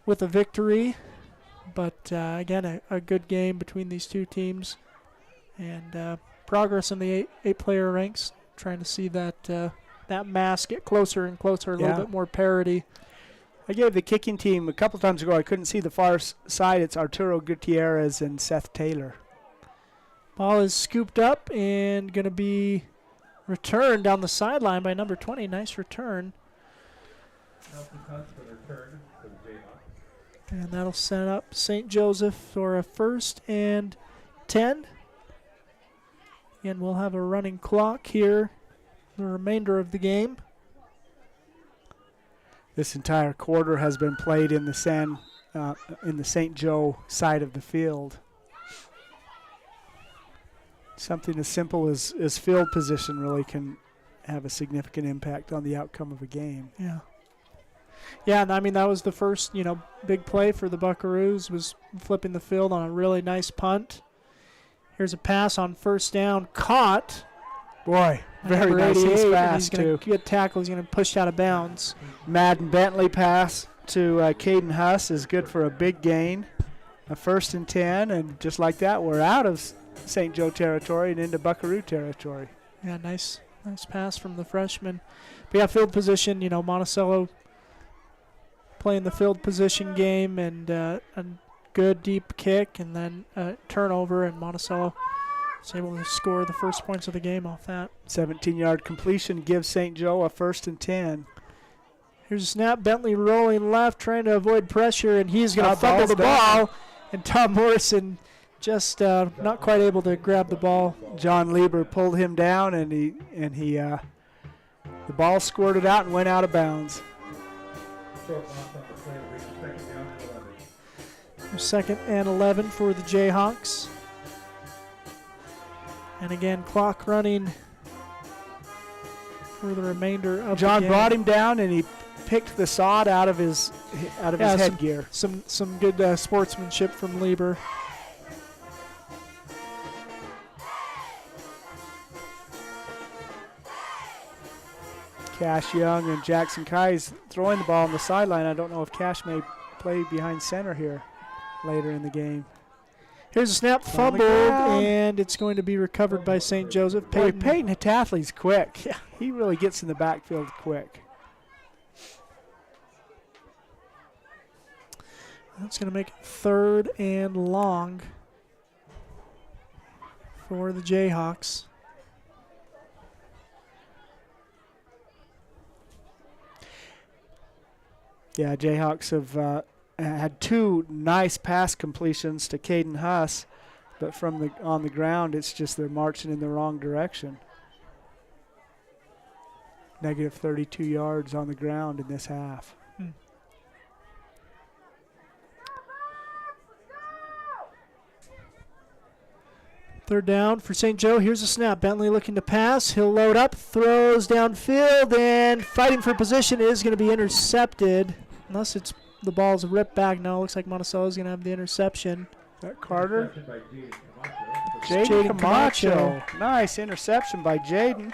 a victory. But again, a good game between these two teams, and progress in the eight-player ranks. Trying to see that mass get closer and closer, a little bit more parity. I gave the kicking team a couple times ago. I couldn't see the far side. It's Arturo Gutierrez and Seth Taylor. Ball is scooped up and going to be returned down the sideline by number 20. Nice return. And that'll set up St. Joseph for a 1st and 10. And we'll have a running clock here the remainder of the game. This entire quarter has been played in the St. Joe side of the field. Something as simple as field position really can have a significant impact on the outcome of a game. Yeah. Yeah, and I mean, that was the first, big play for the Buckaroos, was flipping the field on a really nice punt. Here's a pass on 1st down, caught. Boy, very nice. He's fast, he's going to get tackled. He's going to push out of bounds. Madden Bentley pass to Caden Huss is good for a big gain. A 1st and 10, and just like that, we're out of St. Joe territory and into Buckaroo territory. Yeah, nice pass from the freshman. But yeah, field position, Monticello playing the field position game, and a good deep kick, and then a turnover, and Monticello was able to score the first points of the game off that. 17-yard completion gives St. Joe a 1st and 10. Here's a snap. Bentley rolling left, trying to avoid pressure, and he's going to fumble the ball. And Tom Morrison just not quite able to grab the ball. John Lieber pulled him down, and he the ball squirted out and went out of bounds. 2nd and 11 for the Jayhawks. And again, clock running for the remainder of John the game. brought him down, and he picked the sod out of his headgear. Some good sportsmanship from Lieber. Cash Young and Jackson Kai's throwing the ball on the sideline. I don't know if Cash may play behind center here later in the game. Here's a snap, fumbled, and it's going to be recovered by St. Joseph. Peyton Hatathly's quick. Yeah, he really gets in the backfield quick. That's going to make it 3rd and long for the Jayhawks. Yeah, Jayhawks have had 2 nice pass completions to Caden Huss, but from on the ground, it's just they're marching in the wrong direction. Negative 32 yards on the ground in this half. Third down for St. Joe. Here's a snap. Bentley looking to pass. He'll load up, throws downfield, and fighting for position is going to be intercepted. Unless the ball's ripped back. No, it looks like Monticello's going to have the interception. Is that Carter? Jaden Camacho. Nice interception by Jaden.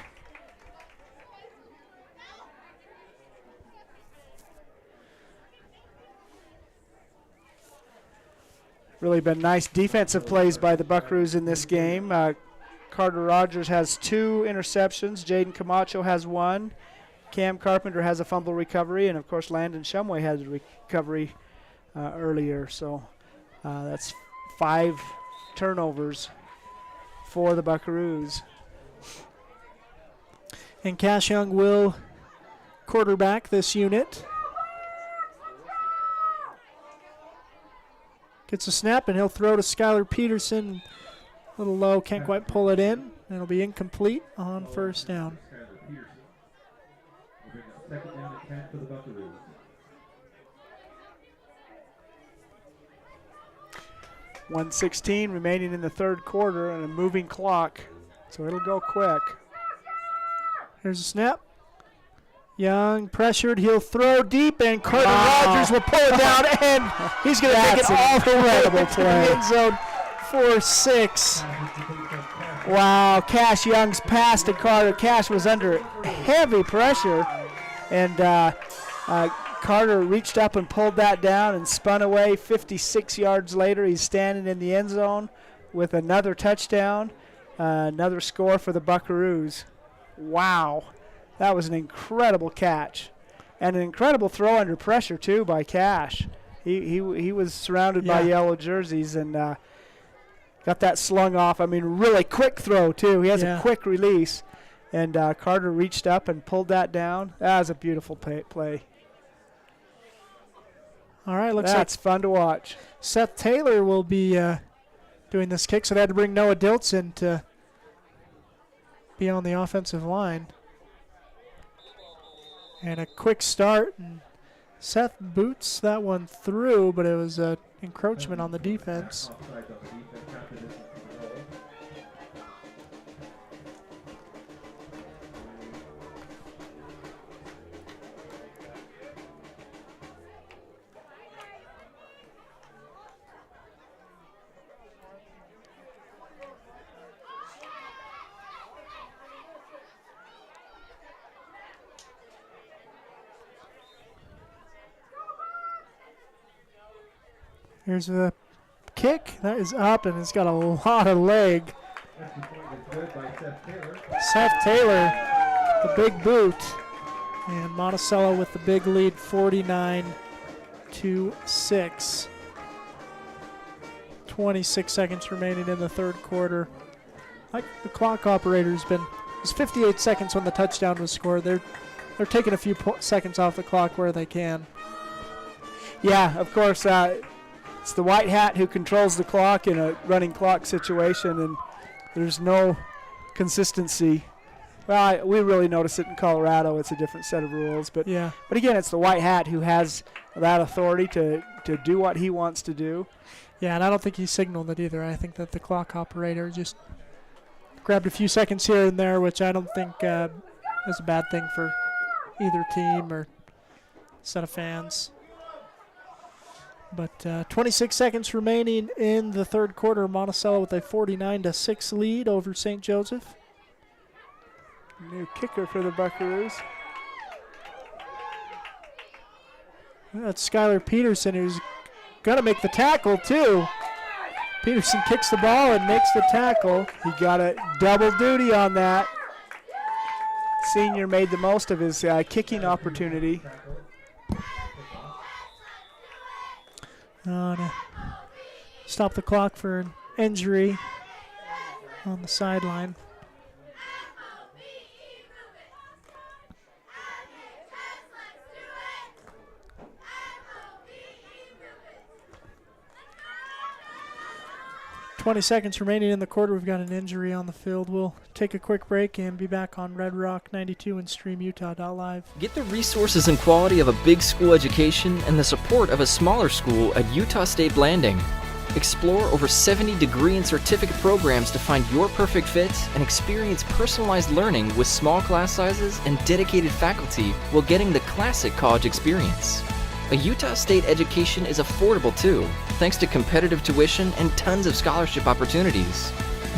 Really been nice defensive plays by the Buckaroos in this game. Carter Rogers has 2 interceptions. Jaden Camacho has 1. Cam Carpenter has a fumble recovery. And, of course, Landon Shumway has a recovery earlier. So that's 5 turnovers for the Buckaroos. And Cash Young will quarterback this unit. Gets a snap, and he'll throw to Skylar Peterson. A little low, can't quite pull it in. It'll be incomplete on first down. 2nd down and 10 for the Buckaroos. .116 remaining in the 3rd quarter and a moving clock, so it'll go quick. Here's a snap. Young pressured, he'll throw deep, and Carter Rogers will pull it down, and he's going to take it all the way to the end zone for 6. Wow, Cash Young's pass to Carter. Cash was under heavy pressure, and Carter reached up and pulled that down and spun away. 56 yards later, he's standing in the end zone with another touchdown, another score for the Buckaroos. Wow. That was an incredible catch, and an incredible throw under pressure too by Cash. He was surrounded by yellow jerseys and got that slung off. I mean, really quick throw too. He has a quick release, and Carter reached up and pulled that down. That was a beautiful play. All right, looks that's fun to watch. Seth Taylor will be doing this kick, so they had to bring Noah Diltz in to be on the offensive line. And a quick start, and Seth boots that one through, but it was an encroachment on the defense. Here's the kick. That is up, and it's got a lot of leg. Seth Taylor, the big boot. And Monticello with the big lead, 49-6. 26 seconds remaining in the 3rd quarter. Like the clock operator's been, it was 58 seconds when the touchdown was scored. They're taking a few seconds off the clock where they can. Yeah, of course. It's the white hat who controls the clock in a running clock situation, and there's no consistency. Well, we really notice it in Colorado. It's a different set of rules, but again, it's the white hat who has that authority to do what he wants to do. Yeah, and I don't think he signaled it either. I think that the clock operator just grabbed a few seconds here and there, which I don't think is a bad thing for either team or set of fans. But 26 seconds remaining in the third quarter. Monticello with a 49-6 lead over St. Joseph. New kicker for the Buckaroos. That's Skylar Peterson, who's going to make the tackle, too. Peterson kicks the ball and makes the tackle. He got a double duty on that. Senior made the most of his kicking opportunity. To stop the clock for an injury on the sideline. $20 seconds remaining in the quarter. We've got an injury on the field. We'll take a quick break and be back on Red Rock 92 and StreamUtah.live. Get the resources and quality of a big school education and the support of a smaller school at Utah State Blanding. Explore over 70 degree and certificate programs to find your perfect fit and experience personalized learning with small class sizes and dedicated faculty while getting the classic college experience. A Utah State education is affordable too, thanks to competitive tuition and tons of scholarship opportunities.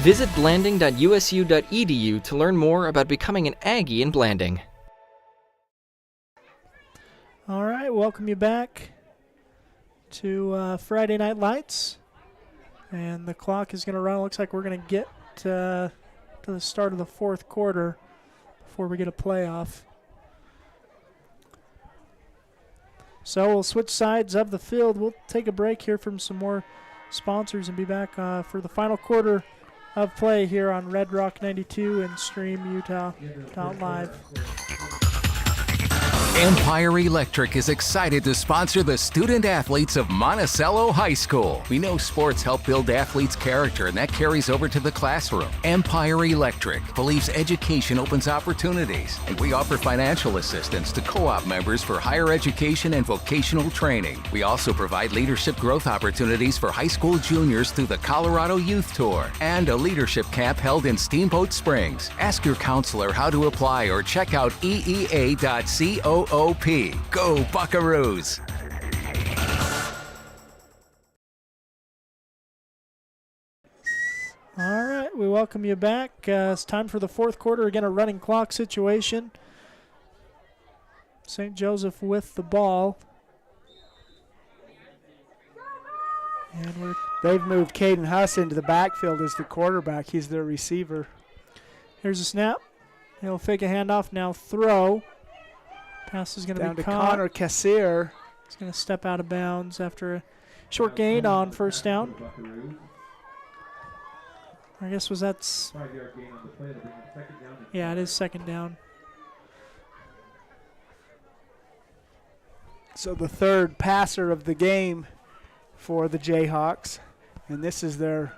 Visit blanding.usu.edu to learn more about becoming an Aggie in Blanding. All right, welcome you back to Friday Night Lights. And the clock is going to run. It looks like we're going to get to the start of the fourth quarter before we get a playoff. So we'll switch sides of the field. We'll take a break here from some more sponsors and be back for the final quarter of play here on Red Rock 92 and StreamUtah.live. Empire Electric is excited to sponsor the student athletes of Monticello High School. We know sports help build athletes' character, and that carries over to the classroom. Empire Electric believes education opens opportunities, and we offer financial assistance to co-op members for higher education and vocational training. We also provide leadership growth opportunities for high school juniors through the Colorado Youth Tour and a leadership camp held in Steamboat Springs. Ask your counselor how to apply or check out eea.co. Go Buckaroos! All right, we welcome you back. It's time for the fourth quarter. Again, a running clock situation. St. Joseph with the ball. And they've moved Caden Huss into the backfield as the quarterback. He's their receiver. Here's a snap. He'll fake a handoff, now throw. Pass is going to be caught. Connor Cassier. He's going to step out of bounds after a short gain on first down. I guess was that's. Yeah, it is second down. So the third passer of the game for the Jayhawks, and this is their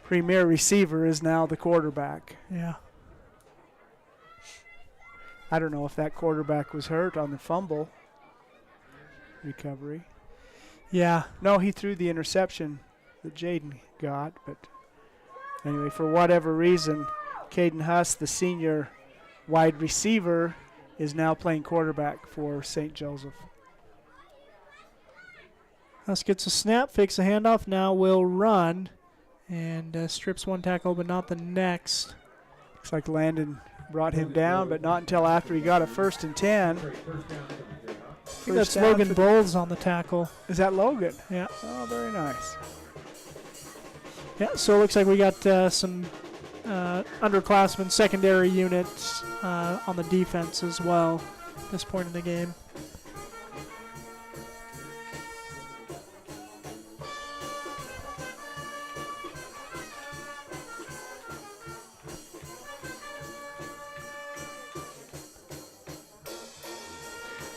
premier receiver, is now the quarterback. Yeah. I don't know if that quarterback was hurt on the fumble recovery. Yeah. No, he threw the interception that Jaden got. But anyway, for whatever reason, Caden Huss, the senior wide receiver, is now playing quarterback for St. Joseph. Huss gets a snap, fakes a handoff, now will run, and strips one tackle but not the next. Looks like Landon brought him down, but not until after he got a 1st and 10. I think that's Logan Bowles on the tackle. Is that Logan? Yeah. Oh, very nice. Yeah, so it looks like we got some underclassmen secondary units on the defense as well at this point in the game.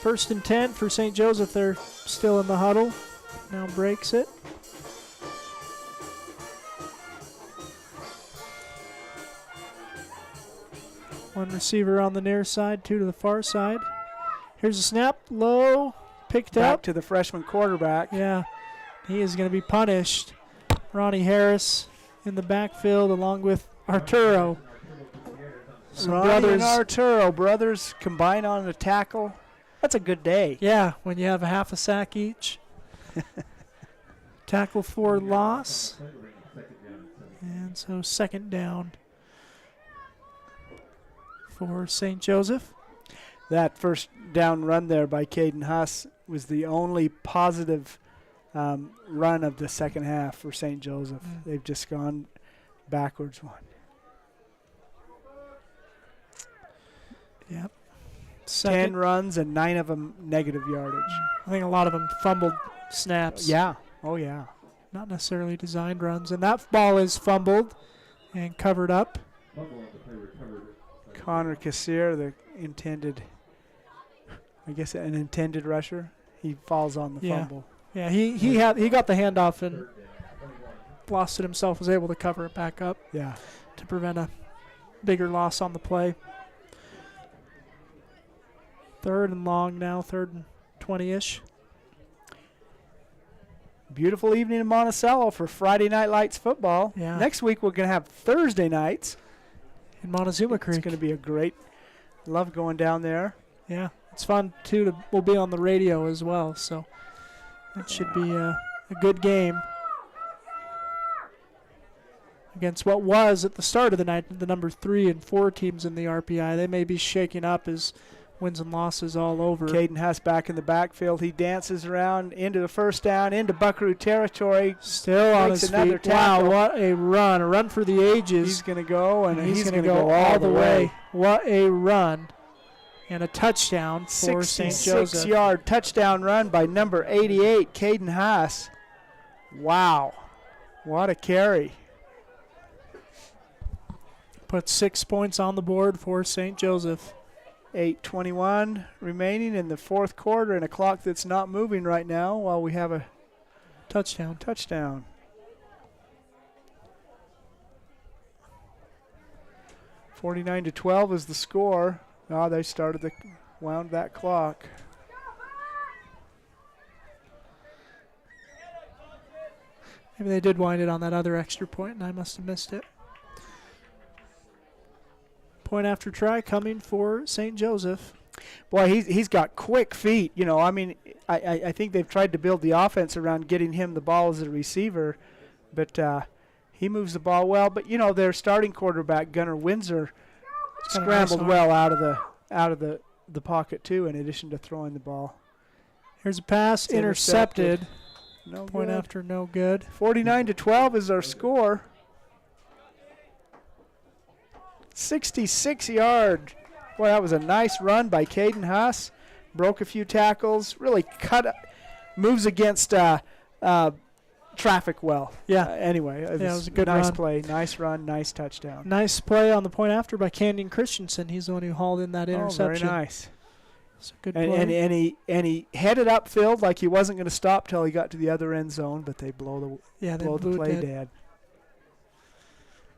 First and 10 for St. Joseph. They're still in the huddle. Now breaks it. One receiver on the near side, two to the far side. Here's a snap, low, picked up. Back to the freshman quarterback. Yeah, he is going to be punished. Ronnie Harris in the backfield along with Arturo. Ronnie and Arturo, brothers, combine on the tackle. That's a good day. Yeah, when you have a half a sack each. Tackle for loss. And so second down for St. Joseph. That first down run there by Caden Huss was the only positive run of the second half for St. Joseph. They've just gone backwards one. Yep. 10 runs and 9 of them negative yardage. I think a lot of them fumbled snaps. Yeah. Oh, yeah. Not necessarily designed runs. And that ball is fumbled and covered up. Connor Kassir, the intended, I guess an intended rusher, he falls on the fumble. Yeah, he got the handoff and lost it himself, was able to cover it back up. Yeah. To prevent a bigger loss on the play. Third and long now, 3rd and 20-ish. Beautiful evening in Monticello for Friday Night Lights football. Yeah. Next week we're going to have Thursday nights in Montezuma Creek. It's going to be a great, love going down there. Yeah, it's fun too. We'll be on the radio as well, so that should be a good game against what was at the start of the night the number 3 and 4 teams in the RPI. They may be shaking up as wins and losses all over. Caden Huss back in the backfield. He dances around into the first down, into Buckaroo territory. Still on his feet. Wow, what a run. A run for the ages. He's going to go, and he's going to go all the way. What a run. And a touchdown for St. Joseph. 66-yard touchdown run by number 88, Caden Huss. Wow. What a carry. Put 6 points on the board for St. Joseph. 8:21 remaining in the fourth quarter, and a clock that's not moving right now while we have a touchdown. 49-12 is the score. Oh, they wound that clock. Maybe they did wind it on that other extra point, and I must have missed it. Point after try coming for St. Joseph. Boy, he's got quick feet. You know, I mean, I think they've tried to build the offense around getting him the ball as a receiver, but he moves the ball well. But you know, their starting quarterback Gunnar Windsor scrambled well out of the pocket too, in addition to throwing the ball. Here's a pass intercepted. No point good. after no good. 49-12 is our score. 66-yard. Boy, that was a nice run by Caden Huss. Broke a few tackles. Really moves against traffic well. Yeah. Anyway, it was a good nice run. play. Nice run. Nice touchdown. Nice play on the point after by Canyon Christensen. He's the one who hauled in that interception. Oh, very nice. It's a good play. And he headed upfield like he wasn't going to stop till he got to the other end zone, but they blow the play dead.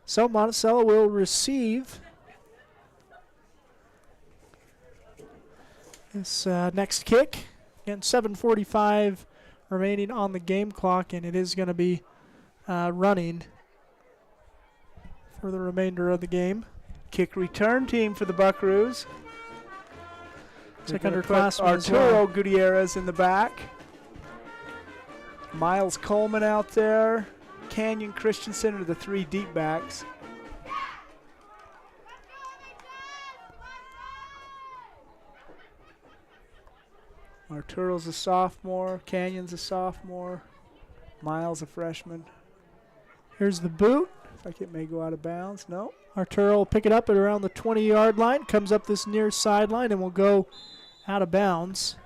So Monticello will receive this next kick. Again, 7:45 remaining on the game clock, and it is going to be running for the remainder of the game. Kick return team for the Buckaroos. Check underclassmen Arturo Gutierrez in the back. Miles Coleman out there. Canyon Christensen are the 3 deep backs. Arturo's a sophomore. Canyon's a sophomore. Miles a freshman. Here's the boot. Looks like it may go out of bounds. No. Arturo will pick it up at around the 20-yard line. Comes up this near sideline and will go out of bounds.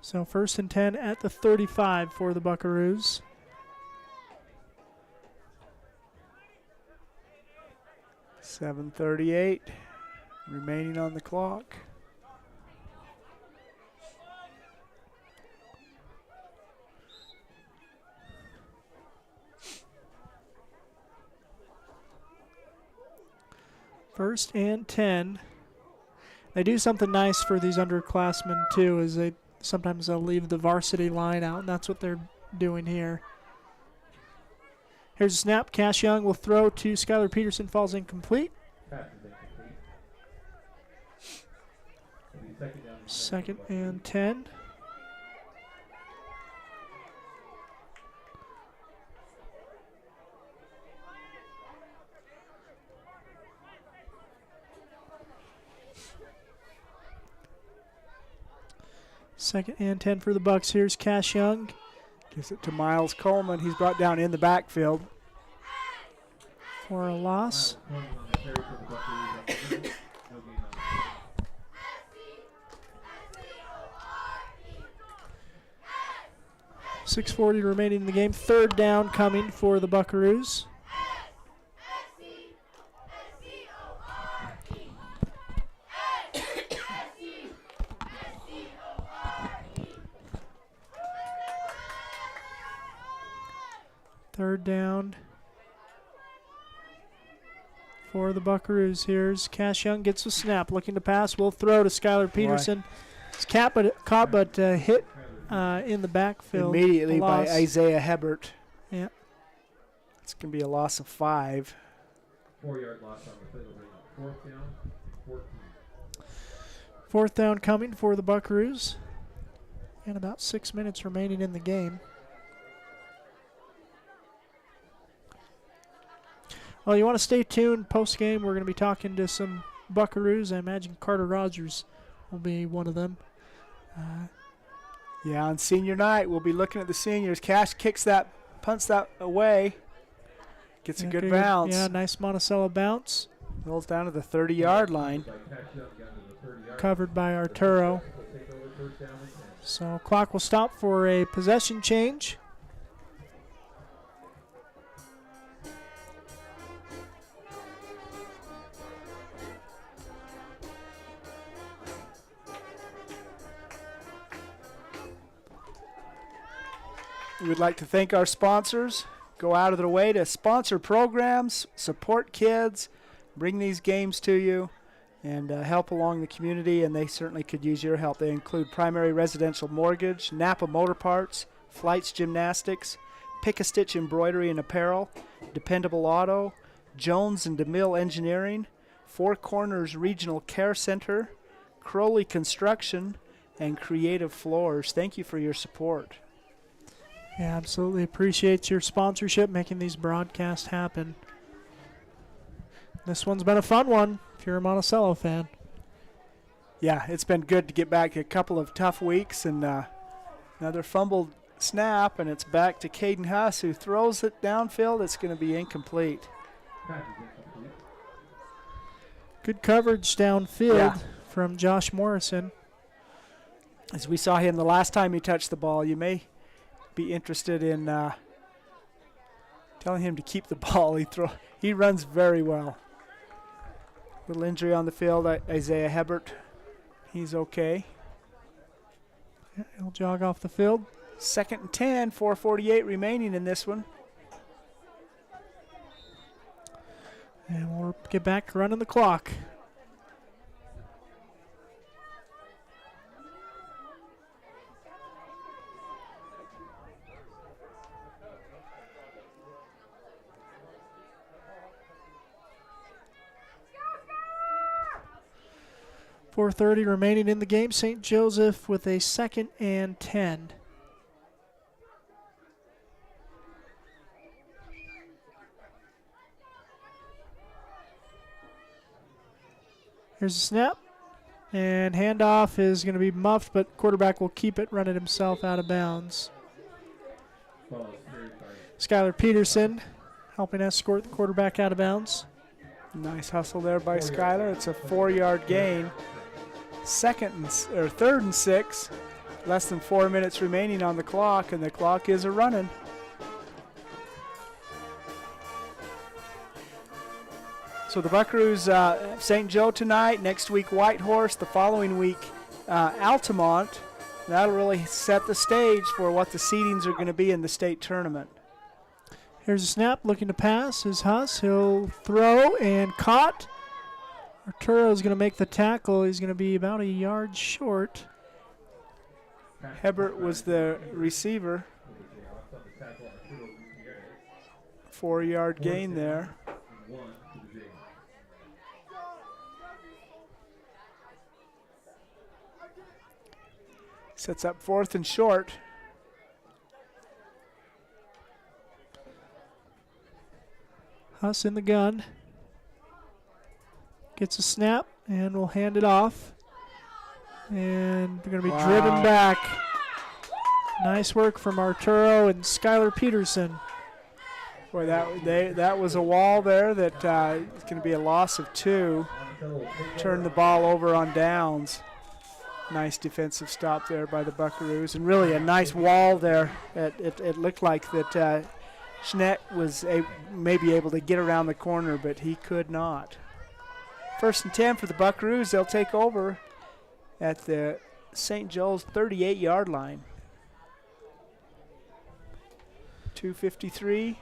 So 1st and 10 at the 35 for the Buckaroos. .38 remaining on the clock. First and 10. They do something nice for these underclassmen too, is sometimes they'll leave the varsity line out, and that's what they're doing here. Here's a snap. Cash Young will throw to Skylar Peterson. Falls incomplete. Second and 10. Second and 10 for the Bucks. Here's Cash Young. Gives it to Miles Coleman. He's brought down in the backfield. For a loss. 6:40 remaining in the game. Third down coming for the Buckaroos. Third down for the Buckaroos. Here's Cash Young, gets a snap, looking to pass. Will throw to Skylar Peterson. It's caught but hit in the backfield. Immediately by Isaiah Hebert. Yeah. It's going to be a loss of 5. 4-yard loss on the field. Fourth down, 14. Fourth down coming for the Buckaroos. And about 6 minutes remaining in the game. Well, you want to stay tuned. Post-game, we're going to be talking to some Buckaroos. I imagine Carter Rogers will be one of them. Yeah, on senior night, we'll be looking at the seniors. Cash punts that away. Gets a good bounce. Yeah, nice Monticello bounce. Rolls down to the 30-yard line. Covered by Arturo. So clock will stop for a possession change. We would like to thank our sponsors. Go out of their way to sponsor programs, support kids, bring these games to you, and help along the community, and they certainly could use your help. They include Primary Residential Mortgage, Napa Motor Parts, Flights Gymnastics, Pick-a-Stitch Embroidery and Apparel, Dependable Auto, Jones and DeMille Engineering, Four Corners Regional Care Center, Crowley Construction, and Creative Floors. Thank you for your support. Yeah, absolutely appreciate your sponsorship, making these broadcasts happen. This one's been a fun one if you're a Monticello fan. Yeah, it's been good to get back a couple of tough weeks, and another fumbled snap, and it's back to Caden Huss, who throws it downfield. It's going to be incomplete. Good coverage downfield from Josh Morrison. As we saw him the last time he touched the ball, you may be interested in telling him to keep the ball. He runs very well. Little injury on the field. Isaiah Hebert, he's okay. Yeah, he'll jog off the field. Second and 10, 4:48 remaining in this one. And we'll get back running the clock. .430 remaining in the game. St. Joseph with a second and 10. Here's a snap. And handoff is going to be muffed, but quarterback will keep it, run it himself out of bounds. Skylar Peterson helping escort the quarterback out of bounds. Nice hustle there by Skylar. It's a 4-yard gain. Third and 6. Less than 4 minutes remaining on the clock, and the clock is a-running. So the Buckaroos, St. Joe tonight, next week Whitehorse, the following week Altamont. That'll really set the stage for what the seedings are going to be in the state tournament. Here's a snap, looking to pass is Huss. He'll throw and caught. Arturo's going to make the tackle. He's going to be about a yard short. Hebert was the receiver 4-yard gain there. Sets up 4th and short. Huss in the gun. Gets a snap and will hand it off. And they're going to be driven back. Nice work from Arturo and Skylar Peterson. Boy, that was a wall there that it's going to be a loss of 2. Turn the ball over on downs. Nice defensive stop there by the Buckaroos, and really a nice wall there. It looked like that Schneck was maybe able to get around the corner, but he could not. 1st and 10 for the Buckaroos. They'll take over at the St. Joe's 38-yard line. 2:53.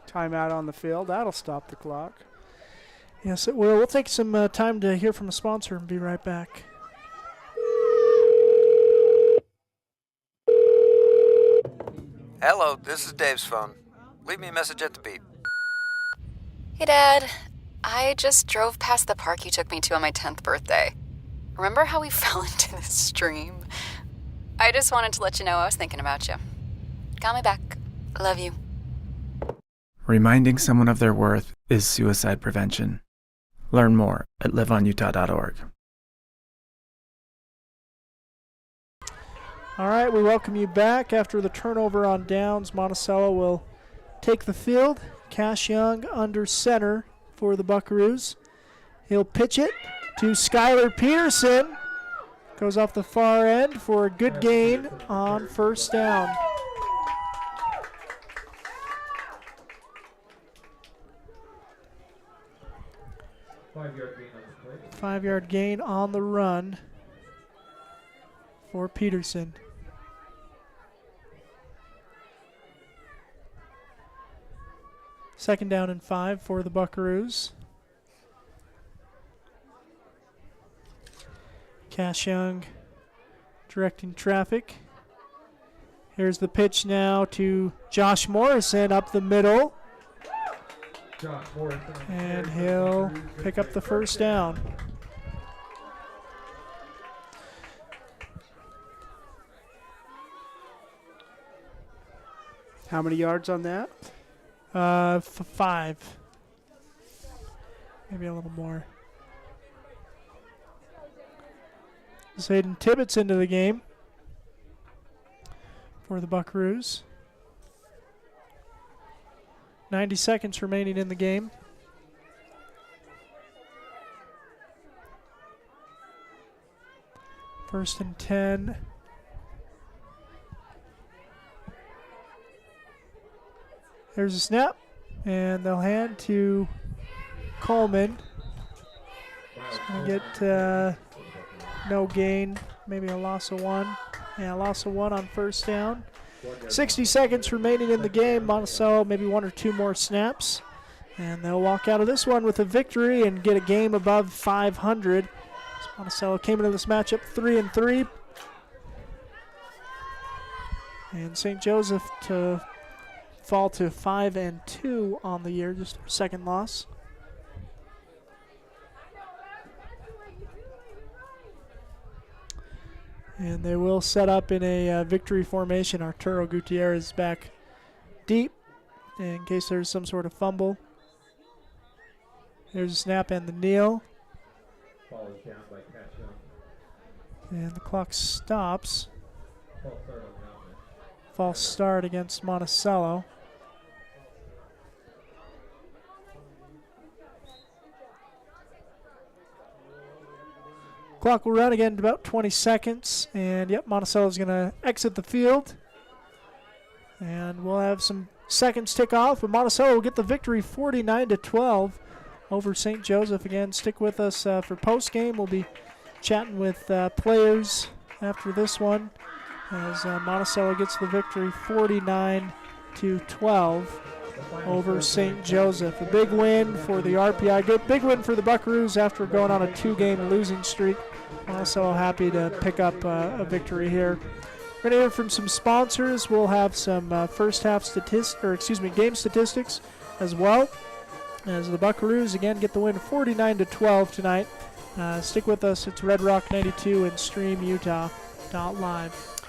Timeout on the field. That'll stop the clock. Yes, it will. We'll take some time to hear from a sponsor and be right back. Hello, this is Dave's phone. Leave me a message at the beep. Hey, Dad. I just drove past the park you took me to on my 10th birthday. Remember how we fell into the stream? I just wanted to let you know I was thinking about you. Call me back. I love you. Reminding someone of their worth is suicide prevention. Learn more at liveonutah.org. All right, we welcome you back. After the turnover on downs, Monticello will take the field. Cash Young under center for the Buckaroos. He'll pitch it to Skylar Peterson. Goes off the far end for a good gain on 1st down. Five-yard gain on the run for Peterson. Second down and 5 for the Buckaroos. Cash Young directing traffic. Here's the pitch now to Josh Morrison up the middle. And he'll pick up the 1st down. How many yards on that? 5. Maybe a little more. Hayden Tibbetts into the game for the Buckaroos. 90 seconds remaining in the game. First and 10. There's a snap, and they'll hand to Coleman. He's going to get no gain, maybe a loss of 1. Yeah, loss of 1 on 1st down. 60 seconds remaining in the game. Monticello maybe 1 or 2 more snaps. And they'll walk out of this one with a victory and get a game above 500. So Monticello came into this matchup 3-3. And St. Joseph to fall to 5-2 on the year, just their 2nd loss. And they will set up in a victory formation. Arturo Gutierrez back deep in case there's some sort of fumble. There's a snap and the kneel. And the clock stops. False start against Monticello. Clock will run again in about 20 seconds. And, yep, Monticello is going to exit the field. And we'll have some seconds tick off. But Monticello will get the victory 49-12 over St. Joseph. Again, stick with us for postgame. We'll be chatting with players after this one as Monticello gets the victory 49-12 over St. Joseph. A big win for the RPI. Good big win for the Buckaroos after going on a 2-game losing streak. Also happy to pick up a victory here We're going to hear from some sponsors. We'll have some first half game statistics as well, as the Buckaroos again get the win 49-12 tonight. Stick with us. It's Red Rock 92 and StreamUtah.live.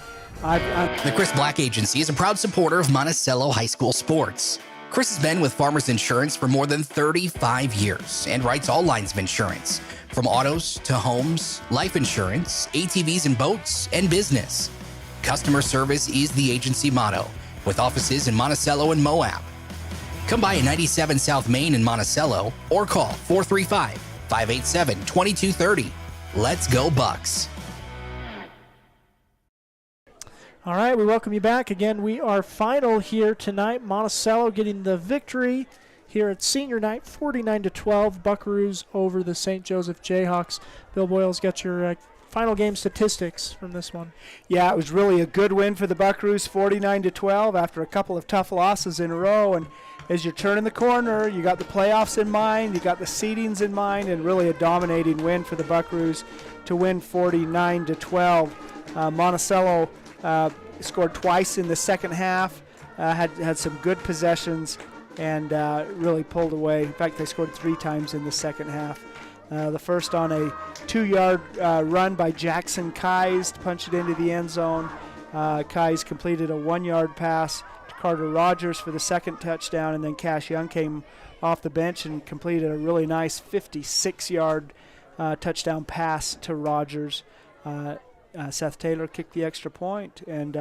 The Chris Black Agency is a proud supporter of Monticello High School sports. Chris has been with Farmers Insurance for more than 35 years and writes all lines of insurance, from autos to homes, life insurance, ATVs and boats, and business. Customer service is the agency motto, with offices in Monticello and Moab. Come by at 97 South Main in Monticello or call 435-587-2230. Let's go Bucks. All right, we welcome you back. Again, we are final here tonight. Monticello getting the victory here at senior night, 49-12. Buckaroos over the St. Joseph Jayhawks. Bill Boyle's got your final game statistics from this one. Yeah, it was really a good win for the Buckaroos, 49-12 after a couple of tough losses in a row. And as you're turning the corner, you got the playoffs in mind, you got the seedings in mind, and really a dominating win for the Buckaroos to win 49-12. Monticello scored twice in the second half, had some good possessions, and really pulled away. In fact, they scored 3 times in the second half. The first on a 2-yard run by Jackson Kais to punch it into the end zone. Kais completed a 1-yard pass to Carter Rogers for the second touchdown, and then Cash Young came off the bench and completed a really nice 56-yard touchdown pass to Rogers. Seth Taylor kicked the extra point, and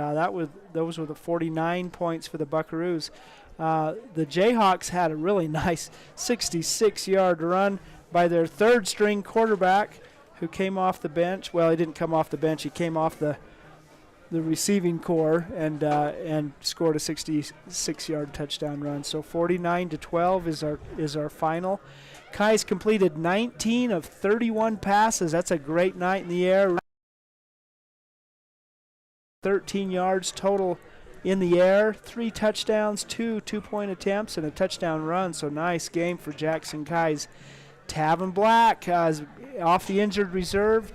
those were the 49 points for the Buckaroos. The Jayhawks had a really nice 66-yard run by their third-string quarterback, who came off the bench. Well, he didn't come off the bench; he came off the receiving core and scored a 66-yard touchdown run. So 49-12 is our final. Kai's completed 19 of 31 passes. That's a great night in the air. 13 yards total in the air, 3 touchdowns, 2 two-point attempts, and a touchdown run. So nice game for Jackson Kais. Tavin Black off the injured reserve,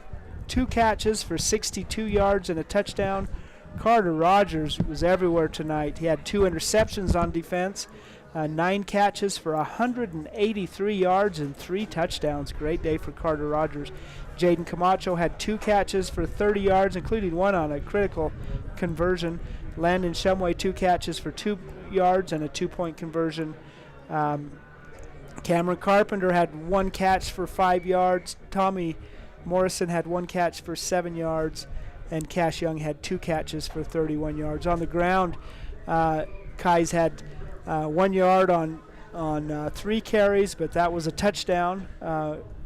2 catches for 62 yards and a touchdown. Carter Rogers was everywhere tonight. He had 2 interceptions on defense, 9 catches for 183 yards and 3 touchdowns. Great day for Carter Rogers. Jaden Camacho had 2 catches for 30 yards, including 1 on a critical conversion. Landon Shumway 2 catches for 2 yards and a 2-point conversion. Cameron Carpenter had 1 catch for 5 yards. Tommy Morrison had 1 catch for 7 yards. And Cash Young had 2 catches for 31 yards. On the ground, Kais had 1 yard on 3 carries, but that was a touchdown,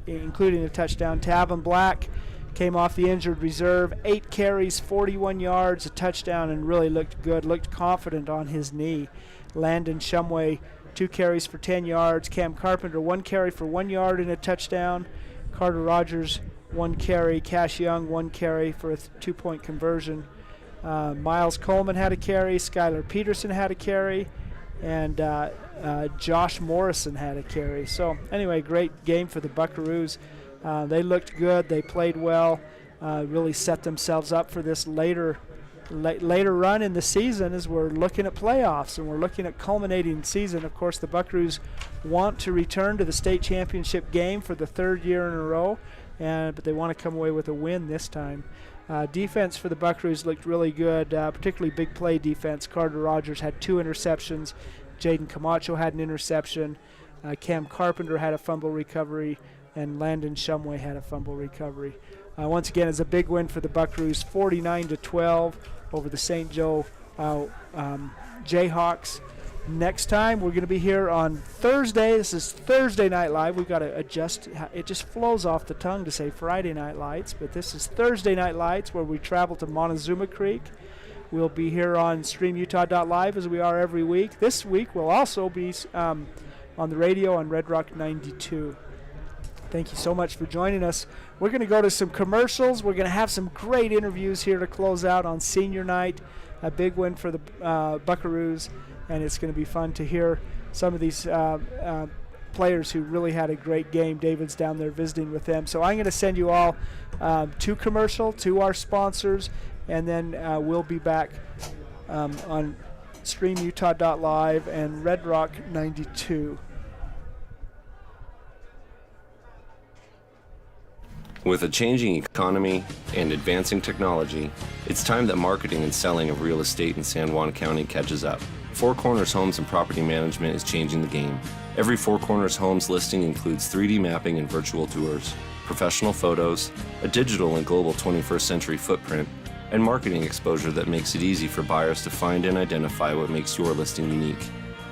including a touchdown. Tavin Black came off the injured reserve, 8 carries, 41 yards, a touchdown, and really looked good, looked confident on his knee. Landon Shumway, 2 carries for 10 yards. Cam Carpenter, 1 carry for 1 yard and a touchdown. Carter Rogers, 1 carry. Cash Young, 1 carry for a 2-point conversion. Miles Coleman had a carry. Skylar Peterson had a carry. And Josh Morrison had a carry. So anyway, great game for the Buckaroos. They looked good. They played well. Really set themselves up for this later run in the season as we're looking at playoffs and we're looking at culminating season. Of course, the Buckaroos want to return to the state championship game for the 3rd year in a row, but they want to come away with a win this time. Defense for the Buckaroos looked really good, particularly big play defense. Carter Rogers had 2 interceptions. Jaden Camacho had an interception. Cam Carpenter had a fumble recovery, and Landon Shumway had a fumble recovery. Once again, it's a big win for the Buckaroos, 49-12 over the St. Joe Jayhawks. Next time, we're going to be here on Thursday. This is Thursday Night Live. We've got to adjust. It just flows off the tongue to say Friday Night Lights, but this is Thursday Night Lights, where we travel to Montezuma Creek. We'll be here on StreamUtah.live as we are every week. This week, we'll also be on the radio on Red Rock 92. Thank you so much for joining us. We're going to go to some commercials. We're going to have some great interviews here to close out on senior night. A big win for the Buckaroos, and it's going to be fun to hear some of these players who really had a great game. David's down there visiting with them. So I'm going to send you all to commercial, to our sponsors, and then we'll be back on streamutah.live and Red Rock 92. With a changing economy and advancing technology, it's time that marketing and selling of real estate in San Juan County catches up. Four Corners Homes and Property Management is changing the game. Every Four Corners Homes listing includes 3D mapping and virtual tours, professional photos, a digital and global 21st century footprint, and marketing exposure that makes it easy for buyers to find and identify what makes your listing unique.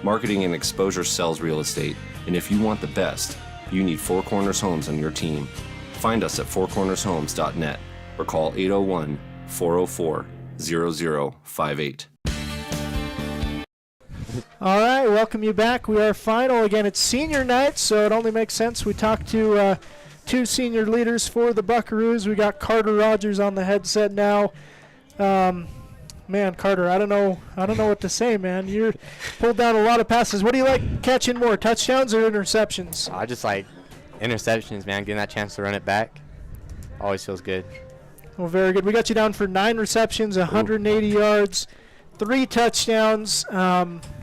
Marketing and exposure sells real estate, and if you want the best, you need Four Corners Homes on your team. Find us at fourcornershomes.net or call 801-404-0058. All right, welcome you back. We are final. Again, it's senior night, so it only makes sense we talk to two senior leaders for the Buckaroos. We got Carter Rogers on the headset now. Man, Carter, I don't know what to say, man. You pulled down a lot of passes. What do you like catching more, touchdowns or interceptions? I just like interceptions, man. Getting that chance to run it back always feels good. Well, very good. We got you down for 9 receptions, 180 yards, 3 touchdowns.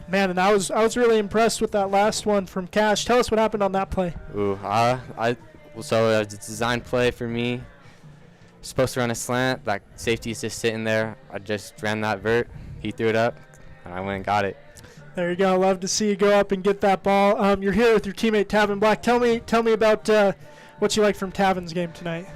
Man, and I was really impressed with that last one from Cash. Tell us what happened on that play. So it was a design play for me. Supposed to run a slant. That safety's just sitting there. I just ran that vert. He threw it up, and I went and got it. There you go. Love to see you go up and get that ball. You're here with your teammate Tavin Black. Tell me about what you like from Tavin's game tonight.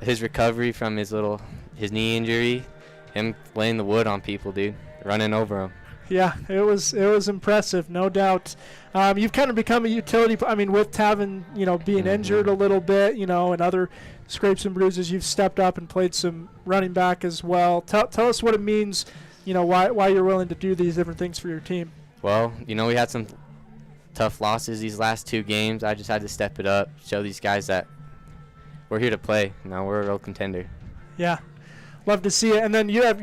His recovery from his knee injury, him laying the wood on people, dude, running over them. Yeah, it was impressive, no doubt. You've kind of become a utility. I mean, with Tavin, being injured a little bit, and other scrapes and bruises, you've stepped up and played some running back as well. Tell us what it means, why you're willing to do these different things for your team. Well, we had some tough losses these last 2 games. I just had to step it up, show these guys that we're here to play. We're a real contender. Yeah. Love to see it. And then you have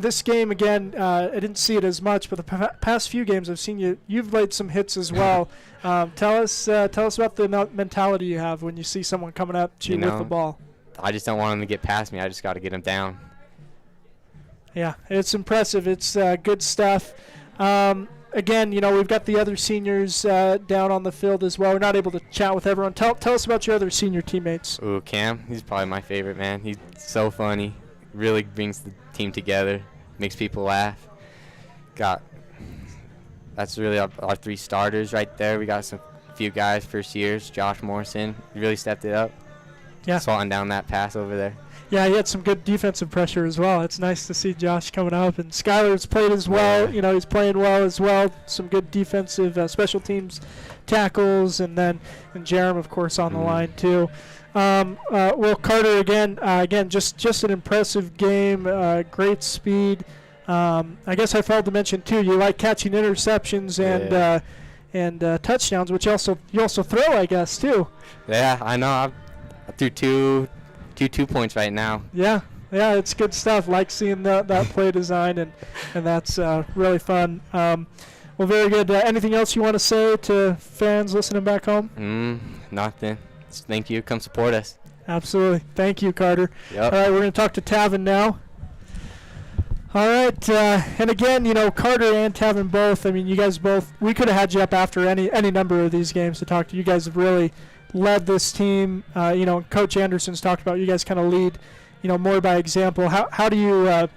this game again, I didn't see it as much, but the past few games I've seen you've laid some hits as well. Tell us about the mentality you have when you see someone coming up to you with the ball. I just don't want them to get past me. I just got to get them down. Yeah, it's impressive. It's good stuff. Again, we've got the other seniors down on the field as well. We're not able to chat with everyone. Tell us about your other senior teammates. Ooh, Cam, he's probably my favorite, man. He's so funny. Really brings the team together, makes people laugh. That's really our 3 starters right there. We got a few guys, first years. Josh Morrison really stepped it up. Yeah. Swatting down that pass over there. Yeah, he had some good defensive pressure as well. It's nice to see Josh coming up. And Skylar's played as well. He's playing well as well. Some good defensive special teams tackles. And Jerem, of course, on the line too. Well, Carter, again, just an impressive game. Great speed. I guess I failed to mention, too, you like catching interceptions and touchdowns, which you also throw, I guess, too. Yeah, I know. I threw two 2-points right now. Yeah, it's good stuff. Like seeing that play design, and that's really fun. Well, very good. Anything else you want to say to fans listening back home? Nothing. Just thank you. Come support us. Absolutely. Thank you, Carter. Yep. All right, we're going to talk to Tavin now. All right, and again, Carter and Tavin both. I mean, you guys both. We could have had you up after any number of these games to talk to. You guys have really led this team. Coach Anderson's talked about you guys kind of lead, more by example. How do you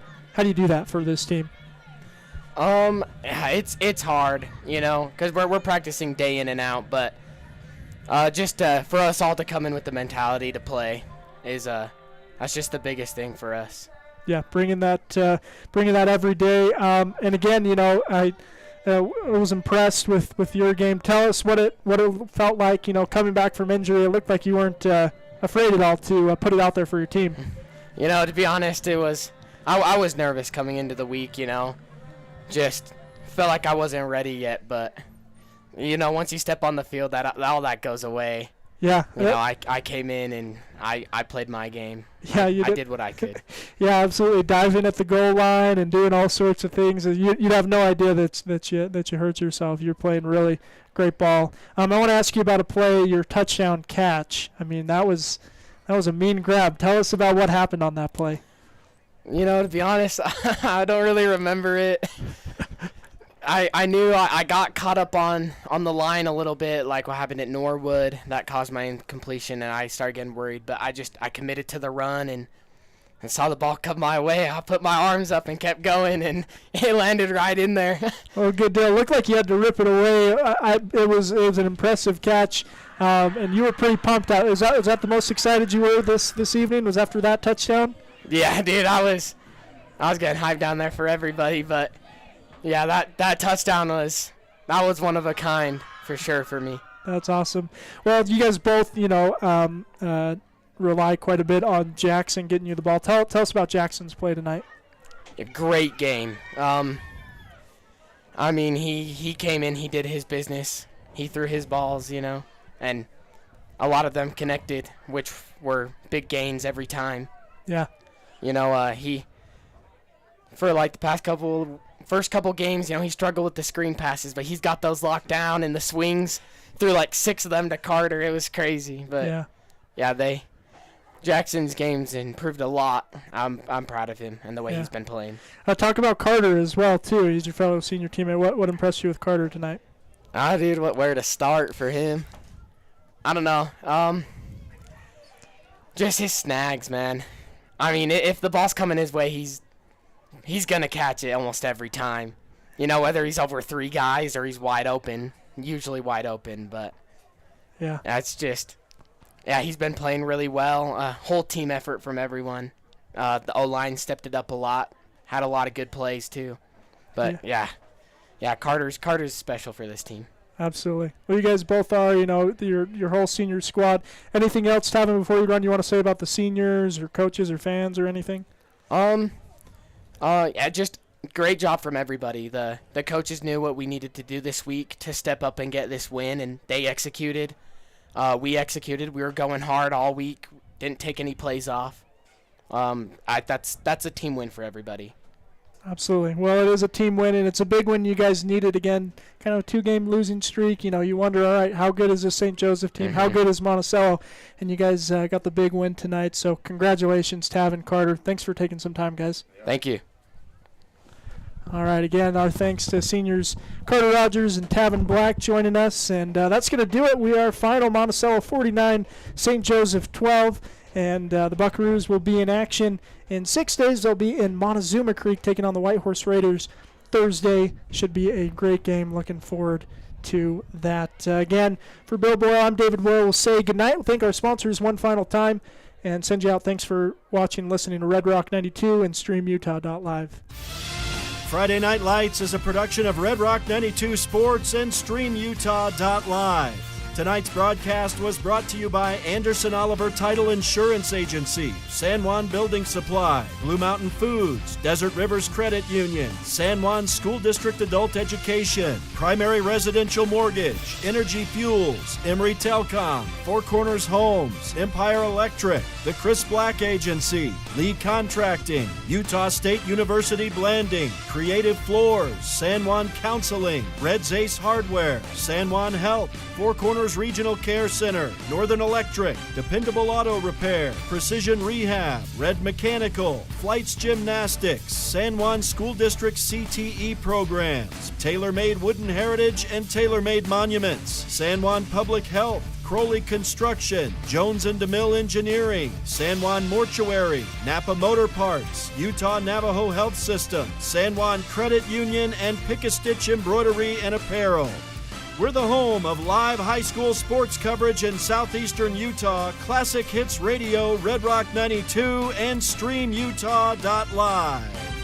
do that for this team? It's hard, because we're practicing day in and out, but just for us all to come in with the mentality to play is that's just the biggest thing for us. Yeah, bringing that every day. And again, I was impressed with your game. Tell us what it felt like, coming back from injury. It looked like you weren't afraid at all to put it out there for your team. To be honest, it was I was nervous coming into the week. Just felt like I wasn't ready yet, but once you step on the field, all that goes away. Yeah. I came in and I played my game. Yeah, I did what I could. Yeah, absolutely. Diving at the goal line and doing all sorts of things. You'd have no idea that you hurt yourself. You're playing really great ball. I want to ask you about a play, your touchdown catch. I mean, that was a mean grab. Tell us about what happened on that play. To be honest, I don't really remember it. I knew I got caught up on the line a little bit, like what happened at Norwood. That caused my incompletion, and I started getting worried. But I committed to the run and saw the ball come my way. I put my arms up and kept going, and it landed right in there. Well, good deal. Looked like you had to rip it away. It was an impressive catch, and you were pretty pumped out. Was that the most excited you were this evening? Was after that touchdown? Yeah, dude, I was getting hyped down there for everybody, but yeah, that touchdown was one of a kind for sure for me. That's awesome. Well, you guys both, rely quite a bit on Jackson getting you the ball. Tell us about Jackson's play tonight. A great game. He came in, he did his business. He threw his balls, and a lot of them connected, which were big gains every time. Yeah. He, for like the first couple games, he struggled with the screen passes, but he's got those locked down, and the swings, threw like 6 of them to Carter. It was crazy. But Jackson's games improved a lot. I'm proud of him and the way he's been playing. Talk about Carter as well, too. He's your fellow senior teammate. What impressed you with Carter tonight? Dude, where to start for him? I don't know. Just his snags, man. If the ball's coming his way, he's going to catch it almost every time. Whether he's over 3 guys or he's wide open, usually wide open. But that's just... Yeah, he's been playing really well. Whole team effort from everyone. The O-line stepped it up a lot. Had a lot of good plays, too. But, yeah, Carter's special for this team. Absolutely. Well, you guys both are, your whole senior squad. Anything else, Tavin, before you run, you want to say about the seniors or coaches or fans or anything? Just great job from everybody. The coaches knew what we needed to do this week to step up and get this win, and they executed. We executed. We were going hard all week. Didn't take any plays off. That's a team win for everybody. Absolutely. Well, it is a team win, and it's a big win. You guys needed, again, kind of a 2-game losing streak. You wonder, all right, how good is this St. Joseph team? How good is Monticello? And you guys got the big win tonight. So congratulations, Tavin, Carter. Thanks for taking some time, guys. Thank you. All right, again, our thanks to seniors Carter Rogers and Tavin Black joining us. And that's going to do it. We are final Monticello 49, St. Joseph 12. And the Buckaroos will be in action in 6 days. They'll be in Montezuma Creek taking on the White Horse Raiders Thursday. Should be a great game. Looking forward to that. Again, for Bill Boyle, I'm David Boyle. We'll say goodnight. We'll thank our sponsors one final time and send you out. Thanks for watching and listening to Red Rock 92 and StreamUtah.live. Friday Night Lights is a production of Red Rock 92 Sports and StreamUtah.live. Tonight's broadcast was brought to you by Anderson Oliver Title Insurance Agency, San Juan Building Supply, Blue Mountain Foods, Desert Rivers Credit Union, San Juan School District Adult Education, Primary Residential Mortgage, Energy Fuels, Emory Telcom, Four Corners Homes, Empire Electric, the Chris Black Agency, Lee Contracting, Utah State University Blanding, Creative Floors, San Juan Counseling, Red's Ace Hardware, San Juan Health, Four Corners Regional Care Center, Northern Electric, Dependable Auto Repair, Precision Rehab, Red Mechanical, Flights Gymnastics, San Juan School District CTE programs, Tailor-Made Wooden Heritage and Tailor-Made Monuments, San Juan Public Health, Crowley Construction, Jones and DeMille Engineering, San Juan Mortuary, Napa Motor Parts, Utah Navajo Health System, San Juan Credit Union, and Pick-a-Stitch Embroidery and Apparel. We're the home of live high school sports coverage in southeastern Utah, Classic Hits Radio, Red Rock 92, and StreamUtah.live.